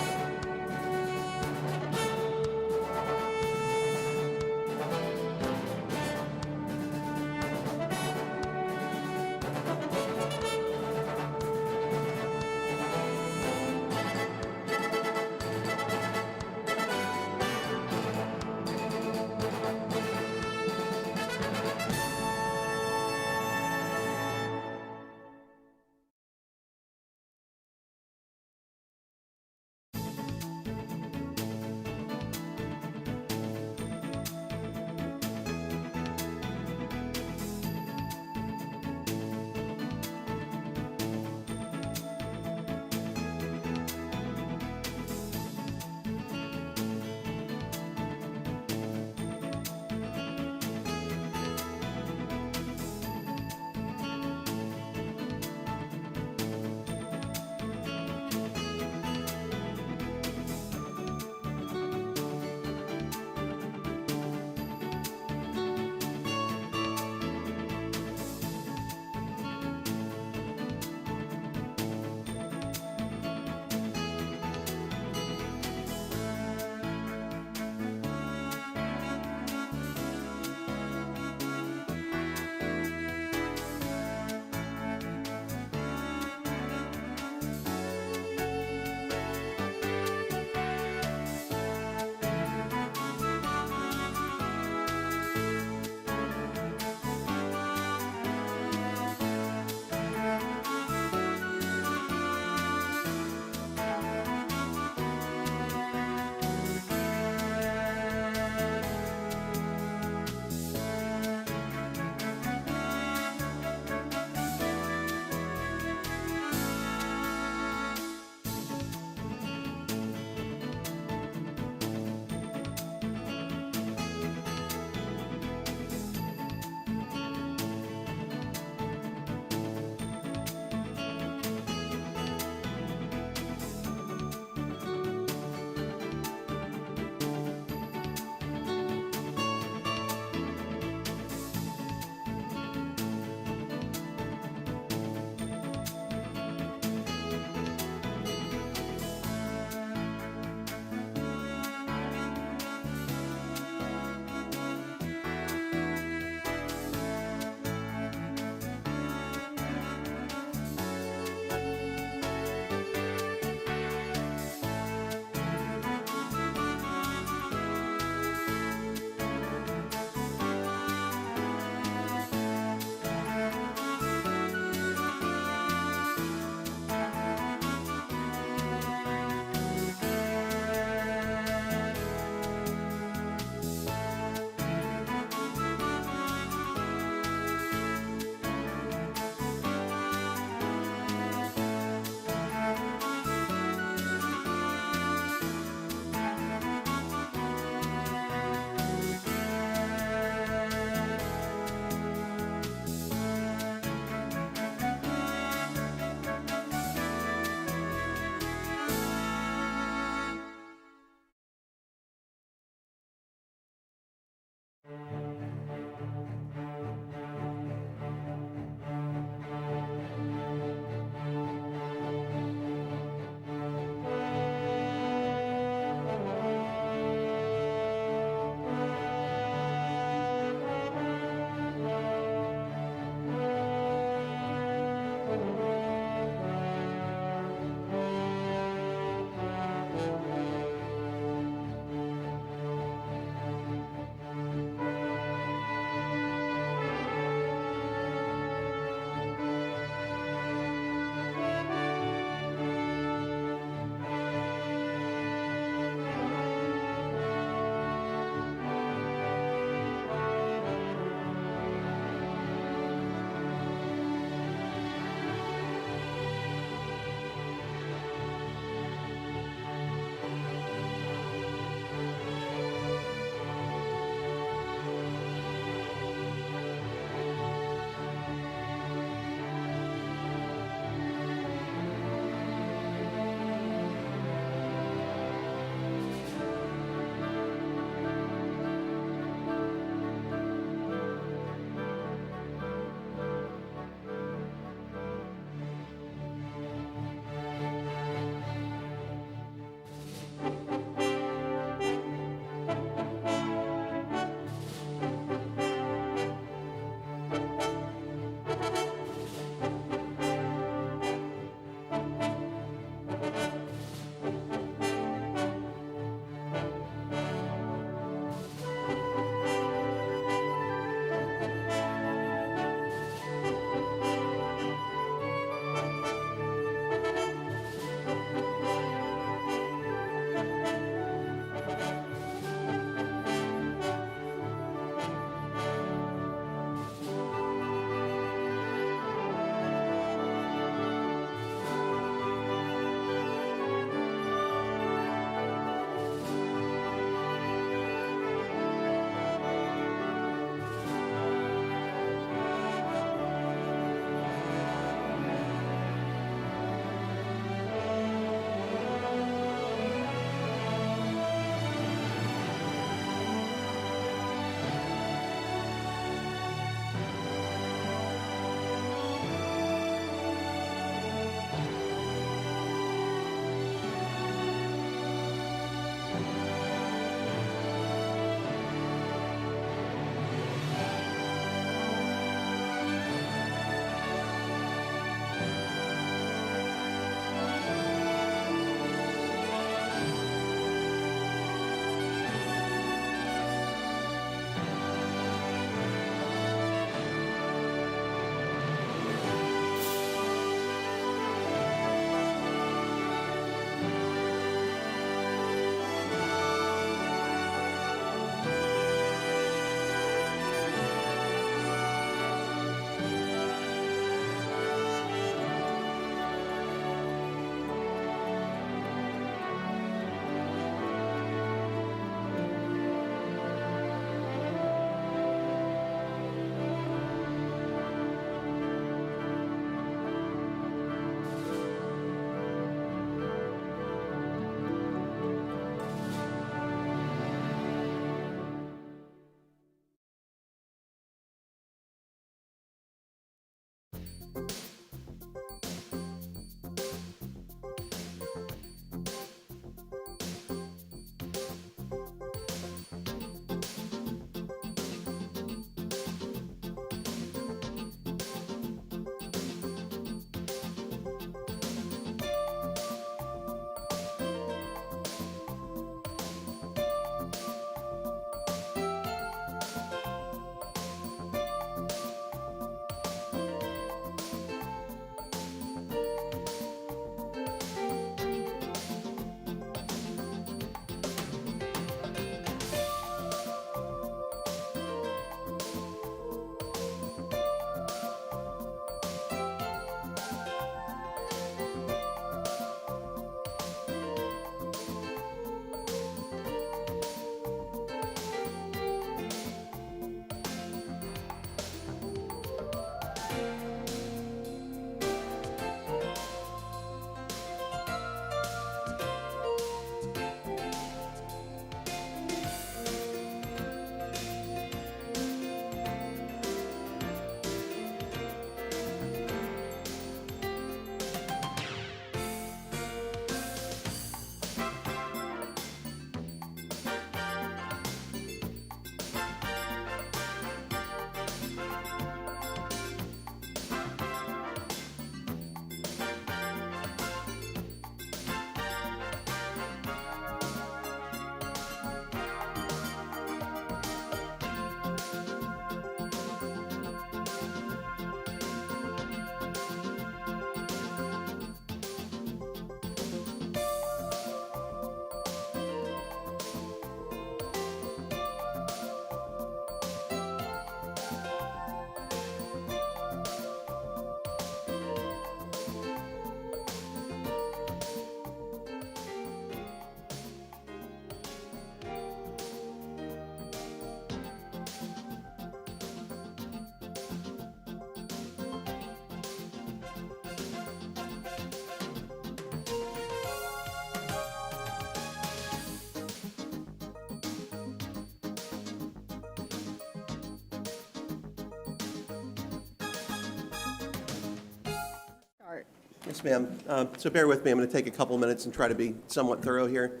Yes, ma'am. So bear with me. I'm going to take a couple minutes and try to be somewhat thorough here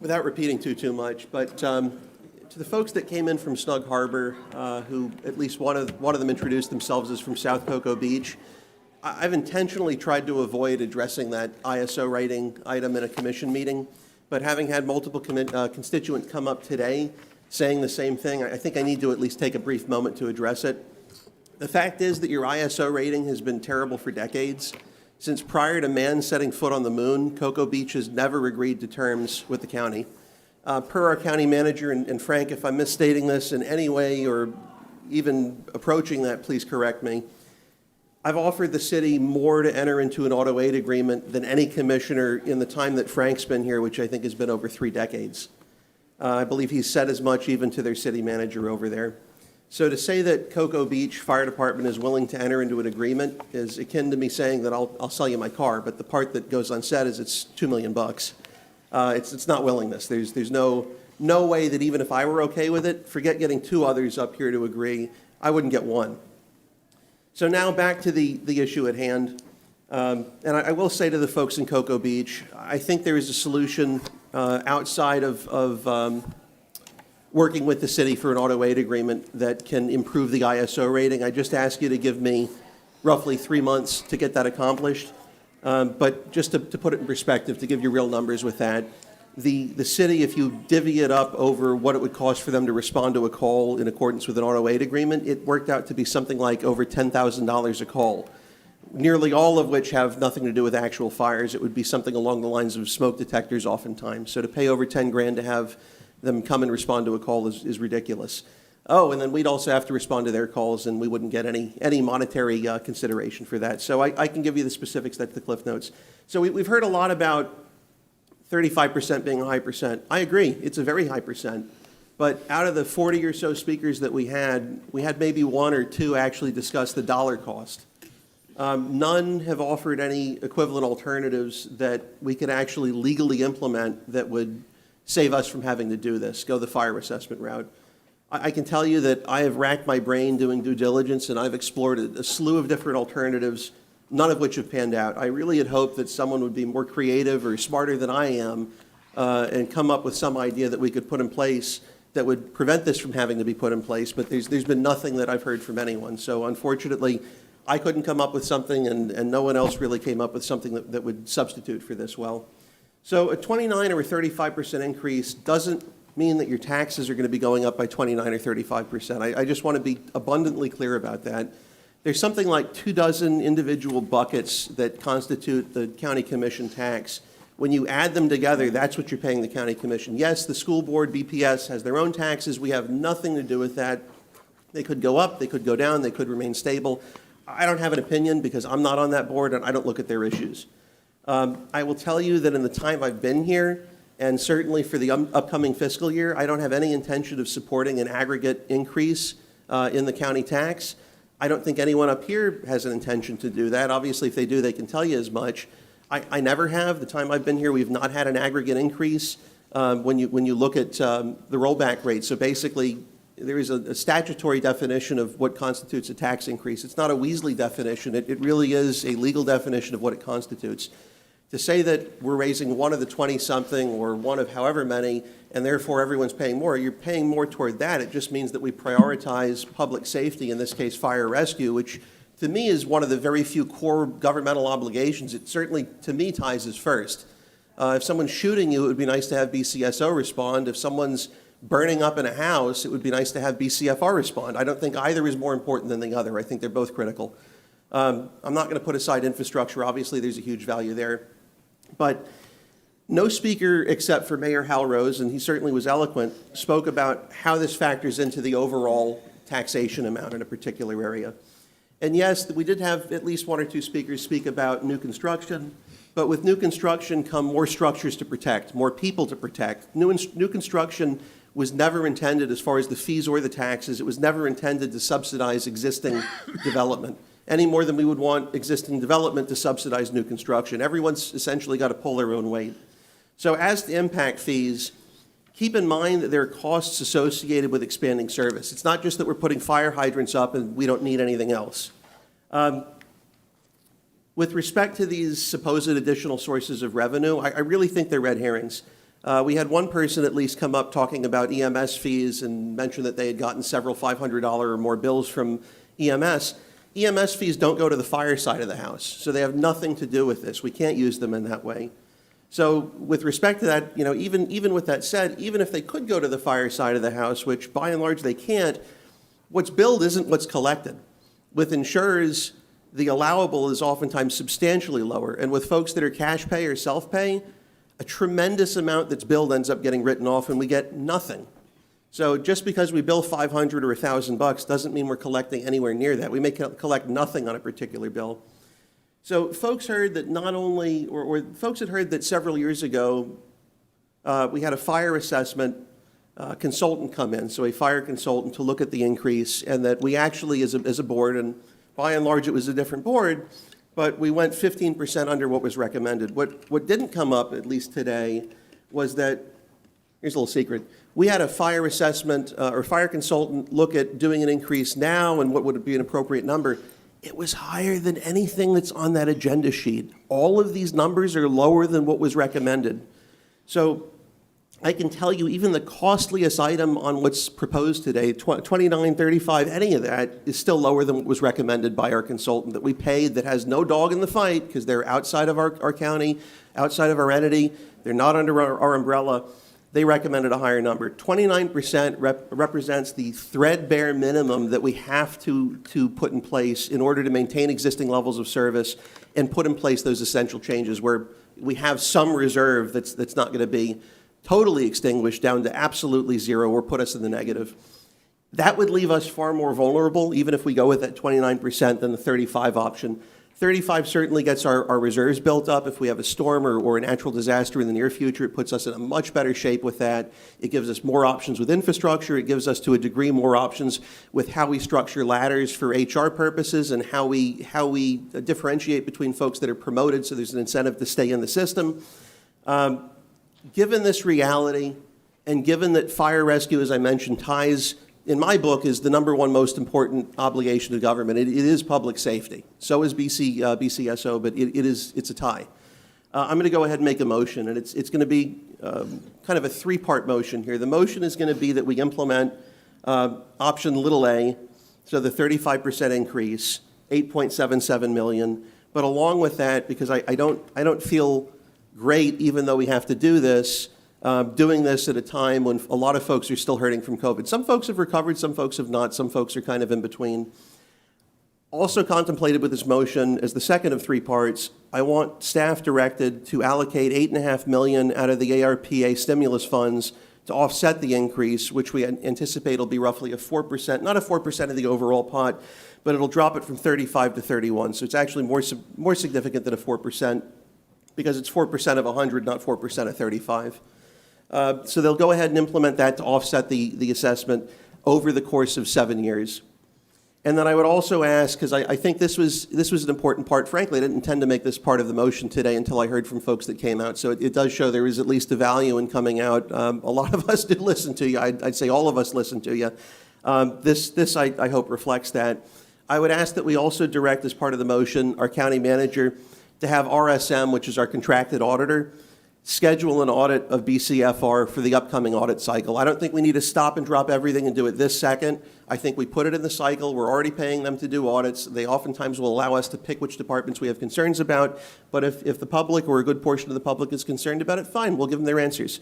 without repeating too much. But to the folks that came in from Snug Harbor, who at least one of them introduced themselves as from South Cocoa Beach, I've intentionally tried to avoid addressing that ISO rating item in a commission meeting. But having had multiple constituents come up today saying the same thing, I think I need to at least take a brief moment to address it. The fact is that your ISO rating has been terrible for decades. Since prior to man setting foot on the moon, Cocoa Beach has never agreed to terms with the county. Per our county manager, and Frank, if I'm misstating this in any way or even approaching that, please correct me. I've offered the city more to enter into an auto aid agreement than any commissioner in the time that Frank's been here, which I think has been over 3 decades. I believe he's said as much even to their city manager over there. So to say that Cocoa Beach Fire Department is willing to enter into an agreement is akin to me saying that I'll sell you my car, but the part that goes unsaid is it's $2 million. It's not willingness. There's no way that even if I were okay with it, forget getting 2 others up here to agree, I wouldn't get 1. So now back to the issue at hand. And I will say to the folks in Cocoa Beach, I think there is a solution outside of working with the city for an auto aid agreement that can improve the ISO rating. I just ask you to give me roughly 3 months to get that accomplished. But just to put it in perspective, to give you real numbers with that, the city, if you divvy it up over what it would cost for them to respond to a call in accordance with an auto aid agreement, it worked out to be something like over $10,000 a call, nearly all of which have nothing to do with actual fires. It would be something along the lines of smoke detectors oftentimes. So to pay over 10 grand to have them come and respond to a call is ridiculous. Oh, and then we'd also have to respond to their calls, and we wouldn't get any monetary consideration for that. So I can give you the specifics, that's the Cliff Notes. So we've heard a lot about 35% being a high percent. I agree, it's a very high percent. But out of the 40 or so speakers that we had maybe 1 or 2 actually discuss the dollar cost. None have offered any equivalent alternatives that we could actually legally implement that would save us from having to do this, go the fire assessment route. I can tell you that I have racked my brain doing due diligence, and I've explored a slew of different alternatives, none of which have panned out. I really had hoped that someone would be more creative or smarter than I am and come up with some idea that we could put in place that would prevent this from having to be put in place, but there's been nothing that I've heard from anyone. So unfortunately, I couldn't come up with something, and no one else really came up with something that would substitute for this well. So a 29 or 35% increase doesn't mean that your taxes are going to be going up by 29 or 35%. I just want to be abundantly clear about that. There's something like 24 individual buckets that constitute the county commission tax. When you add them together, that's what you're paying the county commission. Yes, the school board, BPS, has their own taxes. We have nothing to do with that. They could go up, they could go down, they could remain stable. I don't have an opinion because I'm not on that board and I don't look at their issues. I will tell you that in the time I've been here, and certainly for the upcoming fiscal year, I don't have any intention of supporting an aggregate increase in the county tax. I don't think anyone up here has an intention to do that. Obviously, if they do, they can tell you as much. I never have. The time I've been here, we've not had an aggregate increase when you look at the rollback rate. So basically, there is a statutory definition of what constitutes a tax increase. It's not a Weasley definition. It really is a legal definition of what it constitutes. To say that we're raising one of the 20-something or one of however many, and therefore everyone's paying more, you're paying more toward that. It just means that we prioritize public safety, in this case fire rescue, which to me is one of the very few core governmental obligations. It certainly, to me, ties as first. If someone's shooting you, it would be nice to have BCSO respond. If someone's burning up in a house, it would be nice to have BCFR respond. I don't think either is more important than the other. I think they're both critical. I'm not going to put aside infrastructure. Obviously, there's a huge value there. But no speaker except for Mayor Hal Rose, and he certainly was eloquent, spoke about how this factors into the overall taxation amount in a particular area. And yes, we did have at least 1 or 2 speakers speak about new construction, but with new construction come more structures to protect, more people to protect. New construction was never intended, as far as the fees or the taxes, it was never intended to subsidize existing development, any more than we would want existing development to subsidize new construction. Everyone's essentially got to pull their own weight. So as to impact fees, keep in mind that there are costs associated with expanding service. It's not just that we're putting fire hydrants up and we don't need anything else. With respect to these supposed additional sources of revenue, I really think they're red herrings. We had one person at least come up talking about EMS fees and mention that they had gotten several $500 or more bills from EMS. EMS fees don't go to the fire side of the house, so they have nothing to do with this. We can't use them in that way. So with respect to that, even with that said, even if they could go to the fire side of the house, which by and large they can't, what's billed isn't what's collected. With insurers, the allowable is oftentimes substantially lower. And with folks that are cash pay or self-pay, a tremendous amount that's billed ends up getting written off and we get nothing. So just because we bill $500 or $1,000 doesn't mean we're collecting anywhere near that. We may collect nothing on a particular bill. So folks heard that not only, or folks had heard that several years ago, we had a fire assessment consultant come in, so a fire consultant to look at the increase, and that we actually, as a board, and by and large it was a different board, but we went 15% under what was recommended. What didn't come up, at least today, was that, here's a little secret, we had a fire assessment or fire consultant look at doing an increase now and what would be an appropriate number. It was higher than anything that's on that agenda sheet. All of these numbers are lower than what was recommended. So I can tell you even the costliest item on what's proposed today, $29.35, any of that is still lower than what was recommended by our consultant that we paid, that has no dog in the fight because they're outside of our county, outside of our entity. They're not under our umbrella. They recommended a higher number. 29% represents the threadbare minimum that we have to put in place in order to maintain existing levels of service and put in place those essential changes where we have some reserve that's not going to be totally extinguished down to absolutely zero or put us in the negative. That would leave us far more vulnerable, even if we go with that 29% than the 35 option. 35 certainly gets our reserves built up. If we have a storm or a natural disaster in the near future, it puts us in a much better shape with that. It gives us more options with infrastructure. It gives us, to a degree, more options with how we structure ladders for HR purposes and how we differentiate between folks that are promoted so there's an incentive to stay in the system. Given this reality, and given that fire rescue, as I mentioned, ties, in my book, is the number one most important obligation of government. It is public safety. So is BCSO, but it's a tie. I'm going to go ahead and make a motion, and it's going to be kind of a three-part motion here. The motion is going to be that we implement option little a, so the 35% increase, $8.77 million. But along with that, because I don't feel great, even though we have to do this, doing this at a time when a lot of folks are still hurting from COVID. Some folks have recovered, some folks have not, some folks are kind of in between. Also contemplated with this motion as the second of three parts, I want staff directed to allocate $8.5 million out of the ARPA stimulus funds to offset the increase, which we anticipate will be roughly a 4%, not a 4% of the overall pot, but it'll drop it from 35 to 31. So it's actually more significant than a 4%, because it's 4% of 100, not 4% of 35. So they'll go ahead and implement that to offset the assessment over the course of 7 years. And then I would also ask, because I think this was an important part. Frankly, I didn't intend to make this part of the motion today until I heard from folks that came out. So it does show there is at least a value in coming out. A lot of us did listen to you. I'd say all of us listened to you. This I hope reflects that. I would ask that we also direct, as part of the motion, our county manager to have RSM, which is our contracted auditor, schedule an audit of BCFR for the upcoming audit cycle. I don't think we need to stop and drop everything and do it this second. I think we put it in the cycle. We're already paying them to do audits. They oftentimes will allow us to pick which departments we have concerns about. But if the public or a good portion of the public is concerned about it, fine, we'll give them their answers.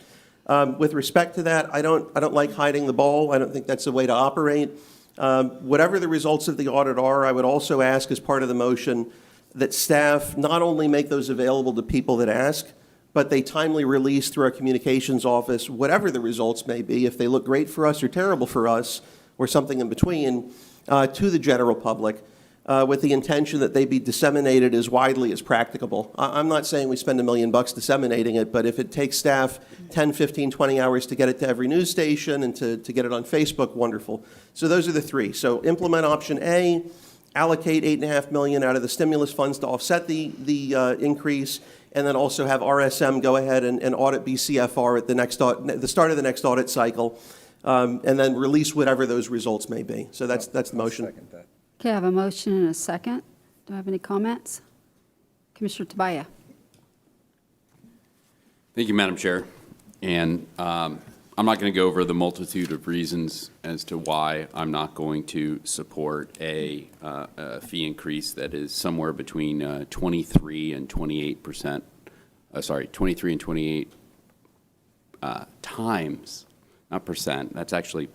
With respect to that, I don't like hiding the ball. I don't think that's the way to operate. Whatever the results of the audit are, I would also ask, as part of the motion, that staff not only make those available to people that ask, but they timely release through our communications office, whatever the results may be, if they look great for us or terrible for us, or something in between, to the general public, with the intention that they be disseminated as widely as practicable. I'm not saying we spend $1 million disseminating it, but if it takes staff 10, 15, 20 hours to get it to every news station and to get it on Facebook, wonderful. So those are the three. So implement option A, allocate $8.5 million out of the stimulus funds to offset the increase, and then also have RSM go ahead and audit BCFR at the start of the next audit cycle, and then release whatever those results may be. So that's the motion. Okay, I have a motion and a second. Do I have any comments? Commissioner Tobias. Thank you, Madam Chair. And I'm not going to go over the multitude of reasons as to why I'm not going to support a fee increase that is somewhere between 23 and 28%. 23 and 28 times, not percent. That's actually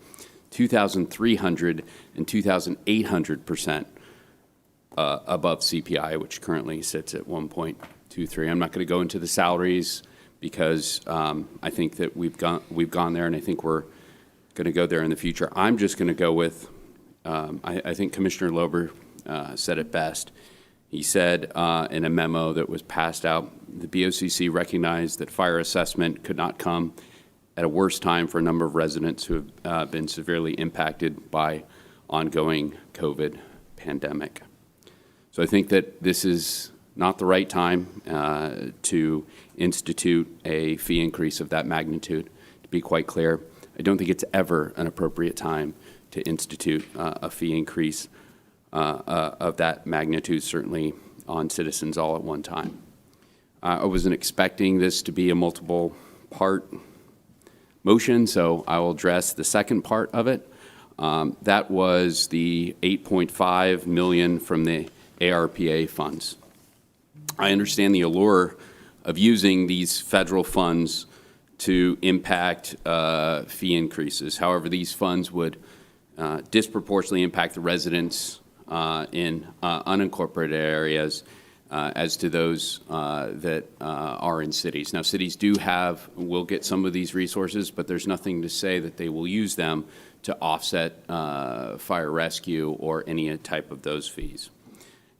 2,300 and 2,800% above CPI, which currently sits at 1.23. I'm not going to go into the salaries because I think that we've gone there, and I think we're going to go there in the future. I'm just going to go with, I think Commissioner Lober said it best. He said in a memo that was passed out, the BOCC recognized that fire assessment could not come at a worse time for a number of residents who have been severely impacted by ongoing COVID pandemic. So I think that this is not the right time to institute a fee increase of that magnitude. To be quite clear, I don't think it's ever an appropriate time to institute a fee increase of that magnitude, certainly on citizens all at one time. I wasn't expecting this to be a multiple part motion, so I will address the second part of it. That was the $8.5 million from the ARPA funds. I understand the allure of using these federal funds to impact fee increases. However, these funds would disproportionately impact the residents in unincorporated areas as to those that are in cities. Now, cities will get some of these resources, but there's nothing to say that they will use them to offset fire rescue or any type of those fees.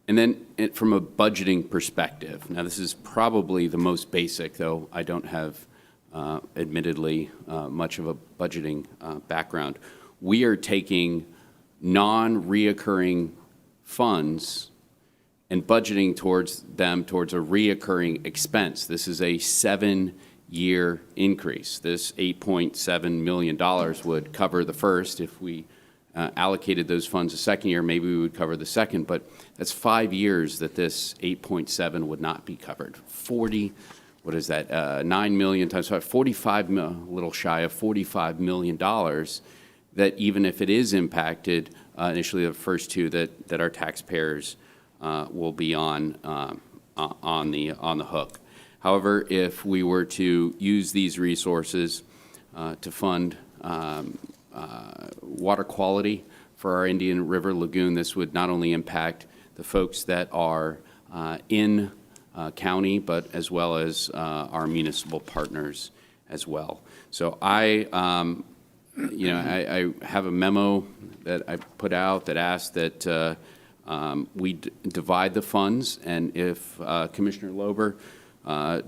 And then from a budgeting perspective, now this is probably the most basic, though I don't have, admittedly, much of a budgeting background. We are taking non-reoccurring funds and budgeting towards a reoccurring expense. This is a 7-year increase. This $8.7 million would cover the first. If we allocated those funds the second year, maybe we would cover the second, but that's 5 years that this 8.7 would not be covered. 9 million times 5, 45 a little shy of $45 million that even if it is impacted, initially the first two that our taxpayers will be on the hook. However, if we were to use these resources to fund water quality for our Indian River Lagoon, this would not only impact the folks that are in county, but as well as our municipal partners as well. So I have a memo that I put out that asked that we divide the funds, and if Commissioner Lober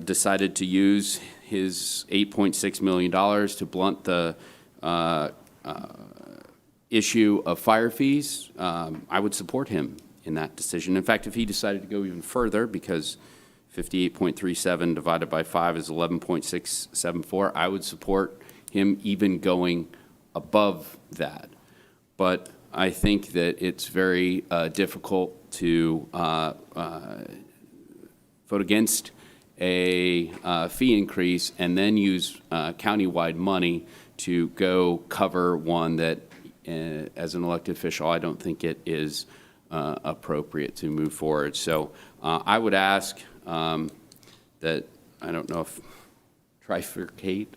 decided to use his $8.6 million to blunt the issue of fire fees, I would support him in that decision. In fact, if he decided to go even further, because 58.37 divided by 5 is 11.674, I would support him even going above that. But I think that it's very difficult to vote against a fee increase and then use countywide money to go cover one that, as an elected official, I don't think it is appropriate to move forward. So I would ask that, I don't know if trifurcate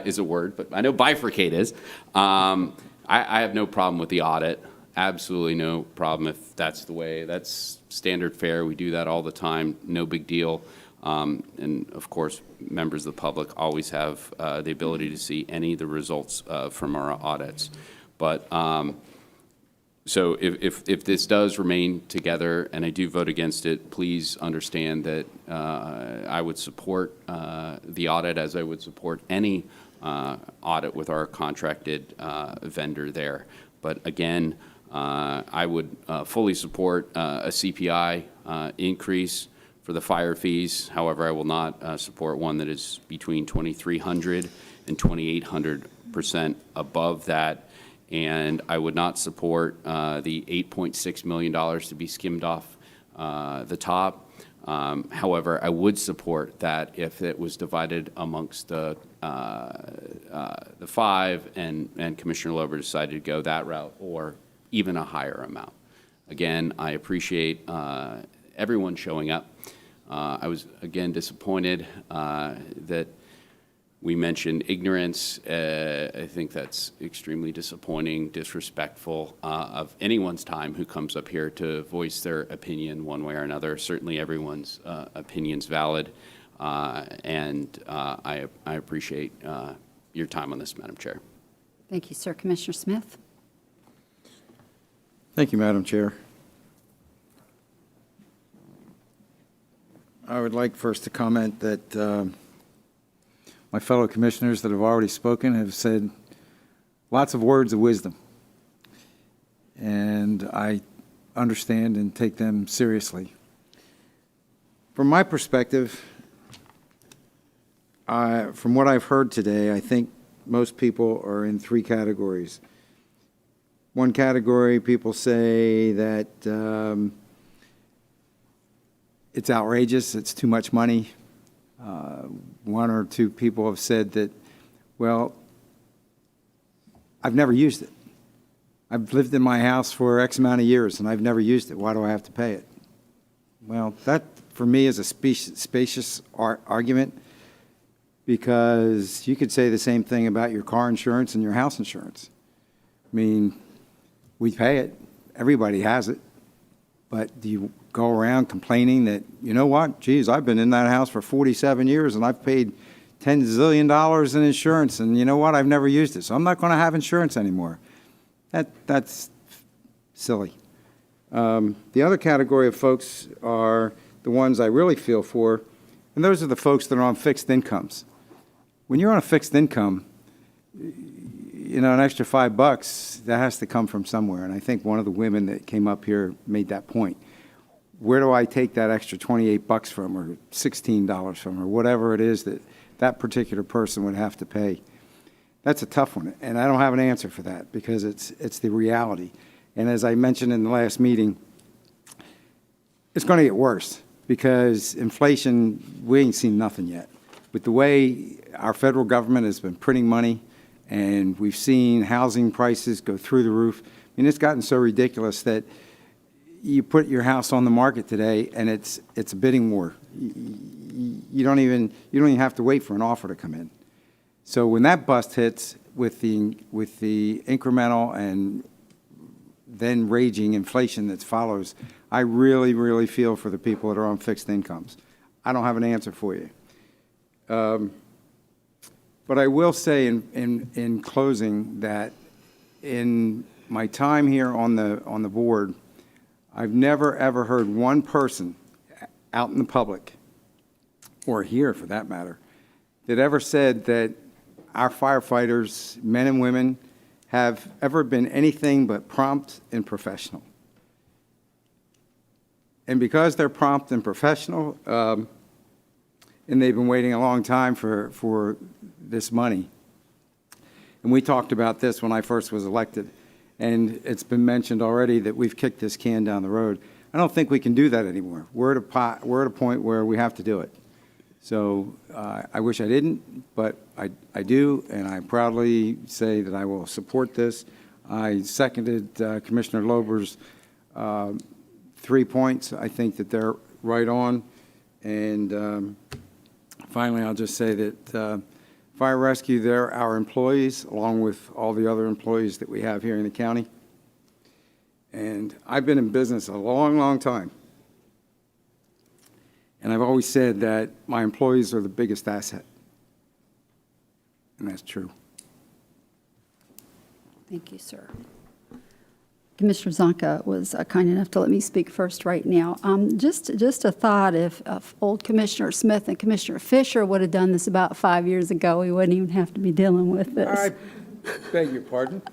is a word, but I know bifurcate is. I have no problem with the audit. Absolutely no problem if that's the way. That's standard fare. We do that all the time. No big deal. And of course, members of the public always have the ability to see any of the results from our audits. But so if this does remain together and I do vote against it, please understand that I would support the audit as I would support any audit with our contracted vendor there. But again, I would fully support a CPI increase for the fire fees. However, I will not support one that is between 2,300 and 2,800% above that. And I would not support the $8.6 million to be skimmed off the top. However, I would support that if it was divided amongst the five and Commissioner Lober decided to go that route or even a higher amount. Again, I appreciate everyone showing up. I was, again, disappointed that we mentioned ignorance. I think that's extremely disappointing, disrespectful of anyone's time who comes up here to voice their opinion one way or another. Certainly everyone's opinion's valid, and I appreciate your time on this, Madam Chair. Thank you, sir. Commissioner Smith? Thank you, Madam Chair. I would like first to comment that my fellow commissioners that have already spoken have said lots of words of wisdom, and I understand and take them seriously. From my perspective, from what I've heard today, I think most people are in three categories. One category, people say that it's outrageous, it's too much money. One or two people have said that, well, I've never used it. I've lived in my house for X amount of years and I've never used it. Why do I have to pay it? Well, that for me is a spacious argument, because you could say the same thing about your car insurance and your house insurance. I mean, we pay it. Everybody has it. But do you go around complaining that, you know what, geez, I've been in that house for 47 years and I've paid $10 zillion in insurance, and you know what, I've never used it, so I'm not going to have insurance anymore. That's silly. The other category of folks are the ones I really feel for, and those are the folks that are on fixed incomes. When you're on a fixed income, you know, an extra $5, that has to come from somewhere. And I think one of the women that came up here made that point. Where do I take that extra $28 from, or $16 from, or whatever it is that that particular person would have to pay? That's a tough one, and I don't have an answer for that, because it's the reality. And as I mentioned in the last meeting, it's going to get worse, because inflation, we ain't seen nothing yet. With the way our federal government has been printing money, and we've seen housing prices go through the roof. I mean, it's gotten so ridiculous that you put your house on the market today, and it's a bidding war. You don't even have to wait for an offer to come in. So when that bust hits with the incremental and then raging inflation that follows, I really, really feel for the people that are on fixed incomes. I don't have an answer for you. But I will say in closing that in my time here on the board, I've never, ever heard one person out in the public, or here for that matter, that ever said that our firefighters, men and women, have ever been anything but prompt and professional. And because they're prompt and professional, and they've been waiting a long time for this money. And we talked about this when I first was elected, and it's been mentioned already that we've kicked this can down the road. I don't think we can do that anymore. We're at a point where we have to do it. So I wish I didn't, but I do, and I proudly say that I will support this. I seconded Commissioner Lober's 3 points. I think that they're right on. And finally, I'll just say that Fire Rescue, they're our employees, along with all the other employees that we have here in the county. And I've been in business a long, long time. And I've always said that my employees are the biggest asset. And that's true. Thank you, sir. Commissioner Zonka was kind enough to let me speak first right now. Just a thought, if old Commissioner Smith and Commissioner Fisher would have done this about 5 years ago, we wouldn't even have to be dealing with this. I beg your pardon.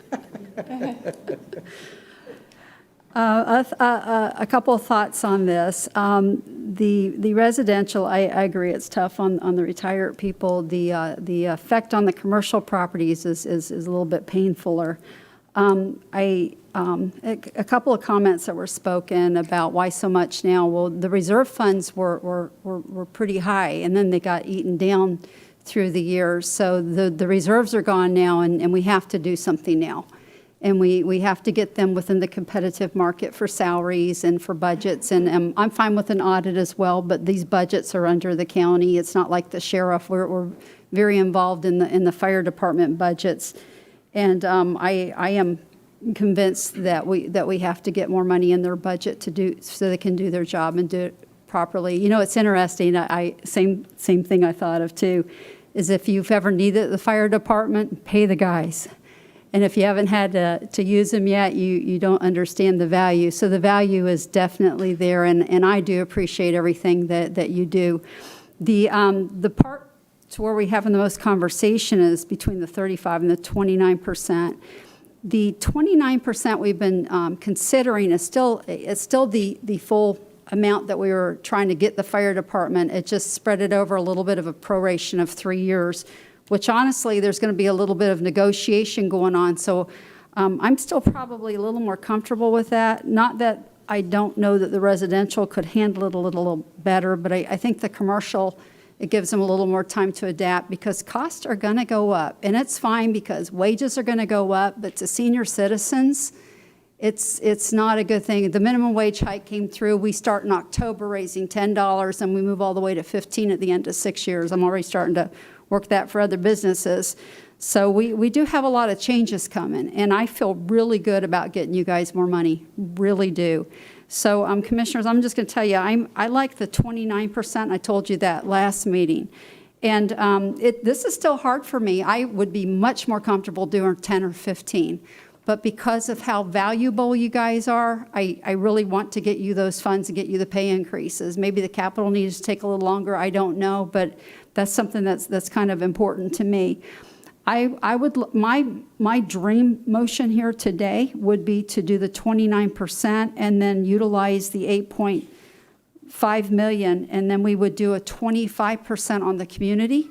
A couple of thoughts on this. The residential, I agree, it's tough on the retired people. The effect on the commercial properties is a little bit painfuler. A couple of comments that were spoken about why so much now. Well, the reserve funds were pretty high, and then they got eaten down through the years. So the reserves are gone now, and we have to do something now. And we have to get them within the competitive market for salaries and for budgets. And I'm fine with an audit as well, but these budgets are under the county. It's not like the sheriff. We're very involved in the fire department budgets. And I am convinced that we have to get more money in their budget to do so they can do their job and do it properly. You know, it's interesting. Same thing I thought of too, is if you've ever needed the fire department, pay the guys. And if you haven't had to use them yet, you don't understand the value. So the value is definitely there, and I do appreciate everything that you do. The part to where we're having the most conversation is between the 35 and the 29%. The 29% we've been considering is still the full amount that we were trying to get the fire department. It just spread it over a little bit of a proration of 3 years, which honestly, there's going to be a little bit of negotiation going on. So I'm still probably a little more comfortable with that. Not that I don't know that the residential could handle it a little better, but I think the commercial, it gives them a little more time to adapt because costs are going to go up. And it's fine because wages are going to go up, but to senior citizens, it's not a good thing. The minimum wage hike came through. We start in October raising $10, and we move all the way to $15 at the end of 6 years. I'm already starting to work that for other businesses. So we do have a lot of changes coming, and I feel really good about getting you guys more money, really do. So commissioners, I'm just going to tell you, I like the 29%. I told you that last meeting. And this is still hard for me. I would be much more comfortable doing 10 or 15. But because of how valuable you guys are, I really want to get you those funds and get you the pay increases. Maybe the capital needs to take a little longer, I don't know, but that's something that's kind of important to me. My dream motion here today would be to do the 29% and then utilize the 8.5 million, and then we would do a 25% on the community.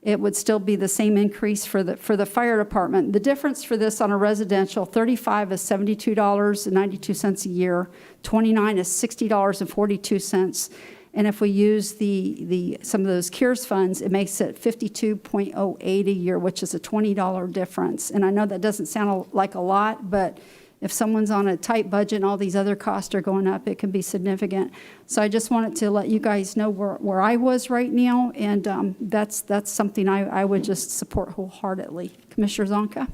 It would still be the same increase for the fire department. The difference for this on a residential, 35 is $72.92 a year, 29 is $60.42. And if we use some of those CARES funds, it makes it $52.08 a year, which is a $20 difference. And I know that doesn't sound like a lot, but if someone's on a tight budget and all these other costs are going up, it can be significant. So I just wanted to let you guys know where I was right now, and that's something I would just support wholeheartedly. Commissioner Zonka?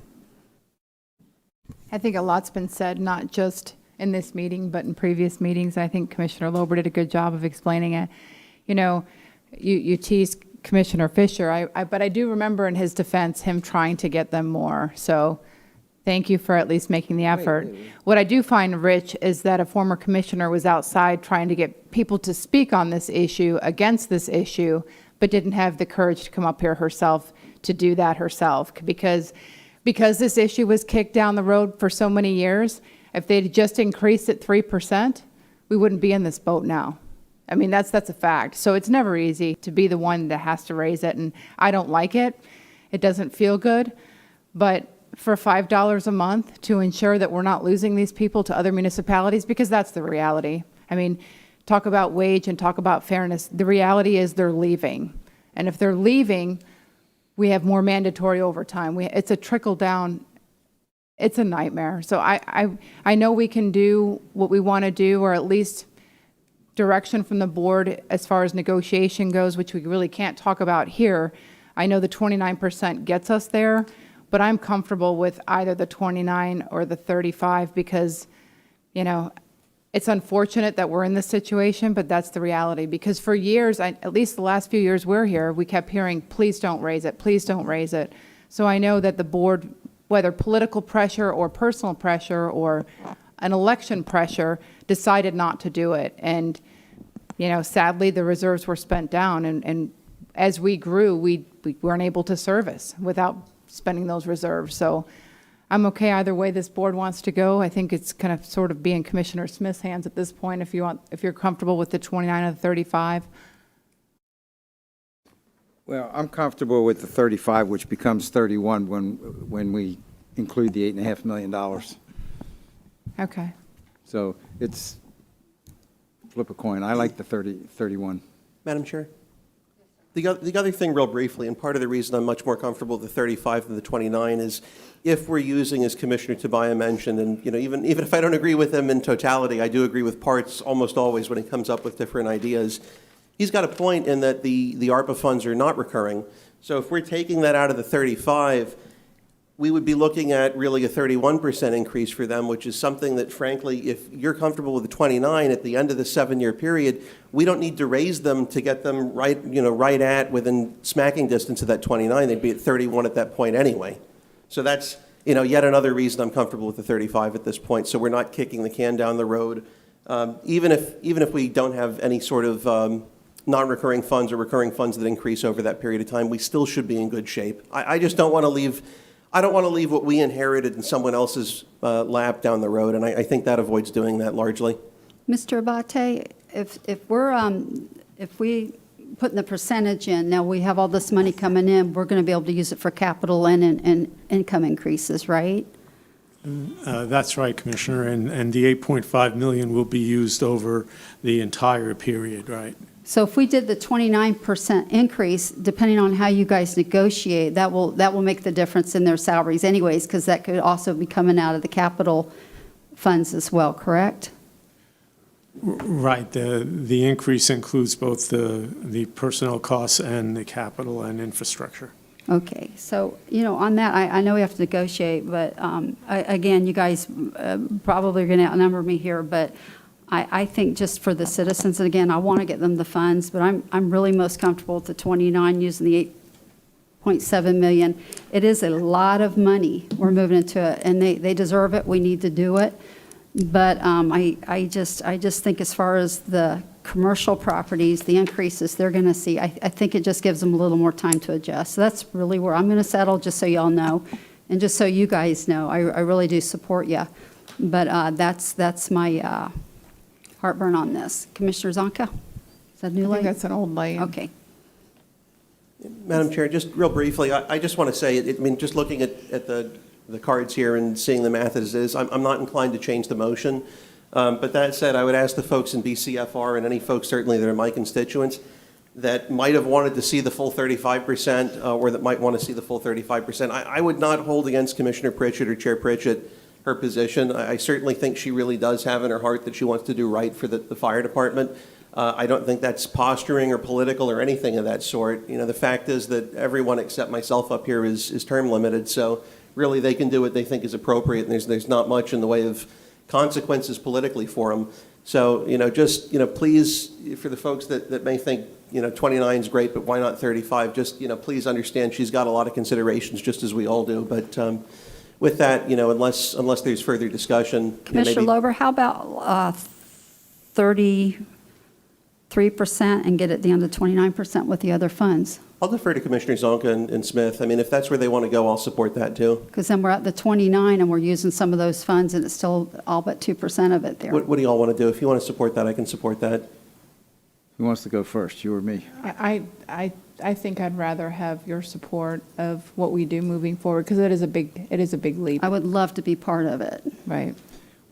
I think a lot's been said, not just in this meeting, but in previous meetings. I think Commissioner Lober did a good job of explaining it. You know, you teased Commissioner Fisher, but I do remember in his defense him trying to get them more. So thank you for at least making the effort. What I do find rich is that a former commissioner was outside trying to get people to speak on this issue, against this issue, but didn't have the courage to come up here herself to do that herself. Because this issue was kicked down the road for so many years, if they'd just increased it 3%, we wouldn't be in this boat now. I mean, that's a fact. So it's never easy to be the one that has to raise it, and I don't like it. It doesn't feel good, but for $5 a month to ensure that we're not losing these people to other municipalities, because that's the reality. I mean, talk about wage and talk about fairness. The reality is they're leaving. And if they're leaving, we have more mandatory overtime. It's a trickle down. It's a nightmare. So I know we can do what we want to do, or at least direction from the board as far as negotiation goes, which we really can't talk about here. I know the 29% gets us there, but I'm comfortable with either the 29 or the 35 because, you know, it's unfortunate that we're in this situation, but that's the reality. Because for years, at least the last few years we're here, we kept hearing, please don't raise it, please don't raise it. So I know that the board, whether political pressure or personal pressure or an election pressure, decided not to do it. And, you know, sadly, the reserves were spent down. And as we grew, we weren't able to service without spending those reserves. So I'm okay either way this board wants to go. I think it's kind of sort of be in Commissioner Smith's hands at this point if you're comfortable with the 29 or the 35. Well, I'm comfortable with the 35, which becomes 31 when we include the $8.5 million. Okay. So it's flip a coin. I like the 31. Madam Chair? The other thing, real briefly, and part of the reason I'm much more comfortable with the 35 than the 29 is if we're using, as Commissioner Tobias mentioned, and even if I don't agree with him in totality, I do agree with parts almost always when he comes up with different ideas. He's got a point in that the ARPA funds are not recurring. So if we're taking that out of the 35, we would be looking at really a 31% increase for them, which is something that, frankly, if you're comfortable with the 29 at the end of the 7-year period, we don't need to raise them to get them right at within smacking distance of that 29. They'd be at 31 at that point anyway. So that's, yet another reason I'm comfortable with the 35 at this point. So we're not kicking the can down the road. Even if we don't have any sort of non-recurring funds or recurring funds that increase over that period of time, we still should be in good shape. I just don't want to leave. I don't want to leave what we inherited in someone else's lap down the road, and I think that avoids doing that largely. Mr. Abate, if we put the percentage in, now we have all this money coming in, we're going to be able to use it for capital and income increases, right? That's right, Commissioner, and the 8.5 million will be used over the entire period, right? So if we did the 29% increase, depending on how you guys negotiate, that will make the difference in their salaries anyways, because that could also be coming out of the capital funds as well, correct? Right. The increase includes both the personnel costs and the capital and infrastructure. Okay, so, on that, I know we have to negotiate, but again, you guys probably are going to outnumber me here, but I think just for the citizens, and again, I want to get them the funds, but I'm really most comfortable with the 29 using the 8.7 million. It is a lot of money we're moving into it, and they deserve it. We need to do it. But I just think as far as the commercial properties, the increases they're going to see, I think it just gives them a little more time to adjust. So that's really where I'm going to settle, just so y'all know. And just so you guys know, I really do support you. But that's my heartburn on this. Commissioner Zonka? Is that a new I light? think that's an old light. Okay. Madam Chair, just real briefly, I just want to say, just looking at the cards here and seeing the math as is, I'm not inclined to change the motion. But that said, I would ask the folks in BCFR and any folks certainly that are my constituents that might have wanted to see the full 35% or that might want to see the full 35%. I would not hold against Commissioner Pritchett or Chair Pritchett her position. I certainly think she really does have in her heart that she wants to do right for the fire department. I don't think that's posturing or political or anything of that sort. The fact is that everyone except myself up here is term limited, so really they can do what they think is appropriate, and there's not much in the way of consequences politically for them. So, please, for the folks that may think, 29 is great, but why not 35? Just, please understand she's got a lot of considerations, just as we all do. But with that, unless there's further discussion. Commissioner Lober, how about 33% and get it down to 29% with the other funds? I'll defer to Commissioners Zonka and Smith. If that's where they want to go, I'll support that too. Because then we're at the 29 and we're using some of those funds and it's still all but 2% of it there. What do y'all want to do? If you want to support that, I can support that. Who wants to go first, you or me? I think I'd rather have your support of what we do moving forward, because it is a big leap. I would love to be part of it. Right.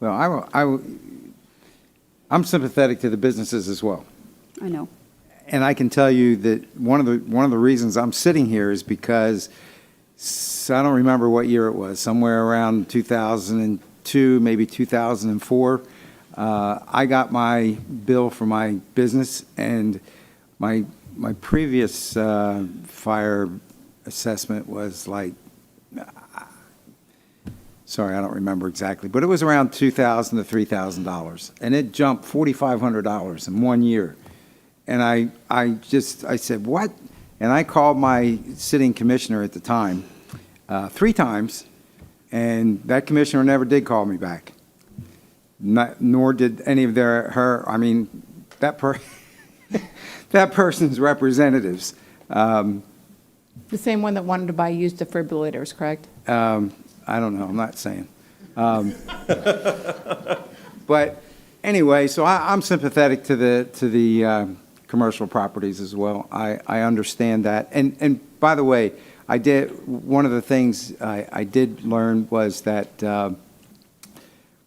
Well, I'm sympathetic to the businesses as well. I know. And I can tell you that one of the reasons I'm sitting here is because I don't remember what year it was, somewhere around 2002, maybe 2004. I got my bill for my business, and my previous fire assessment was like, sorry, I don't remember exactly, but it was around $2,000 to $3,000, and it jumped $4,500 in 1 year. And I said, what? And I called my sitting commissioner at the time 3 times, and that commissioner never did call me back. Nor did any of that person's representatives. The same one that wanted to buy used defibrillators, correct? I don't know, I'm not saying. But anyway, so I'm sympathetic to the commercial properties as well. I understand that. And by the way, one of the things I did learn was that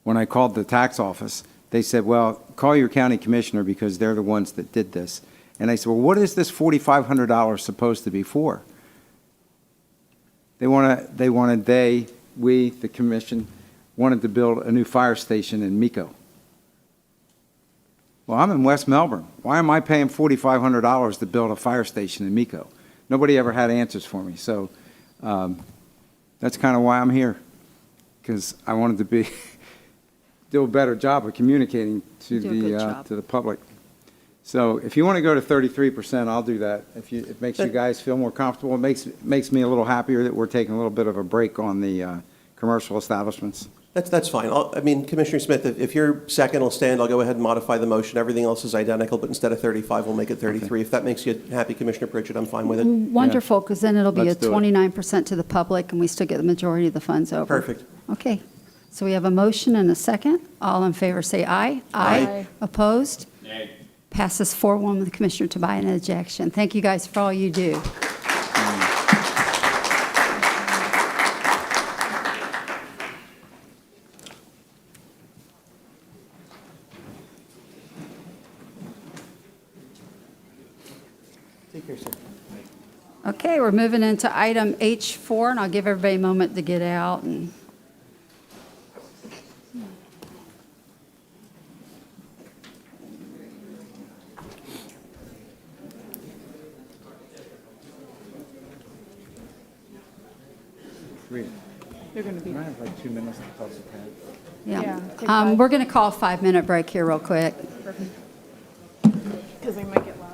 when I called the tax office, they said, well, call your county commissioner because they're the ones that did this. And I said, well, what is this $4,500 supposed to be for? We, the commission, wanted to build a new fire station in Miko. Well, I'm in West Melbourne. Why am I paying $4,500 to build a fire station in Miko? Nobody ever had answers for me. So that's kind of why I'm here, because I wanted to do a better job of communicating to the public. So if you want to go to 33%, I'll do that. If it makes you guys feel more comfortable, it makes me a little happier that we're taking a little bit of a break on the commercial establishments. That's fine. I mean, Commissioner Smith, if your second will stand, I'll go ahead and modify the motion. Everything else is identical, but instead of 35, we'll make it 33. Okay. If that makes you happy, Commissioner Pritchett, I'm fine with it. Wonderful, because then it'll be Let's do it. 29% to the public, and we still get the majority of the funds over. Perfect. Okay. So we have a motion and a second. All in favor, say aye. Aye. Opposed? Nay. Passes 4-1 with Commissioner Tobias and ejection. Thank you guys for all you do. Take care, sir. Okay, we're moving into item H4, and I'll give everybody a moment to get out. And They're going to be. I have like 2 minutes to talk to Pat. yeah, take 5. we're going to call a 5-minute break here real quick. Because they might get loud.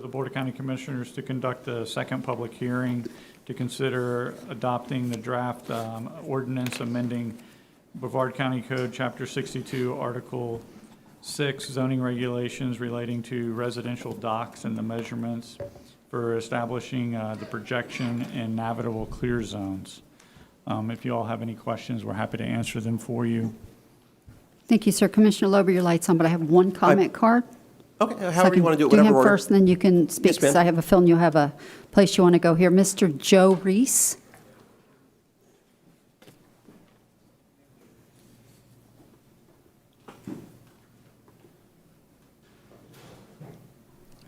the Board of County Commissioners to conduct a second public hearing to consider adopting the draft ordinance amending Brevard County Code, Chapter 62, Article 6, zoning regulations relating to residential docks and the measurements for establishing the projection in navigable clear zones. If you all have any questions, we're happy to answer them for you. Thank you, sir. Commissioner Lober, your light's on, but I have one comment card. Okay, So I however you can want to do it, do whatever him order. first, and then you can speak, Yes, ma'am. because I have a feeling you'll have a place you want to go here. Mr. Joe Reese.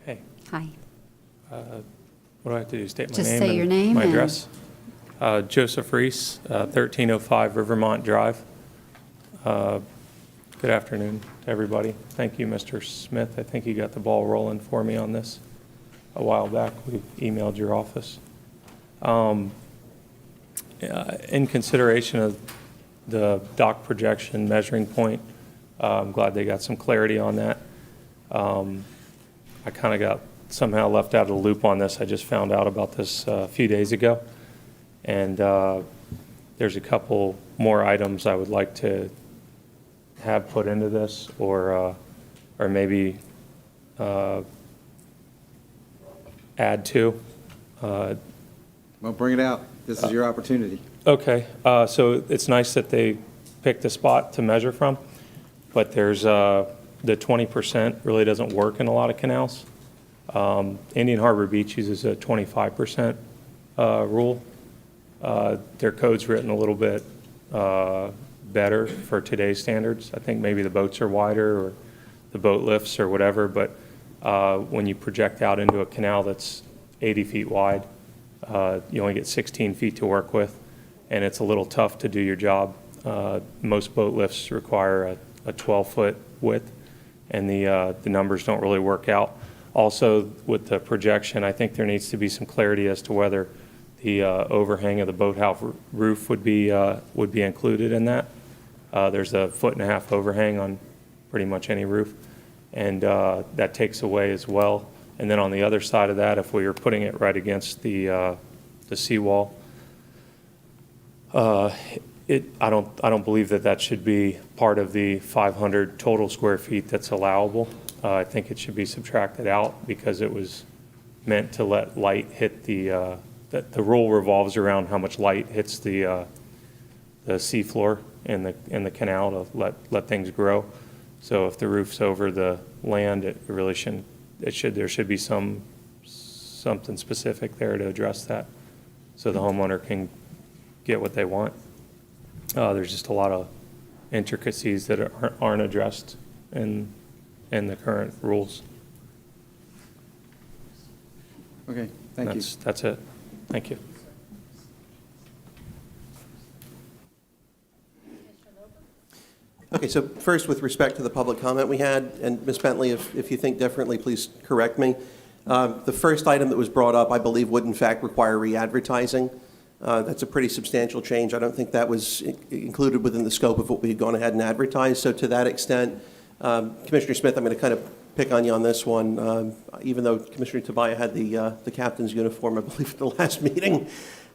Hey. Hi. What do I have to do? State my Just name say and your name my and- address? Joseph Reese, 1305 Rivermont Drive. Good afternoon to everybody. Thank you, Mr. Smith. I think you got the ball rolling for me on this a while back. We emailed your office. In consideration of the dock projection measuring point, I'm glad they got some clarity on that. I kind of got somehow left out of the loop on this. I just found out about this a few days ago. And there's a couple more items I would like to have put into this, or maybe add to. Well, bring it out. This is your opportunity. Okay, so it's nice that they picked a spot to measure from, but there's the 20% really doesn't work in a lot of canals. Indian Harbor Beach uses a 25% rule. Their code's written a little bit better for today's standards. I think maybe the boats are wider or the boat lifts or whatever, but when you project out into a canal that's 80 feet wide, you only get 16 feet to work with, and it's a little tough to do your job. Most boat lifts require a 12-foot width, and the numbers don't really work out. Also, with the projection, I think there needs to be some clarity as to whether the overhang of the boathouse roof would be included in that. There's a 1.5 foot overhang on pretty much any roof, and that takes away as well. And then on the other side of that, if we were putting it right against the seawall, I don't believe that should be part of the 500 total square feet that's allowable. I think it should be subtracted out because it was meant to let light hit the rule revolves around how much light hits the seafloor in the canal to let things grow. So if the roof's over the land, it really shouldn't. There should be something specific there to address that, so the homeowner can get what they want. There's just a lot of intricacies that aren't addressed in the current rules. Okay, thank you. That's it. Thank you. Okay, so first, with respect to the public comment we had, and Ms. Bentley, if you think differently, please correct me. The first item that was brought up, I believe, would in fact require re-advertising. That's a pretty substantial change. I don't think that was included within the scope of what we had gone ahead and advertised. So to that extent, Commissioner Smith, I'm going to kind of pick on you on this one, even though Commissioner Tabaya had the captain's uniform, I believe, at the last meeting.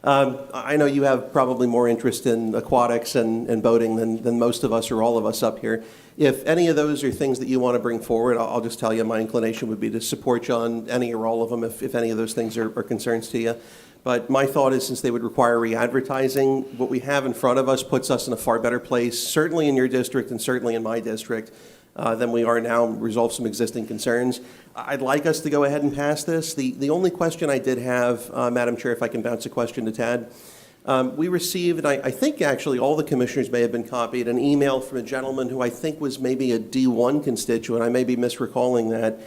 I know you have probably more interest in aquatics and boating than most of us or all of us up here. If any of those are things that you want to bring forward, I'll just tell you my inclination would be to support you on any or all of them if any of those things are concerns to you. But my thought is, since they would require re-advertising, what we have in front of us puts us in a far better place, certainly in your district and certainly in my district, than we are now, resolve some existing concerns. I'd like us to go ahead and pass this. The only question I did have, Madam Chair, if I can bounce a question to Tad, we received, and I think actually all the commissioners may have been copied, an email from a gentleman who I think was maybe a D1 constituent. I may be misrecalling that.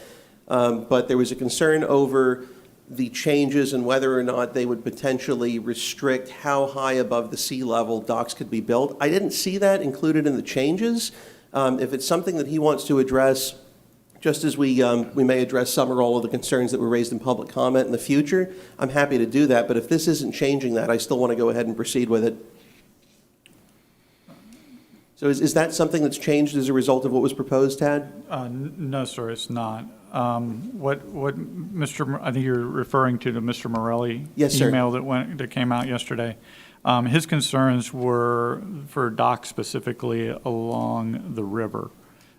But there was a concern over the changes and whether or not they would potentially restrict how high above the sea level docks could be built. I didn't see that included in the changes. If it's something that he wants to address, just as we may address some or all of the concerns that were raised in public comment in the future, I'm happy to do that. But if this isn't changing that, I still want to go ahead and proceed with it. So is that something that's changed as a result of what was proposed, Tad? No, sir, it's not. what Mr., I think you're referring to the Mr. Morelli Yes, sir. email that came out yesterday. His concerns were for docks specifically along the river,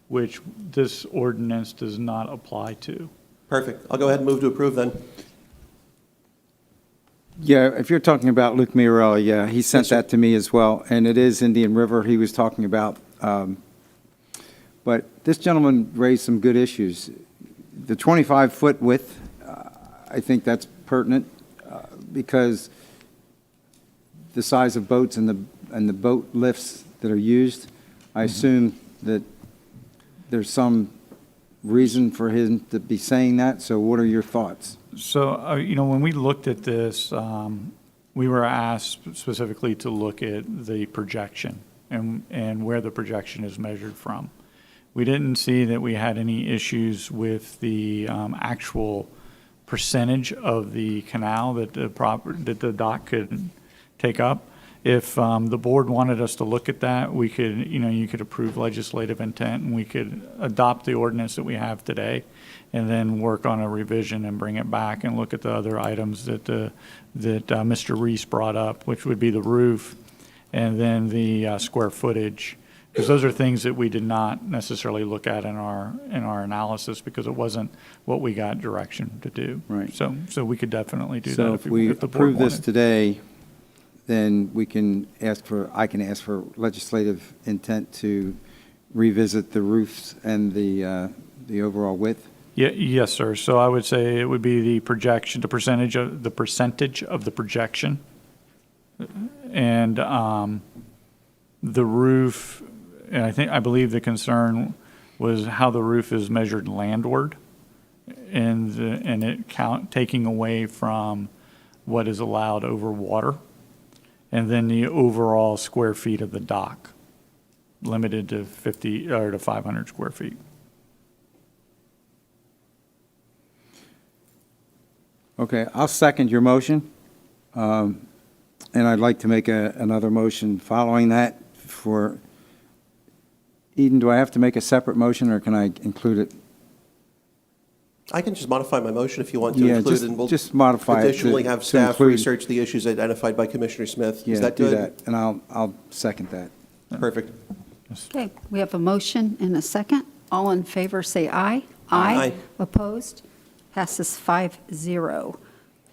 which this ordinance does not apply to. Perfect. I'll go ahead and move to approve then. Yeah, if you're talking about Luke Miorelli, yeah, he sent Yes, sir. that to me as well, and it is Indian River he was talking about. But this gentleman raised some good issues. The 25-foot width, I think that's pertinent because the size of boats and the boat lifts that are used, I assume that there's some reason for him to be saying that. So what are your thoughts? So, when we looked at this, we were asked specifically to look at the projection and where the projection is measured from. We didn't see that we had any issues with the actual percentage of the canal that the dock could take up. If the board wanted us to look at that, we could, you could approve legislative intent and we could adopt the ordinance that we have today and then work on a revision and bring it back and look at the other items that Mr. Reese brought up, which would be the roof and then the square footage. Because those are things that we did not necessarily look at in our analysis because it wasn't what we got direction to do. Right. So we could definitely do that So if we if the board approve this wanted. today, then I can ask for legislative intent to revisit the roofs and the overall width. Yeah, yes, sir. So I would say it would be the projection, the percentage of the projection. And the roof, and I believe the concern was how the roof is measured landward and it taking away from what is allowed over water. And then the overall square feet of the dock, limited to 50 or to 500 square feet. Okay, I'll second your motion. And I'd like to make another motion following that for, Eden, do I have to make a separate motion or can I include it? I can just modify my motion if you want to Yeah, include, just- and we'll just modify it additionally to- have to staff include- research the issues identified by Commissioner Smith. Is Yeah, that do good? that, and I'll second that. Perfect. Okay, we have a motion and a second. All in favor, say aye. Aye. Opposed? Passes 5-0.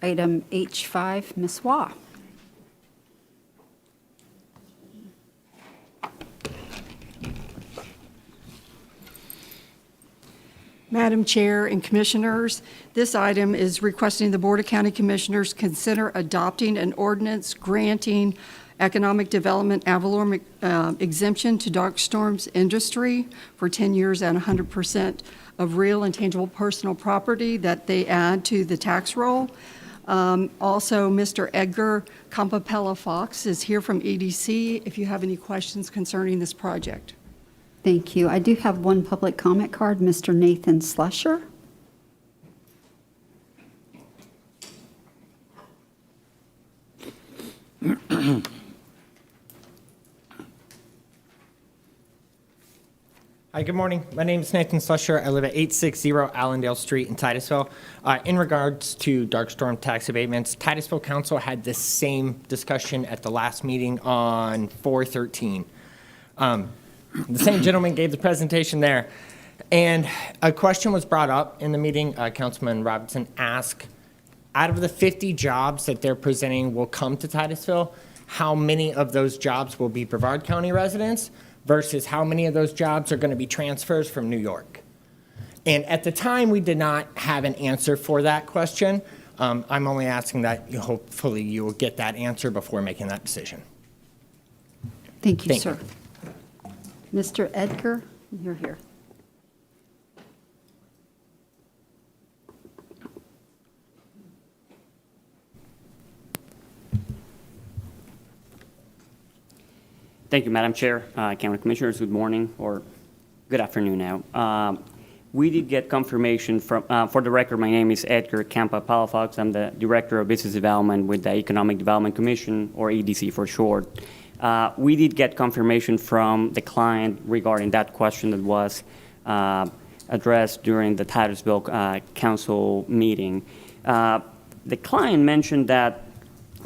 Item H5, Ms. Waugh. Madam Chair and Commissioners, this item is requesting the Board of County Commissioners consider adopting an ordinance granting economic development ad valorem exemption to dark storms industry for 10 years at 100% of real and tangible personal property that they add to the tax roll. Also, Mr. Edgar Campapella Fox is here from EDC if you have any questions concerning this project. Thank you. I do have one public comment card, Mr. Nathan Slusher. Hi, good morning. My name is Nathan Slusher. I live at 860 Allendale Street in Titusville. In regards to dark storm tax abatements, Titusville Council had the same discussion at the last meeting on 4/13. The same gentleman gave the presentation there. And a question was brought up in the meeting. Councilman Robinson asked, out of the 50 jobs that they're presenting will come to Titusville, how many of those jobs will be Brevard County residents versus how many of those jobs are going to be transfers from New York? And at the time, we did not have an answer for that question. I'm only asking that hopefully you will get that answer before making that decision. Thank you, Thank sir. Mr. Edgar, you're here. Thank you, Madam Chair, County Commissioners, good morning or good afternoon now. We did get confirmation from, for the record, my name is Edgar Campa Palafox. I'm the Director of Business Development with the Economic Development Commission, or EDC for short. We did get confirmation from the client regarding that question that was addressed during the Titusville council meeting. The client mentioned that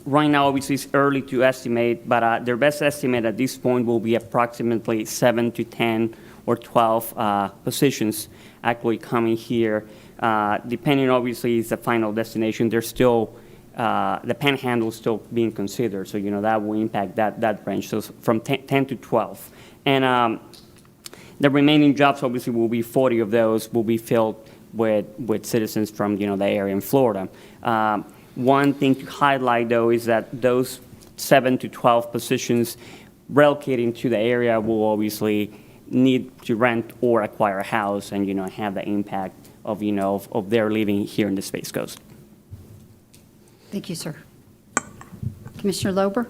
right now, obviously, it's early to estimate, but their best estimate at this point will be approximately 7 to 10 or 12 positions actually coming here. Depending, obviously, is the final destination. There's still the Panhandle is still being considered, so that will impact that range. So from 10 to 12, and the remaining jobs, obviously, will be 40 of those will be filled with citizens from the area in Florida. One thing to highlight, though, is that those 7 to 12 positions relocating to the area will obviously need to rent or acquire a house, and have the impact of of their living here in the Space Coast. Thank you, sir. Commissioner Lober?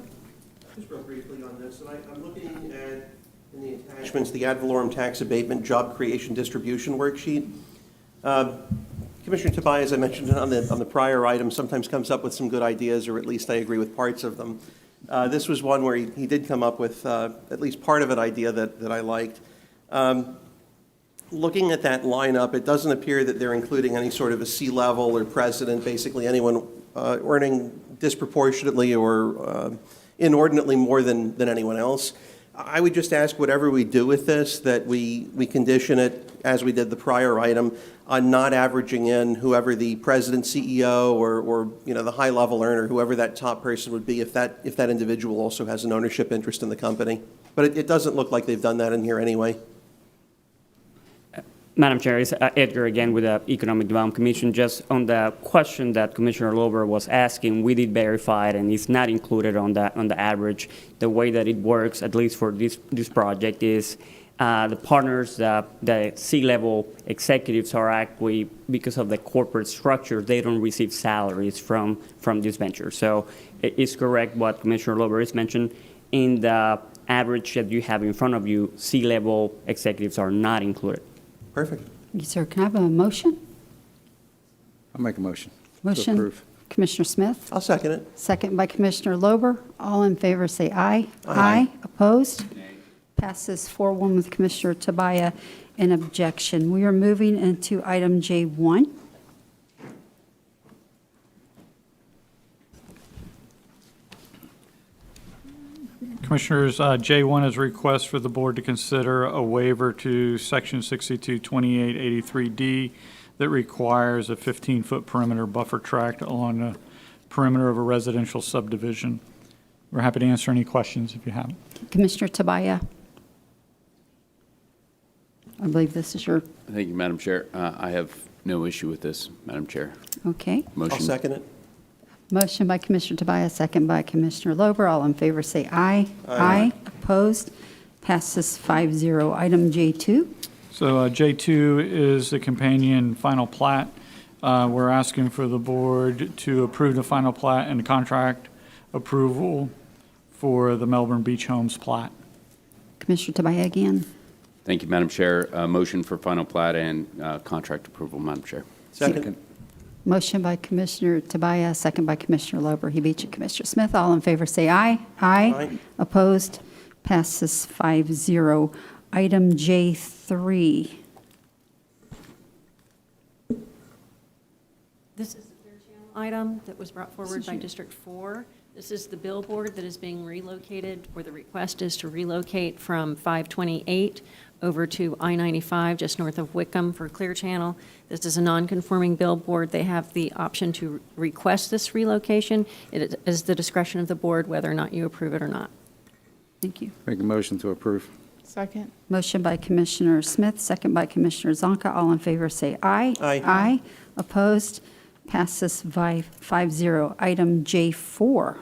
Just real briefly on this, and I'm looking at, in the attachments, the ad valorem tax abatement job creation distribution worksheet. Commissioner Tobias, as I mentioned on the prior item, sometimes comes up with some good ideas, or at least I agree with parts of them. This was one where he did come up with at least part of an idea that I liked. Looking at that lineup, it doesn't appear that they're including any sort of a C-level or president, basically anyone earning disproportionately or inordinately more than anyone else. I would just ask, whatever we do with this, that we condition it, as we did the prior item, on not averaging in whoever the president, CEO, or the high-level earner, whoever that top person would be, if that individual also has an ownership interest in the company. But it doesn't look like they've done that in here anyway. Madam Chair, it's Edgar again with the Economic Development Commission. Just on the question that Commissioner Lober was asking, we did verify it, and it's not included on the average. The way that it works, at least for this project, is the partners, the C-level executives are actually, because of the corporate structure, they don't receive salaries from this venture. So it's correct what Commissioner Lober has mentioned. In the average that you have in front of you, C-level executives are not included. Perfect. Thank you, sir. Can I have a motion? I'll make a motion. To Motion, approve. Commissioner Smith. I'll second it. Second by Commissioner Lober. All in favor, say aye. Aye. Opposed? Passes 4-1 with Commissioner Tobias in objection. We are moving into item J1. Commissioners, J1 is a request for the board to consider a waiver to Section 622883D that requires a 15-foot perimeter buffer tract along the perimeter of a residential subdivision. We're happy to answer any questions if you have them. Commissioner Tobias. I believe this is your, Thank you, Madam Chair. I have no issue with this, Madam Chair. okay. Motion. I'll second it. Motion by Commissioner Tobias, second by Commissioner Lober. All in favor, say aye. Aye. Opposed? Passes 5-0. Item J2. So J2 is the companion final plat. We're asking for the board to approve the final plat and contract approval for the Melbourne Beach Homes plat. Commissioner Tobias again. Thank you, Madam Chair. Motion for final plat and contract approval, Madam Chair. Second. Motion by Commissioner Tobias, second by Commissioner Lober. He beat you, Commissioner Smith. All in favor, say aye. Aye. Opposed? Passes 5-0. Item J3. This is the Clear Channel item that was brought forward by District 4. This is the billboard that is being relocated, where the request is to relocate from 528 over to I-95, just north of Wickham for Clear Channel. This is a non-conforming billboard. They have the option to request this relocation. It is the discretion of the board whether or not you approve it or not. Thank you. Make a motion to approve. Second. Motion by Commissioner Smith, second by Commissioner Zonka. All in favor, say aye. Aye. Aye. Opposed? Passes 5-0. Item J4.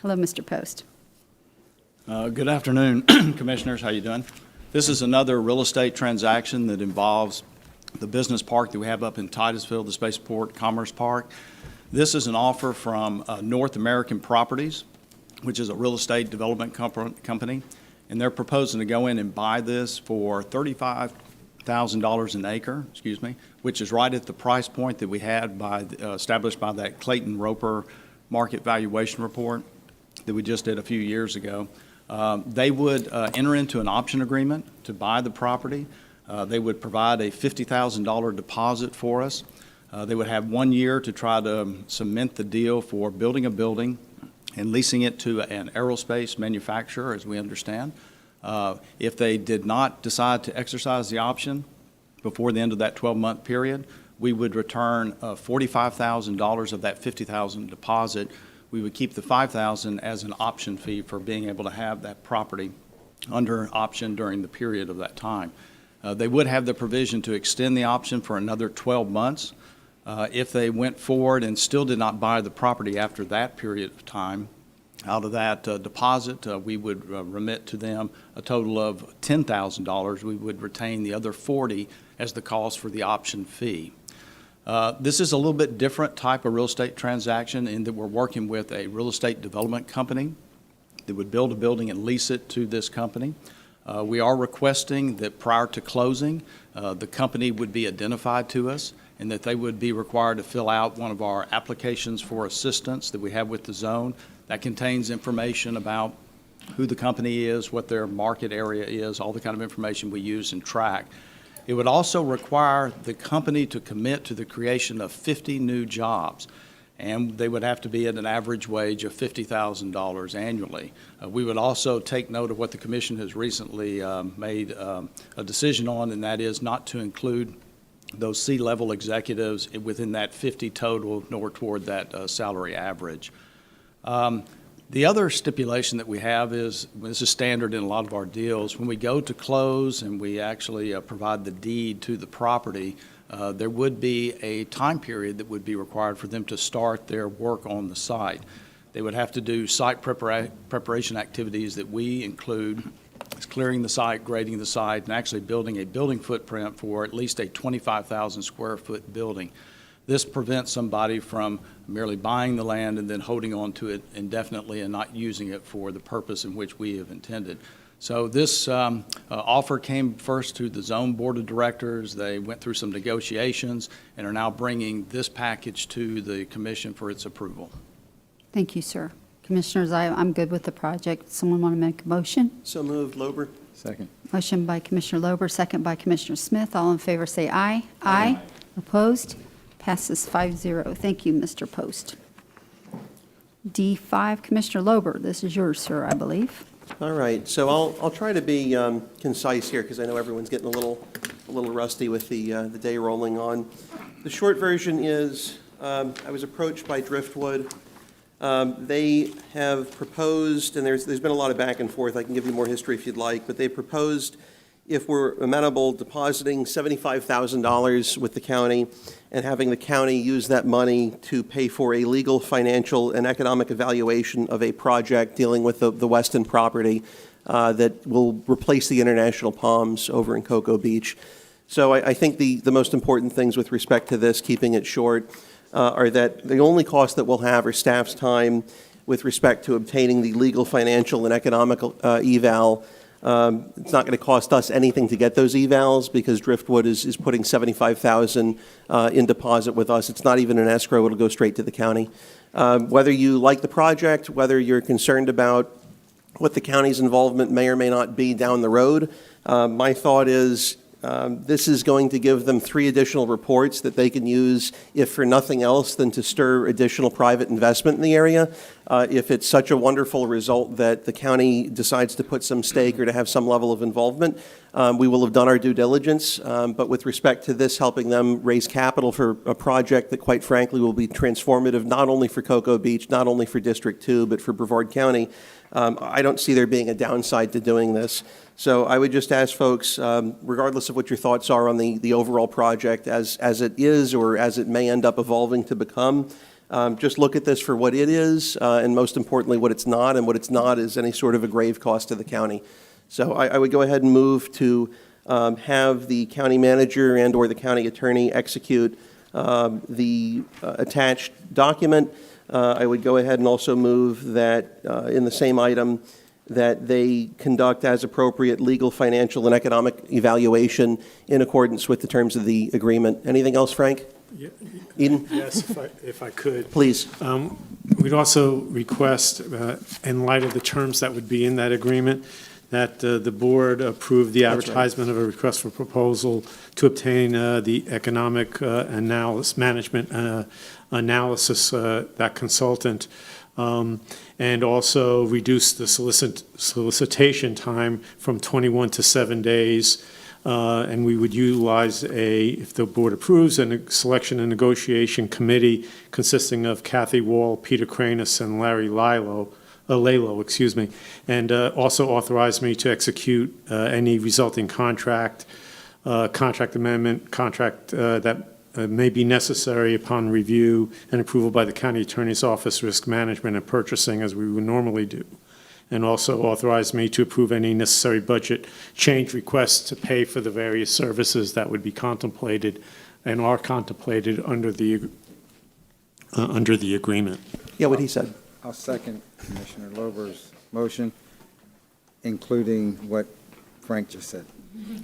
Hello, Mr. Post. Good afternoon, Commissioners. How you doing? This is another real estate transaction that involves the business park that we have up in Titusville, the Spaceport Commerce Park. This is an offer from North American Properties, which is a real estate development company, and they're proposing to go in and buy this for $35,000 an acre, which is right at the price point that we had established by that Clayton Roper market valuation report. that we just did a few years ago. They would enter into an option agreement to buy the property. They would provide a $50,000 deposit for us. They would have 1 year to try to cement the deal for building a building and leasing it to an aerospace manufacturer, as we understand. If they did not decide to exercise the option before the end of that 12-month period, we would return $45,000 of that $50,000 deposit. We would keep the $5,000 as an option fee for being able to have that property under option during the period of that time. They would have the provision to extend the option for another 12 months. If they went forward and still did not buy the property after that period of time, out of that deposit, we would remit to them a total of $10,000. We would retain the other $40,000 as the cost for the option fee. This is a little bit different type of real estate transaction in that we're working with a real estate development company that would build a building and lease it to this company. We are requesting that prior to closing, the company would be identified to us and that they would be required to fill out one of our applications for assistance that we have with the zone. That contains information about who the company is, what their market area is, all the kind of information we use and track. It would also require the company to commit to the creation of 50 new jobs, and they would have to be at an average wage of $50,000 annually. We would also take note of what the commission has recently made a decision on, and that is not to include those C-level executives within that 50 total, nor toward that salary average. The other stipulation that we have is, this is standard in a lot of our deals, when we go to close and we actually provide the deed to the property, there would be a time period that would be required for them to start their work on the site. They would have to do site preparation activities that we include, as clearing the site, grading the site, and actually building a building footprint for at least a 25,000 square foot building. This prevents somebody from merely buying the land and then holding on to it indefinitely and not using it for the purpose in which we have intended. So this offer came first to the Zone Board of Directors. They went through some negotiations and are now bringing this package to the Commission for its approval. Thank you, sir. Commissioners, I'm good with the project. Someone want to make a motion? So moved. Lober. Second. Motion by Commissioner Lober, second by Commissioner Smith. All in favor say aye. Aye. Opposed? Passes 5-0. Thank you, Mr. Post. D5, Commissioner Lober, this is yours, sir, I believe. All right, so I'll try to be concise here because I know everyone's getting a little rusty with the day rolling on. The short version is I was approached by Driftwood. They have proposed, and there's been a lot of back and forth. I can give you more history if you'd like, but they proposed, if we're amenable, depositing $75,000 with the county and having the county use that money to pay for a legal, financial, and economic evaluation of a project dealing with the Weston property that will replace the International Palms over in Cocoa Beach. So I think the most important things with respect to this, keeping it short, are that the only cost that we'll have are staff's time with respect to obtaining the legal, financial, and economical eval. It's not going to cost us anything to get those evals because Driftwood is putting $75,000 in deposit with us. It's not even an escrow. It'll go straight to the county. Whether you like the project, whether you're concerned about what the county's involvement may or may not be down the road, my thought is this is going to give them 3 additional reports that they can use, if for nothing else than to stir additional private investment in the area. If it's such a wonderful result that the county decides to put some stake or to have some level of involvement, we will have done our due diligence. But with respect to this helping them raise capital for a project that, quite frankly, will be transformative not only for Cocoa Beach, not only for District 2, but for Brevard County, I don't see there being a downside to doing this. So I would just ask folks, regardless of what your thoughts are on the overall project as it is or as it may end up evolving to become, just look at this for what it is, and most importantly, what it's not, and what it's not is any sort of a grave cost to the county. So I would go ahead and move to have the county manager and or the county attorney execute the attached document. I would go ahead and also move that in the same item that they conduct as appropriate legal, financial, and economic evaluation in accordance with the terms of the agreement. Anything else, Frank? Eden? Yes, if I could. Please. We'd also request, in light of the terms that would be in that agreement, that the board approve the That's right. advertisement of a request for proposal to obtain the economic management analysis, that consultant, and also reduce the solicitation time from 21 to 7 days. And we would utilize if the board approves, a selection and negotiation committee consisting of Kathy Wall, Peter Cranus, and Larry Lalo, and also authorize me to execute any resulting contract amendment, that may be necessary upon review and approval by the county attorney's office, risk management and purchasing, as we would normally do. And also authorize me to approve any necessary budget change requests to pay for the various services that would be contemplated and are contemplated under the agreement. Yeah, what he said. I'll second Commissioner Lober's motion, including what Frank just said.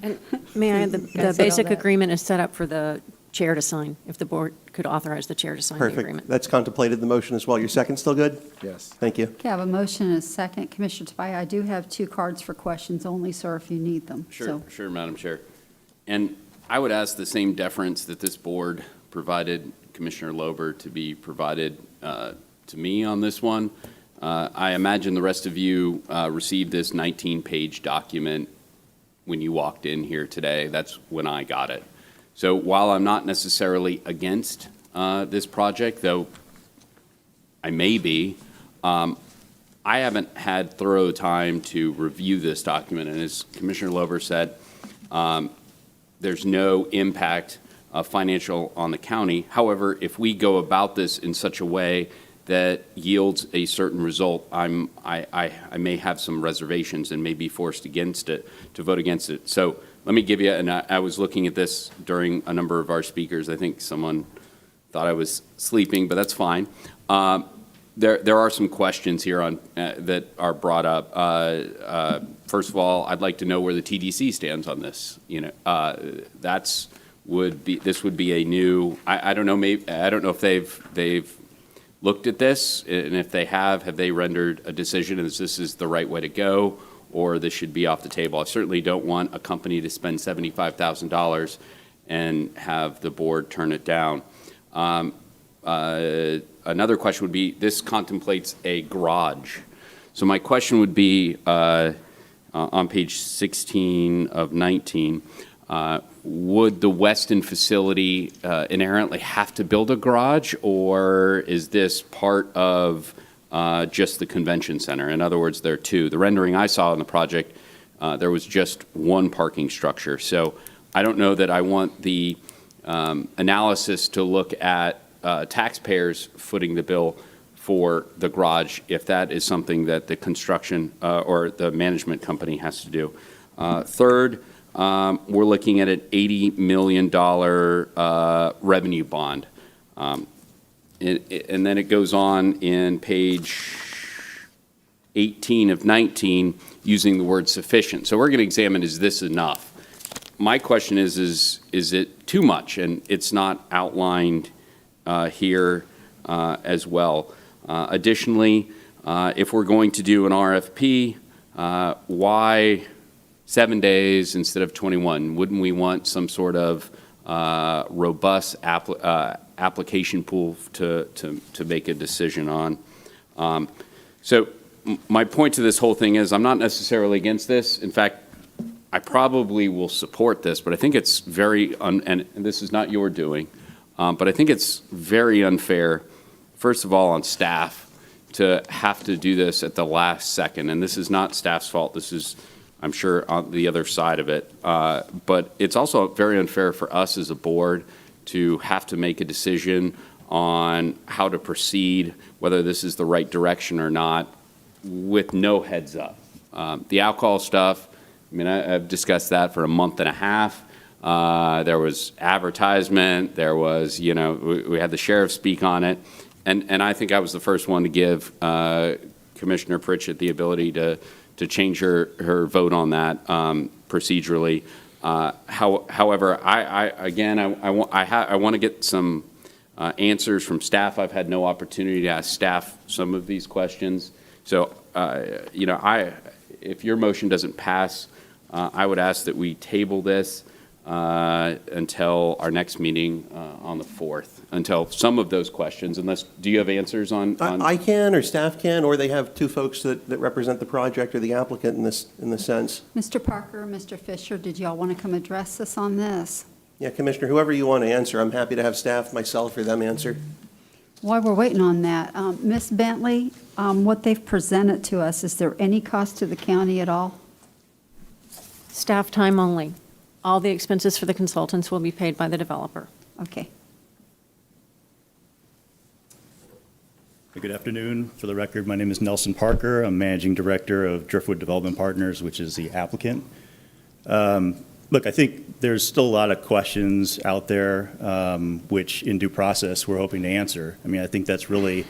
And may I add, the basic agreement is set up for the chair to sign, if the board could authorize the chair to sign the agreement. Perfect. That's contemplated in the motion as well. Your second still good? Yes. Thank you. Okay, I have a motion and a second. Commissioner Tobias, I do have 2 cards for questions only, sir, if you need them. Sure, Madam Chair. And I would ask the same deference that this board provided Commissioner Lober to be provided to me on this one. I imagine the rest of you received this 19-page document when you walked in here today. That's when I got it. So while I'm not necessarily against this project, though I may be, I haven't had thorough time to review this document. And as Commissioner Lober said, there's no impact financial on the county. However, if we go about this in such a way that yields a certain result, I may have some reservations and may be forced to vote against it. So let me give you, and I was looking at this during a number of our speakers. I think someone thought I was sleeping, but that's fine. There are some questions here on that are brought up. First of all, I'd like to know where the TDC stands on this. This would be a new. I don't know. Maybe I don't know if they've looked at this, and if they have they rendered a decision as this is the right way to go, or this should be off the table? I certainly don't want a company to spend $75,000 and have the board turn it down. Another question would be, this contemplates a garage. So my question would be, on page 16 of 19, would the Weston facility inherently have to build a garage, or is this part of just the convention center? In other words, there are 2. The rendering I saw in the project, there was just 1 parking structure. So I don't know that I want the analysis to look at taxpayers footing the bill for the garage, if that is something that the construction or the management company has to do. Third, we're looking at an $80 million revenue bond. And then it goes on in page 18 of 19 using the word sufficient. So we're going to examine, is this enough? My question is it too much? And it's not outlined here as well. Additionally, if we're going to do an RFP, why 7 days instead of 21? Wouldn't we want some sort of robust application pool to make a decision on? So my point to this whole thing is I'm not necessarily against this. In fact, I probably will support this, but I think it's very, and this is not your doing, but I think it's very unfair, first of all, on staff to have to do this at the last second. And this is not staff's fault. This is, I'm sure, on the other side of it. But it's also very unfair for us as a board to have to make a decision on how to proceed, whether this is the right direction or not, with no heads up. The alcohol stuff, I mean, I've discussed that for a month and a half. There was advertisement. There was, we had the sheriff speak on it. And I think I was the first one to give Commissioner Pritchett the ability to change her vote on that procedurally. However, I want to get some answers from staff. I've had no opportunity to ask staff some of these questions. So, if your motion doesn't pass, I would ask that we table this until our next meeting on the 4th, until some of those questions, do you have answers on? I can, or staff can, or they have two folks that represent the project or the applicant in this sense. Mr. Parker, Mr. Fisher, did y'all want to come address us on this? Yeah, Commissioner, whoever you want to answer, I'm happy to have staff, myself, or them answer. While we're waiting on that, Ms. Bentley, what they've presented to us, is there any cost to the county at all? Staff time only. All the expenses for the consultants will be paid by the developer. Okay. Good afternoon. For the record, my name is Nelson Parker. I'm Managing Director of Driftwood Development Partners, which is the applicant. Look, I think there's still a lot of questions out there, which in due process we're hoping to answer. I mean, I think that's really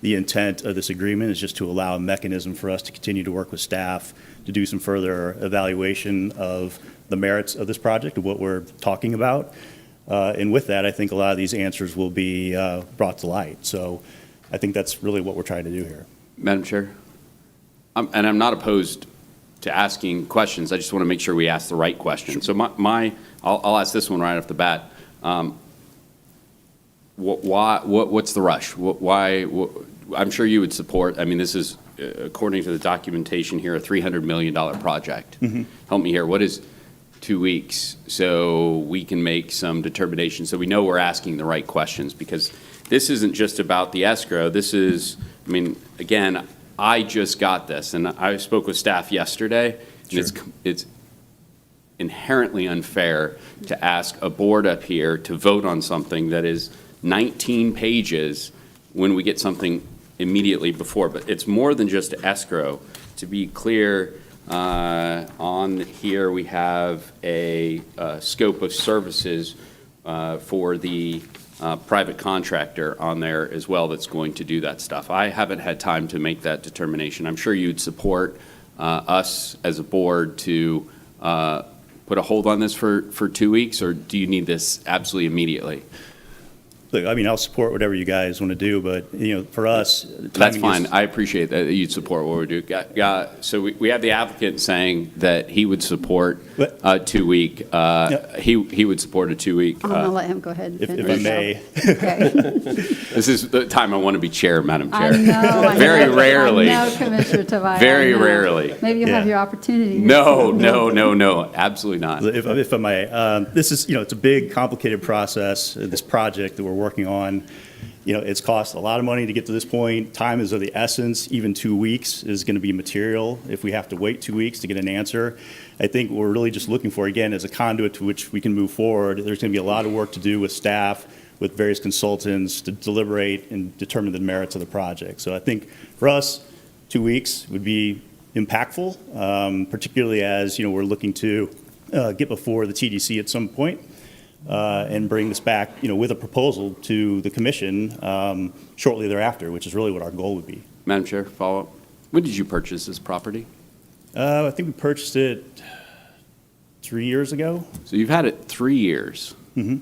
the intent of this agreement, is just to allow a mechanism for us to continue to work with staff to do some further evaluation of the merits of this project, of what we're talking about. And with that, I think a lot of these answers will be brought to light. So I think that's really what we're trying to do here. Madam Chair? And I'm not opposed to asking questions. I just want to make sure we ask the right questions. So I'll ask this one right off the bat. What's the rush? I'm sure you would support, I mean, this is, according to the documentation here, a $300 million project. Mm-hmm. Help me here. What is 2 weeks so we can make some determination so we know we're asking the right questions? Because this isn't just about the escrow. This is, I mean, again, I just got this, and I spoke with staff yesterday, and it's inherently unfair to ask a board up here to vote on something that is 19 pages when we get something immediately before. But it's more than just escrow. To be clear, on here we have a scope of services for the private contractor on there as well that's going to do that stuff. I haven't had time to make that determination. I'm sure you'd support us as a board to put a hold on this for 2 weeks, or do you need this absolutely immediately? Look, I mean, I'll support whatever you guys want to do, but, you know, for us, that's fine. I appreciate that you'd support what we do. So we have the applicant saying that he would support a 2 week. He would support a 2 week. I'm going to let him go ahead and finish. If I may. Okay. This is the time I want to be chair, Madam Chair. I know. Very rarely. I know, Commissioner Tobias. Very rarely. Maybe you'll have your opportunity. No, absolutely not. If I may, this is, you know, it's a big, complicated process, this project that we're working on. You know, it's cost a lot of money to get to this point. Time is of the essence. Even 2 weeks is going to be material if we have to wait 2 weeks to get an answer. I think what we're really just looking for, again, is a conduit to which we can move forward. There's going to be a lot of work to do with staff, with various consultants to deliberate and determine the merits of the project. So I think for us, 2 weeks would be impactful, particularly as, you know, we're looking to get before the TDC at some point. And bring this back, you know, with a proposal to the commission shortly thereafter, which is really what our goal would be. Madam Chair, follow up. When did you purchase this property? I think we purchased it 3 years ago. So you've had it 3 years. Mm-hmm.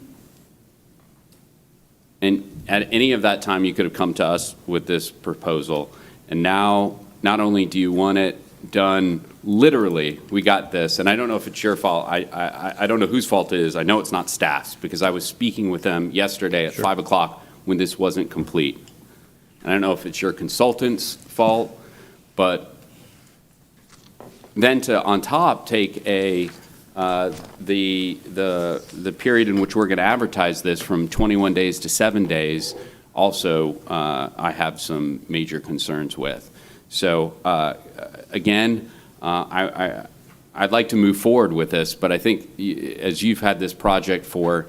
And at any of that time, you could have come to us with this proposal. And now, not only do you want it done literally, we got this, and I don't know if it's your fault. I don't know whose fault it is. I know it's not staff's, because I was speaking with them yesterday at 5 o'clock when this wasn't complete. And I don't know if it's your consultant's fault, but then to on top take the period in which we're going to advertise this from 21 days to 7 days, also I have some major concerns with. So again, I'd like to move forward with this, but I think as you've had this project for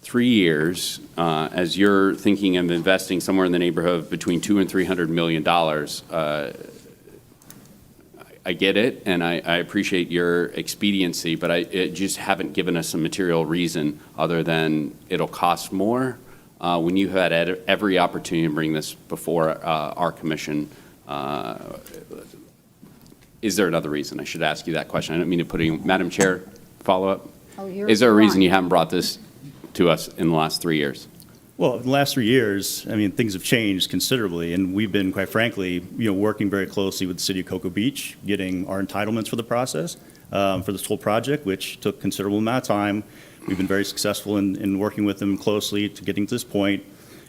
3 years, as you're thinking of investing somewhere in the neighborhood of between $200 and $300 million, I get it, and I appreciate your expediency, but it just haven't given us a material reason other than it'll cost more when you had every opportunity to bring this before our commission. Is there another reason? I should ask you that question. I don't mean to put you, Madam Chair, follow-up? Oh, Is there a reason on. you haven't brought this to us in the last 3 years? Well, in the last 3 years, I mean, things have changed considerably, and we've been, quite frankly, working very closely with the city of Cocoa Beach, getting our entitlements for the process, for this whole project, which took considerable amount of time. We've been very successful in working with them closely to getting to this point,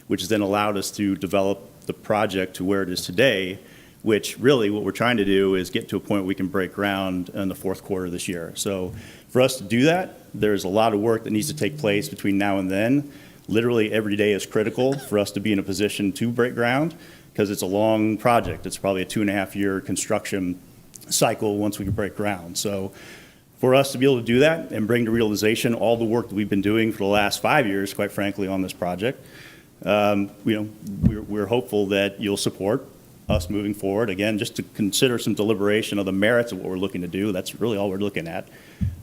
which has then allowed us to develop the project to where it is today, which really what we're trying to do is get to a point where we can break ground in the fourth quarter of this year. So for us to do that, there's a lot of work that needs to take place between now and then. Literally every day is critical for us to be in a position to break ground because it's a long project. It's probably a 2.5-year construction cycle once we can break ground. So for us to be able to do that and bring to realization all the work that we've been doing for the last 5 years, quite frankly, on this project, we're hopeful that you'll support us moving forward. Again, just to consider some deliberation of the merits of what we're looking to do. That's really all we're looking at.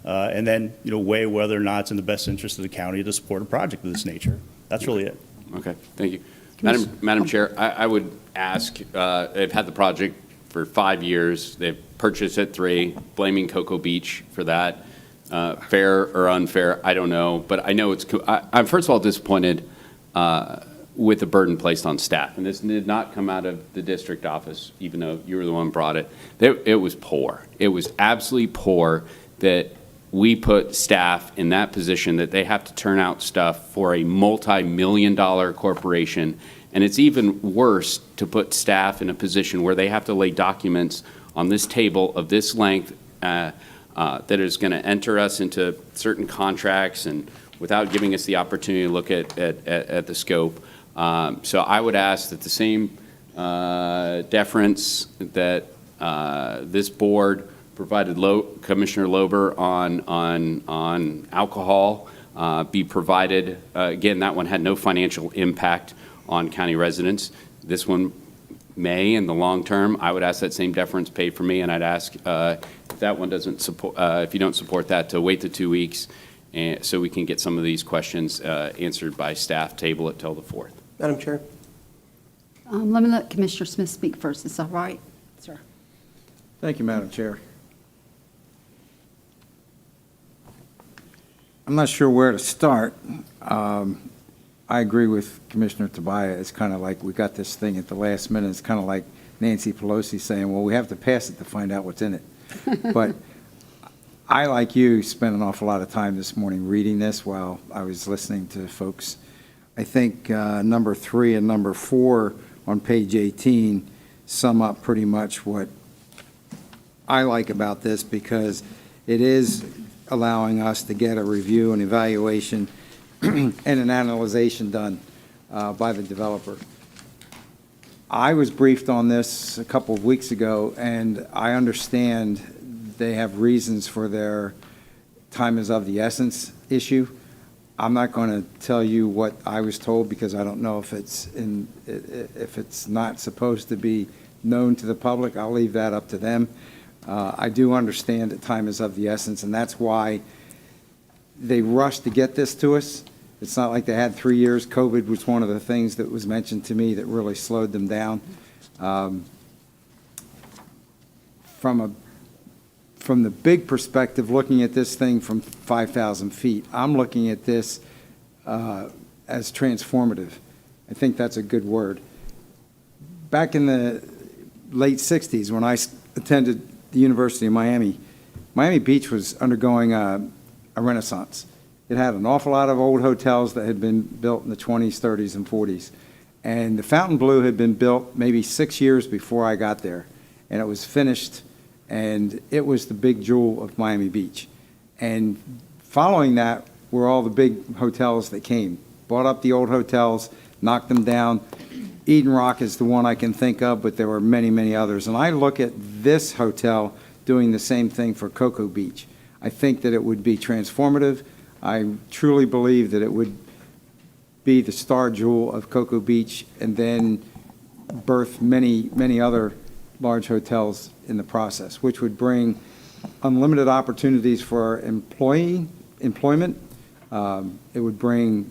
And then, weigh whether or not it's in the best interest of the county to support a project of this nature. That's really it. Okay, thank you. Madam Chair, I would ask, they've had the project for 5 years. They've purchased it 3, blaming Cocoa Beach for that. Fair or unfair, I don't know. But I know I'm first of all disappointed with the burden placed on staff. And this did not come out of the district office, even though you were the one who brought it. It was poor. It was absolutely poor that we put staff in that position that they have to turn out stuff for a multi-million-dollar corporation. And it's even worse to put staff in a position where they have to lay documents on this table of this length that is going to enter us into certain contracts and without giving us the opportunity to look at the scope. So I would ask that the same deference that this board provided Commissioner Lober on alcohol be provided. Again, that one had no financial impact on county residents. This one may in the long term. I would ask that same deference paid for me, and I'd ask if that one doesn't support, if you don't support that, to wait the 2 weeks so we can get some of these questions answered by staff, table it till the 4th. Madam Chair. Let me let Commissioner Smith speak first. Is that right, sir? Thank you, Madam Chair. I'm not sure where to start. I agree with Commissioner Tobias. It's kind of like we got this thing at the last minute. It's kind of like Nancy Pelosi saying, well, we have to pass it to find out what's in it. But I, like you, spent an awful lot of time this morning reading this while I was listening to folks. I think number 3 and number 4 on page 18 sum up pretty much what I like about this, because it is allowing us to get a review and evaluation and an analyzation done by the developer. I was briefed on this a couple of weeks ago, and I understand they have reasons for their time is of the essence issue. I'm not going to tell you what I was told because I don't know if it's not supposed to be known to the public. I'll leave that up to them. I do understand that time is of the essence, and that's why they rushed to get this to us. It's not like they had 3 years. COVID was one of the things that was mentioned to me that really slowed them down. From the big perspective, looking at this thing from 5,000 feet, I'm looking at this as transformative. I think that's a good word. Back in the late 60s, when I attended the University of Miami, Miami Beach was undergoing a renaissance. It had an awful lot of old hotels that had been built in the 20s, 30s, and 40s. And the Fontainebleau had been built maybe 6 years before I got there. And it was finished, and it was the big jewel of Miami Beach. And following that were all the big hotels that came. Bought up the old hotels, knocked them down. Eden Rock is the one I can think of, but there were many, many others. And I look at this hotel doing the same thing for Cocoa Beach. I think that it would be transformative. I truly believe that it would be the star jewel of Cocoa Beach and then birth many, many other large hotels in the process, which would bring unlimited opportunities for employment. It would bring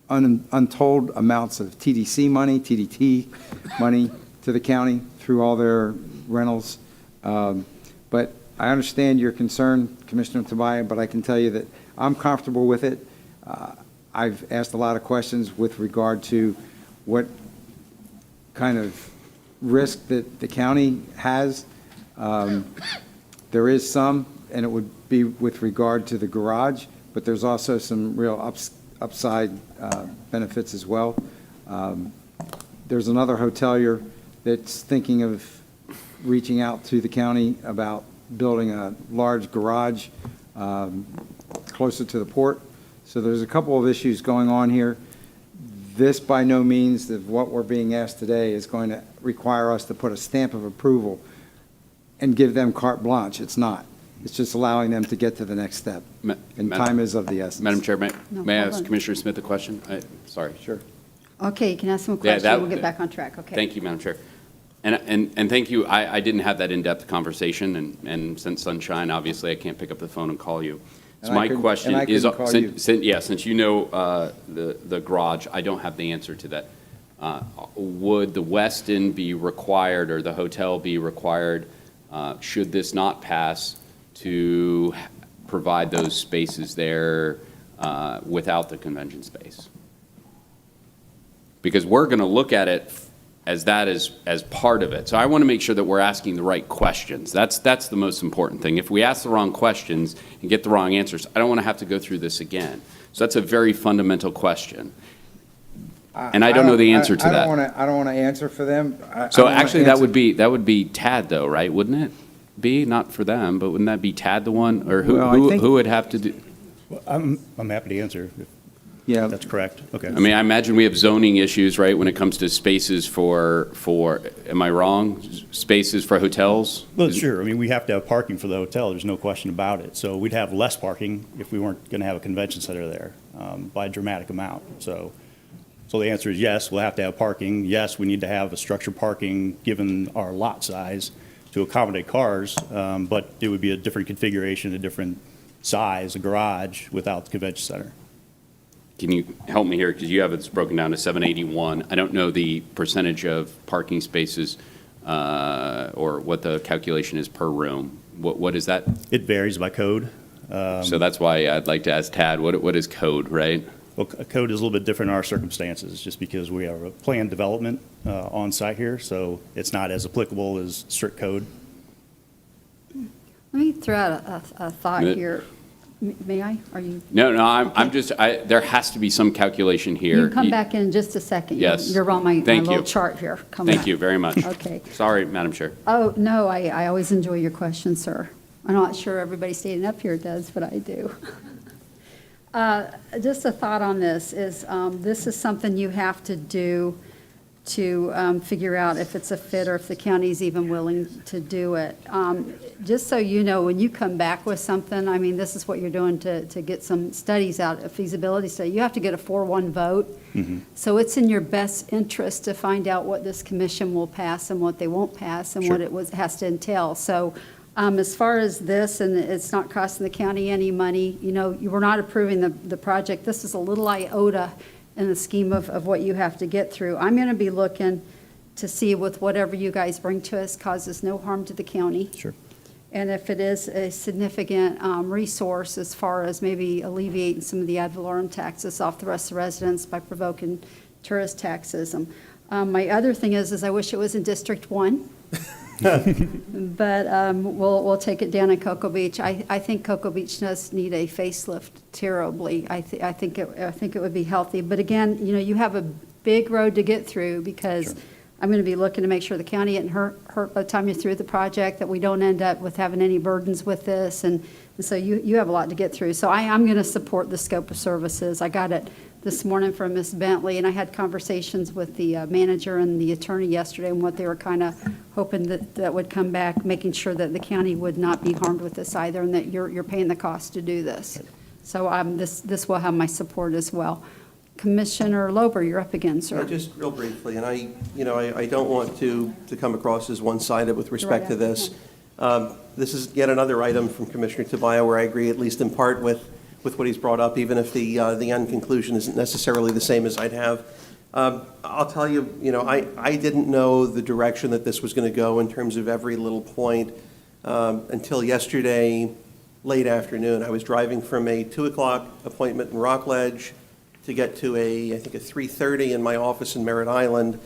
untold amounts of TDC money, TDT money to the county through all their rentals. But I understand your concern, Commissioner Tobias, but I can tell you that I'm comfortable with it. I've asked a lot of questions with regard to what kind of risk that the county has. There is some, and it would be with regard to the garage, but there's also some real upside benefits as well. There's another hotelier that's thinking of reaching out to the county about building a large garage closer to the port. So there's a couple of issues going on here. This by no means of what we're being asked today is going to require us to put a stamp of approval and give them carte blanche. It's not. It's just allowing them to get to the next step. And time is of the essence. Madam Chair, may I hold ask on. Commissioner Smith a question? Sorry. Sure. Okay, you can ask them a Yeah, question. We'll get back on track. Okay. Thank you, Madam Chair. And thank you. I didn't have that in-depth conversation, and since Sunshine, obviously, I can't pick up the phone and call you. So And I my couldn't- question and I is, couldn't call you. since you know the garage, I don't have the answer to that. Would the Westin be required, or the hotel be required, should this not pass, to provide those spaces there without the convention space? Because we're going to look at it as that as part of it. So I want to make sure that we're asking the right questions. That's the most important thing. If we ask the wrong questions and get the wrong answers, I don't want to have to go through this again. So that's a very fundamental question. And I don't know the answer to that. I don't want to answer for them. So actually, that would be TAD though, right? Wouldn't it be? Not for them, but wouldn't that be TAD the one? Or who would have to do? I'm happy to answer. Yeah. That's correct. Okay. I mean, I imagine we have zoning issues, right, when it comes to spaces for, am I wrong? Spaces for hotels? Well, sure. I mean, we have to have parking for the hotel. There's no question about it. So we'd have less parking if we weren't going to have a convention center there by a dramatic amount. So the answer is yes, we'll have to have parking. Yes, we need to have a structured parking given our lot size to accommodate cars, but it would be a different configuration, a different size, a garage without the convention center. Can you help me here? Because you have it broken down to 781. I don't know the percentage of parking spaces or what the calculation is per room. What is that? It varies by code. So that's why I'd like to ask Tad, what is code, right? Well, code is a little bit different in our circumstances, just because we have a planned development on site here, so it's not as applicable as strict code. Let me throw out a thought Yeah. here. May I? Are you? No, I'm just, there has to be some calculation here. You can come back in just a second. Yes. You're on my Thank little you. chart here. Coming Thank up. you very much. Okay. Sorry, Madam Chair. Oh, no, I always enjoy your questions, sir. I'm not sure everybody standing up here does, but I do. Just a thought on this is something you have to do to figure out if it's a fit or if the county's even willing to do it. Just so you know, when you come back with something, I mean, this is what you're doing to get some studies out, a feasibility study. You have to get a 4-1 vote. So it's in your best interest to find out what this commission will pass and what they won't pass and what it has to entail. So as far as this, and it's not costing the county any money, you know, you were not approving the project. This is a little iota in the scheme of what you have to get through. I'm going to be looking to see with whatever you guys bring to us causes no harm to the county. Sure. And if it is a significant resource as far as maybe alleviating some of the ad valorem taxes off the rest of the residents by provoking tourist taxes. My other thing is I wish it was in District 1. But we'll take it down in Cocoa Beach. I think Cocoa Beach does need a facelift terribly. I think it would be healthy. But again, you know, you have a big road to get through because I'm going to be looking to make sure the county isn't hurt by the time you're through the project, that we don't end up with having any burdens with this. And so you have a lot to get through. So I'm going to support the scope of services. I got it this morning from Ms. Bentley, and I had conversations with the manager and the attorney yesterday and what they were kind of hoping that would come back, making sure that the county would not be harmed with this either, and that you're paying the cost to do this. So this will have my support as well. Commissioner Lober, you're up again, sir. Yeah, just real briefly, and I don't want to come across as one-sided with respect to this. This is yet another item from Commissioner Tobias where I agree, at least in part, with what he's brought up, even if the end conclusion isn't necessarily the same as I'd have. I'll tell you, I didn't know the direction that this was going to go in terms of every little point until yesterday late afternoon. I was driving from a 2 o'clock appointment in Rockledge to get to I think a 3:30 in my office in Merritt Island,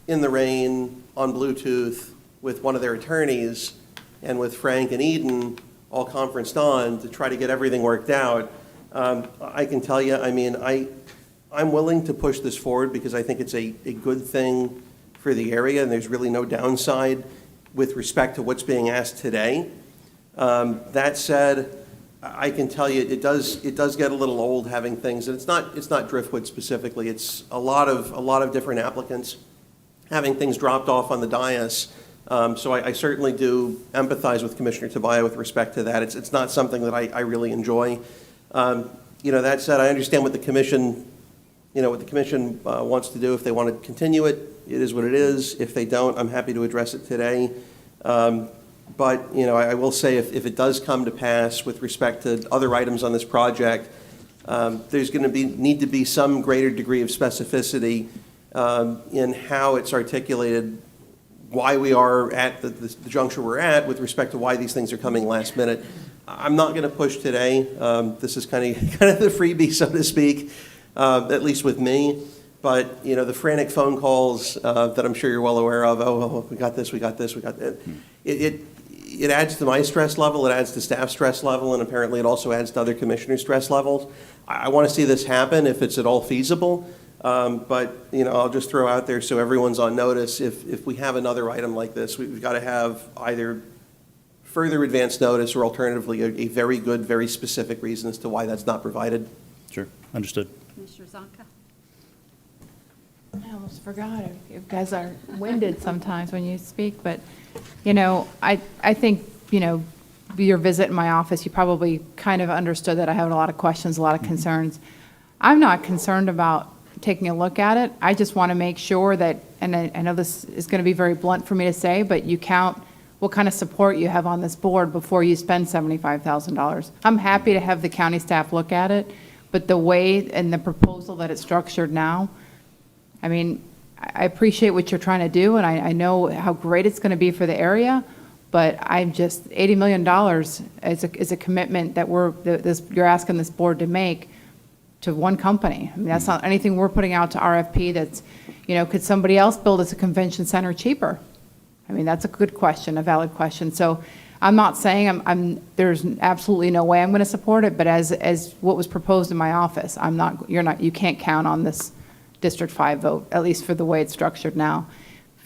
in the rain, on Bluetooth, with one of their attorneys, and with Frank and Eden all conferenced on to try to get everything worked out. I can tell you, I mean, I'm willing to push this forward because I think it's a good thing for the area, and there's really no downside with respect to what's being asked today. That said, I can tell you it does get a little old having things, and it's not Driftwood specifically. It's a lot of different applicants having things dropped off on the dais. So I certainly do empathize with Commissioner Tobias with respect to that. It's not something that I really enjoy. That said, I understand what the commission wants to do. If they want to continue it, it is what it is. If they don't, I'm happy to address it today. But I will say if it does come to pass with respect to other items on this project, there's going to need to be some greater degree of specificity in how it's articulated, why we are at the juncture we're at with respect to why these things are coming last minute. I'm not going to push today. This is kind of the freebie, so to speak, at least with me. But the frantic phone calls that I'm sure you're well aware of. Oh, we got this, we got this, we got that. It adds to my stress level. It adds to staff stress level, and apparently it also adds to other commissioners' stress levels. I want to see this happen if it's at all feasible. But I'll just throw out there so everyone's on notice. If we have another item like this, we've got to have either further advance notice or alternatively a very good, very specific reason as to why that's not provided. Sure, understood. Commissioner Zonka? I almost forgot. You guys are winded sometimes when you speak, but, I think, your visit in my office, you probably kind of understood that I have a lot of questions, a lot of concerns. I'm not concerned about taking a look at it. I just want to make sure that, and I know this is going to be very blunt for me to say, but you count what kind of support you have on this board before you spend $75,000. I'm happy to have the county staff look at it, but the way and the proposal that it's structured now, I mean, I appreciate what you're trying to do, and I know how great it's going to be for the area, but I'm just, $80 million is a commitment that you're asking this board to make to one company. I mean, that's not anything we're putting out to RFP that's, could somebody else build us a convention center cheaper? I mean, that's a good question, a valid question. So I'm not saying there's absolutely no way I'm going to support it, but as what was proposed in my office, you can't count on this District 5 vote, at least for the way it's structured now.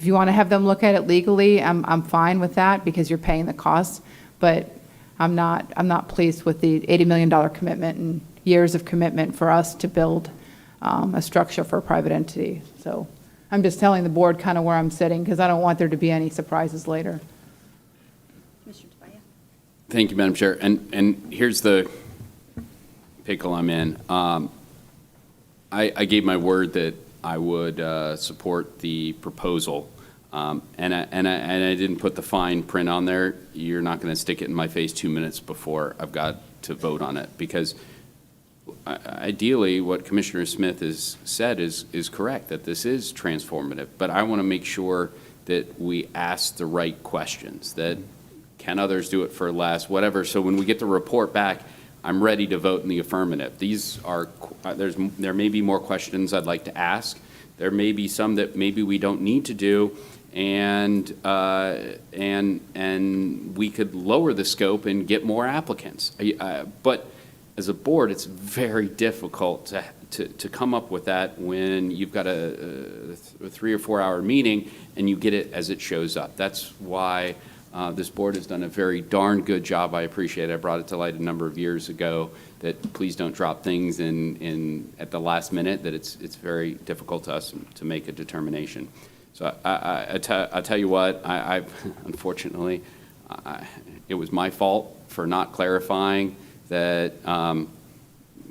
If you want to have them look at it legally, I'm fine with that because you're paying the costs, but I'm not pleased with the $80 million commitment and years of commitment for us to build a structure for a private entity. So I'm just telling the board kind of where I'm sitting because I don't want there to be any surprises later. Commissioner Tobias? Thank you, Madam Chair. And here's the pickle I'm in. I gave my word that I would support the proposal, and I didn't put the fine print on there. You're not going to stick it in my face 2 minutes before I've got to vote on it, because ideally what Commissioner Smith has said is correct, that this is transformative, but I want to make sure that we ask the right questions, that can others do it for less, whatever. So when we get the report back, I'm ready to vote in the affirmative. These are, there may be more questions I'd like to ask. There may be some that maybe we don't need to do, and we could lower the scope and get more applicants. But as a board, it's very difficult to come up with that when you've got a 3 or 4 hour meeting and you get it as it shows up. That's why this board has done a very darn good job. I appreciate it. I brought it to light a number of years ago that please don't drop things in at the last minute, that it's very difficult to us to make a determination. So I'll tell you what, I unfortunately, it was my fault for not clarifying that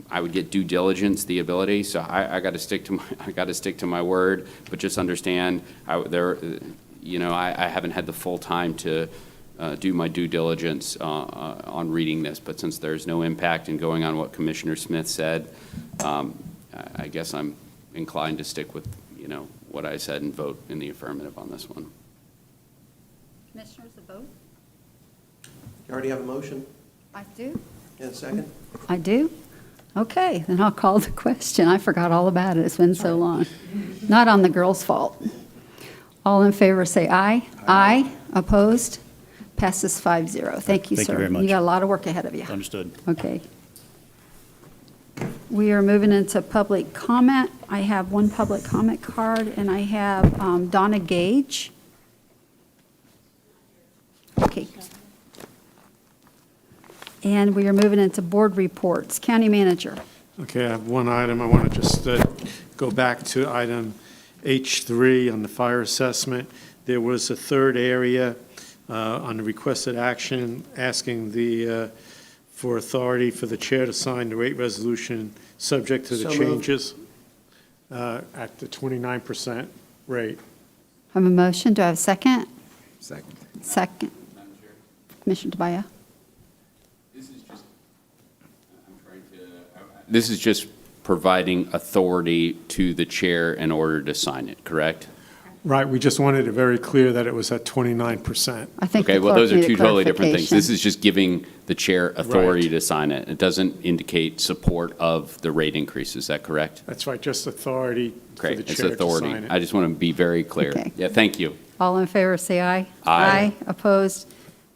I would get due diligence, the ability. So I got to stick to my word. But just understand, I haven't had the full time to do my due diligence on reading this. But since there's no impact in going on what Commissioner Smith said, I guess I'm inclined to stick with what I said and vote in the affirmative on this one. Commissioners, a vote? You already have a motion? I do. And a second? I do? Okay, then I'll call the question. I forgot all about it. It's been so long. Not on the girls' fault. All in favor say aye. Aye. Opposed? Passes 5-0. Thank you, sir. Thank you very much. You got a lot of work ahead of you. Understood. Okay. We are moving into public comment. I have one public comment card, and I have Donna Gage. Okay. And we are moving into board reports. County manager. Okay, I have one item. I want to just go back to item H3 on the fire assessment. There was a third area on the requested action asking for authority for the chair to sign the rate resolution subject to the So moved. changes at the 29% rate. I have a motion. Do I have a second? Second. Second. Commissioner Tobias? This is just providing authority to the chair in order to sign it, correct? Right, we just wanted it very clear that it was at 29%. I think Okay, the well, clerk those are needed two totally different things. clarification. This is just giving the chair authority Right. to sign it. It doesn't indicate support of the rate increase, is that correct? That's right, just authority for Great, the it's chair to authority. sign it. I just want to be very clear. Okay. Yeah, thank you. All in favor, say aye. Aye. Opposed?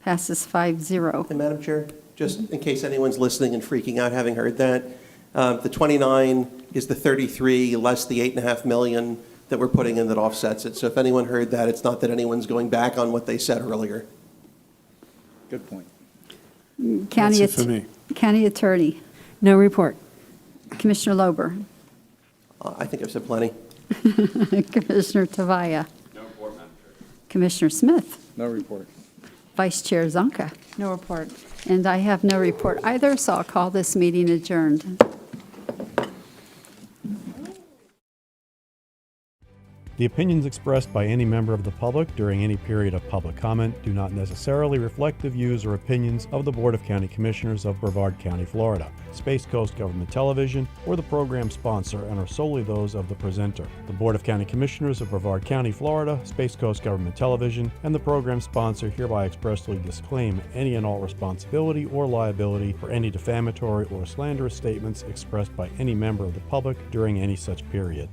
Passes 5-0. And Madam Chair, just in case anyone's listening and freaking out having heard that, the 29 is the 33 less the 8.5 million that we're putting in that offsets it. So if anyone heard that, it's not that anyone's going back on what they said earlier. Good point. County That's it for me. County Attorney. No report. Commissioner Lober. I think I've said plenty. Commissioner Tavaya. No report, Madam Chair. Commissioner Smith. No report. Vice Chair Zonka. No report. And I have no report either, so I'll call this meeting adjourned. The opinions expressed by any member of the public during any period of public comment do not necessarily reflect the views or opinions of the Board of County Commissioners of Brevard County, Florida, Space Coast Government Television, or the program sponsor, and are solely those of the presenter. The Board of County Commissioners of Brevard County, Florida, Space Coast Government Television, and the program sponsor hereby expressly disclaim any and all responsibility or liability for any defamatory or slanderous statements expressed by any member of the public during any such period.